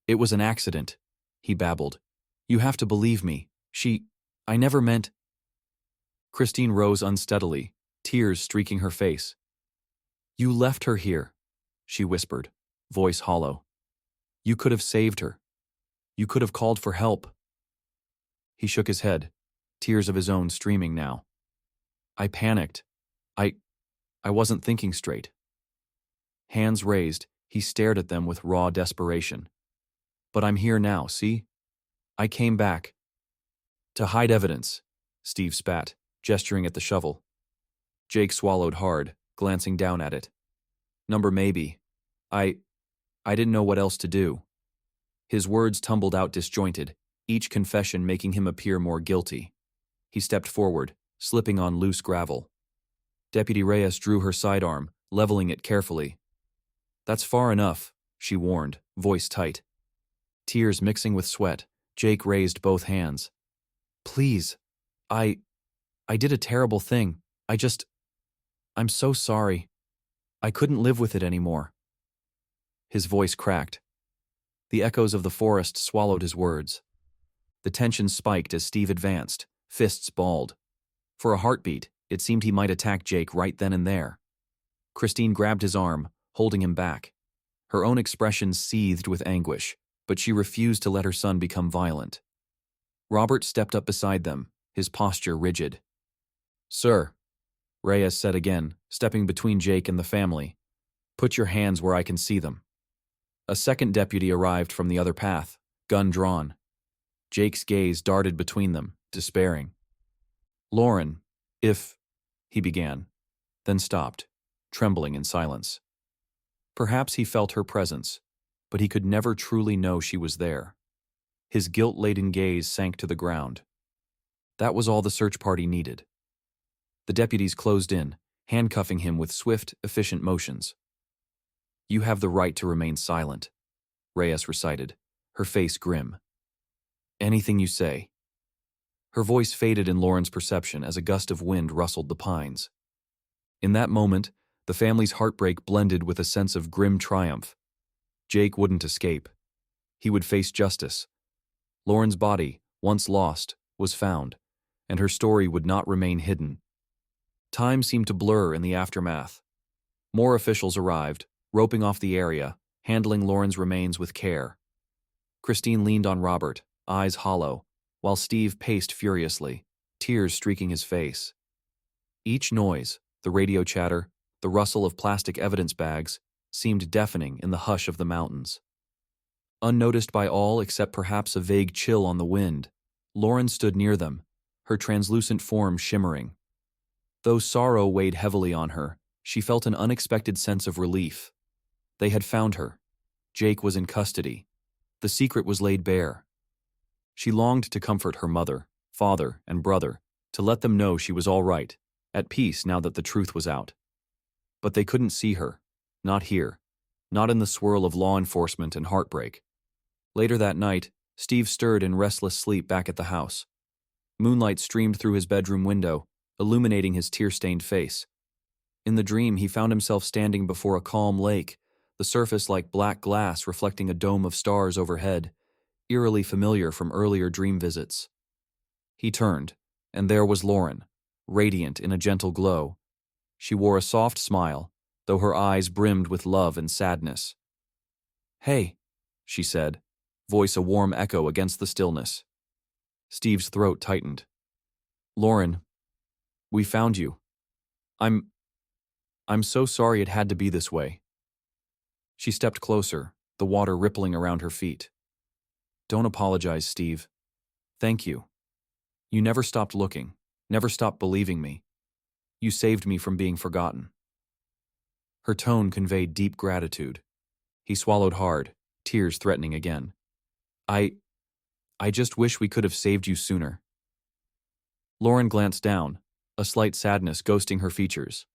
"It was an accident," he babbled. "You have to believe me. I never meant—" Christine rose unsteadily, tears streaking her face. "You left her here," she whispered, voice hollow. "You could have saved her. You could have called for help." He shook his head, tears of his own streaming now. "I panicked. I wasn't thinking straight." Hands raised, he stared at them with raw desperation. "But I'm here now, see? I came back." "To hide evidence," Steve spat, gesturing at the shovel. Jake swallowed hard, glancing down at it. "Number maybe. I didn't know what else to do." His words tumbled out disjointed, each confession making him appear more guilty. He stepped forward, slipping on loose gravel. Deputy Reyes drew her sidearm, leveling it carefully. "That's far enough," she warned, voice tight. Tears mixing with sweat, Jake raised both hands. "Please. I did a terrible thing. I'm so sorry. I couldn't live with it anymore." His voice cracked. The echoes of the forest swallowed his words. The tension spiked as Steve advanced, fists balled. For a heartbeat, it seemed he might attack Jake right then and there. Christine grabbed his arm, holding him back. Her own expression seethed with anguish, but she refused to let her son become violent. Robert stepped up beside them, his posture rigid. "Sir," Reyes said again, stepping between Jake and the family, "put your hands where I can see them." A second deputy arrived from the other path, gun drawn. Jake's gaze darted between them, despairing. "Lauren, if—" he began, then stopped, trembling in silence. Perhaps he felt her presence, but he could never truly know she was there. His guilt-laden gaze sank to the ground. That was all the search party needed. The deputies closed in, handcuffing him with swift, efficient motions. "You have the right to remain silent," Reyes recited, her face grim. "Anything you say." Her voice faded in Lauren's perception as a gust of wind rustled the pines. In that moment, the family's heartbreak blended with a sense of grim triumph. Jake wouldn't escape. He would face justice. Lauren's body, once lost, was found, and her story would not remain hidden. Time seemed to blur in the aftermath. More officials arrived, roping off the area, handling Lauren's remains with care. Christine leaned on Robert, eyes hollow, while Steve paced furiously, tears streaking his face. Each noise, the radio chatter, the rustle of plastic evidence bags, seemed deafening in the hush of the mountains. Unnoticed by all except perhaps a vague chill on the wind, Lauren stood near them, her translucent form shimmering. Though sorrow weighed heavily on her, she felt an unexpected sense of relief. They had found her. Jake was in custody. The secret was laid bare. She longed to comfort her mother, father, and brother, to let them know she was all right, at peace now that the truth was out. But they couldn't see her, not here, not in the swirl of law enforcement and heartbreak. Later that night, Steve stirred in restless sleep back at the house. Moonlight streamed through his bedroom window, illuminating his tear-stained face. In the dream, he found himself standing before a calm lake, the surface like black glass reflecting a dome of stars overhead, eerily familiar from earlier dream visits. He turned, And there was Lauren, radiant in a gentle glow. She wore a soft smile, though her eyes brimmed with love and sadness. "Hey," she said, voice a warm echo against the stillness. Steve's throat tightened. "Lauren, we found you. I'm so sorry it had to be this way." She stepped closer, the water rippling around her feet. "Don't apologize, Steve. Thank you. You never stopped looking, never stopped believing me. You saved me from being forgotten." Her tone conveyed deep gratitude. He swallowed hard, tears threatening again. I just wish we could have saved you sooner." Lauren glanced down, a slight sadness ghosting her features.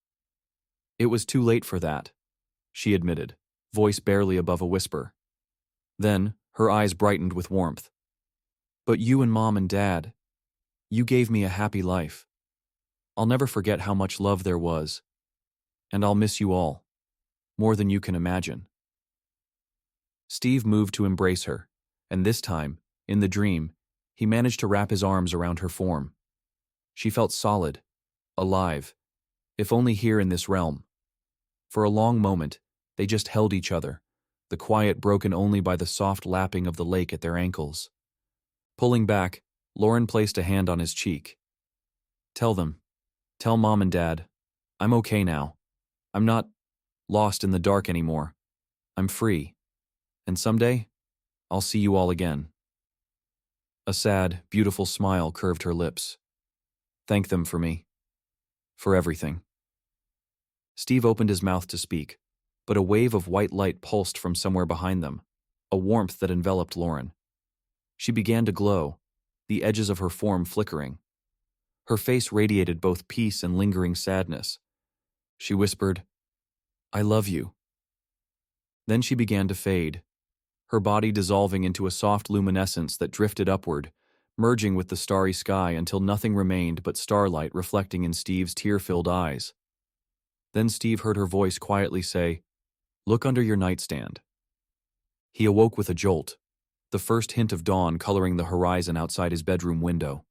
"It was too late for that," she admitted, voice barely above a whisper. Then, her eyes brightened with warmth. "But you and Mom and Dad, you gave me a happy life. I'll never forget how much love there was. And I'll miss you all, more than you can imagine." Steve moved to embrace her, and this time, in the dream, he managed to wrap his arms around her form. She felt solid, alive, if only here in this realm. For a long moment, they just held each other, the quiet broken only by the soft lapping of the lake at their ankles. Pulling back, Lauren placed a hand on his cheek. Tell Mom and Dad, I'm okay now. I'm not lost in the dark anymore. I'm free. And someday, I'll see you all again." A sad, beautiful smile curved her lips. "Thank them for me. For everything." Steve opened his mouth to speak, but a wave of white light pulsed from somewhere behind them, a warmth that enveloped Lauren. She began to glow, the edges of her form flickering. Her face radiated both peace and lingering sadness. She whispered, "I love you." Then she began to fade, her body dissolving into a soft luminescence that drifted upward, merging with the starry sky until nothing remained but starlight reflecting in Steve's tear-filled eyes. Then Steve heard her voice quietly say, "Look under your nightstand." He awoke with a jolt, the first hint of dawn coloring the horizon outside his bedroom window.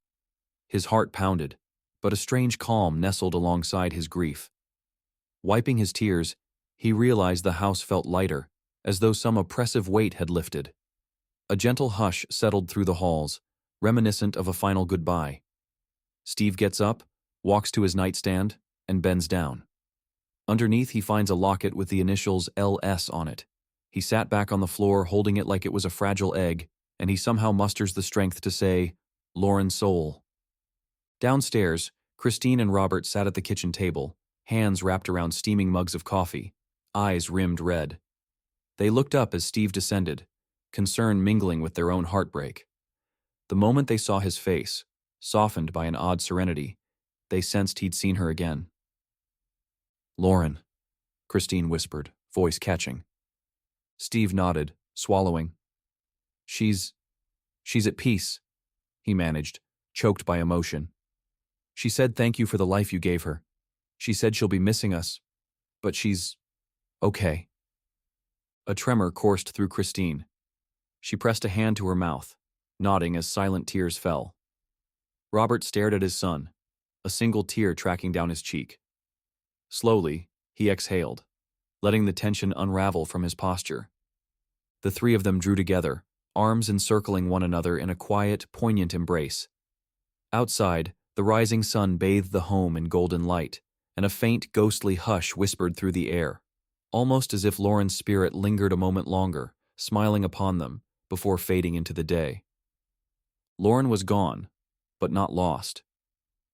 His heart pounded, but a strange calm nestled alongside his grief. Wiping his tears, he realized the house felt lighter, as though some oppressive weight had lifted. A gentle hush settled through the halls, reminiscent of a final goodbye. Steve gets up, walks to his nightstand, and bends down. Underneath, he finds a locket with the initials LS on it. He sat back on the floor holding it like it was a fragile egg, and he somehow musters the strength to say, "Lauren Soul." Downstairs, Christine and Robert sat at the kitchen table, hands wrapped around steaming mugs of coffee, eyes rimmed red. They looked up as Steve descended, concern mingling with their own heartbreak. The moment they saw his face, softened by an odd serenity, they sensed he'd seen her again. "Lauren," Christine whispered, voice catching. Steve nodded, swallowing. She's at peace," he managed, choked by emotion. "She said thank you for the life you gave her. She said she'll be missing us, but she's okay." A tremor coursed through Christine. She pressed a hand to her mouth, nodding as silent tears fell. Robert stared at his son, a single tear tracking down his cheek. Slowly, he exhaled, letting the tension unravel from his posture. The three of them drew together, arms encircling one another in a quiet, poignant embrace. Outside, the rising sun bathed the home in golden light, and a faint, ghostly hush whispered through the air, almost as if Lauren's spirit lingered a moment longer, smiling upon them, before fading into the day. Lauren was gone, but not lost.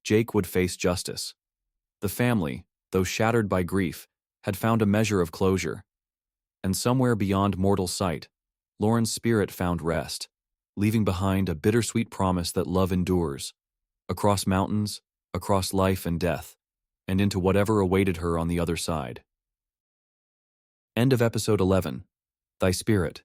Jake would face justice. The family, though shattered by grief, had found a measure of closure. And somewhere beyond mortal sight, Lauren's spirit found rest, leaving behind a bittersweet promise that love endures, across mountains, across life and death, and into whatever awaited her on the other side. End of episode 11. Thy Spirit.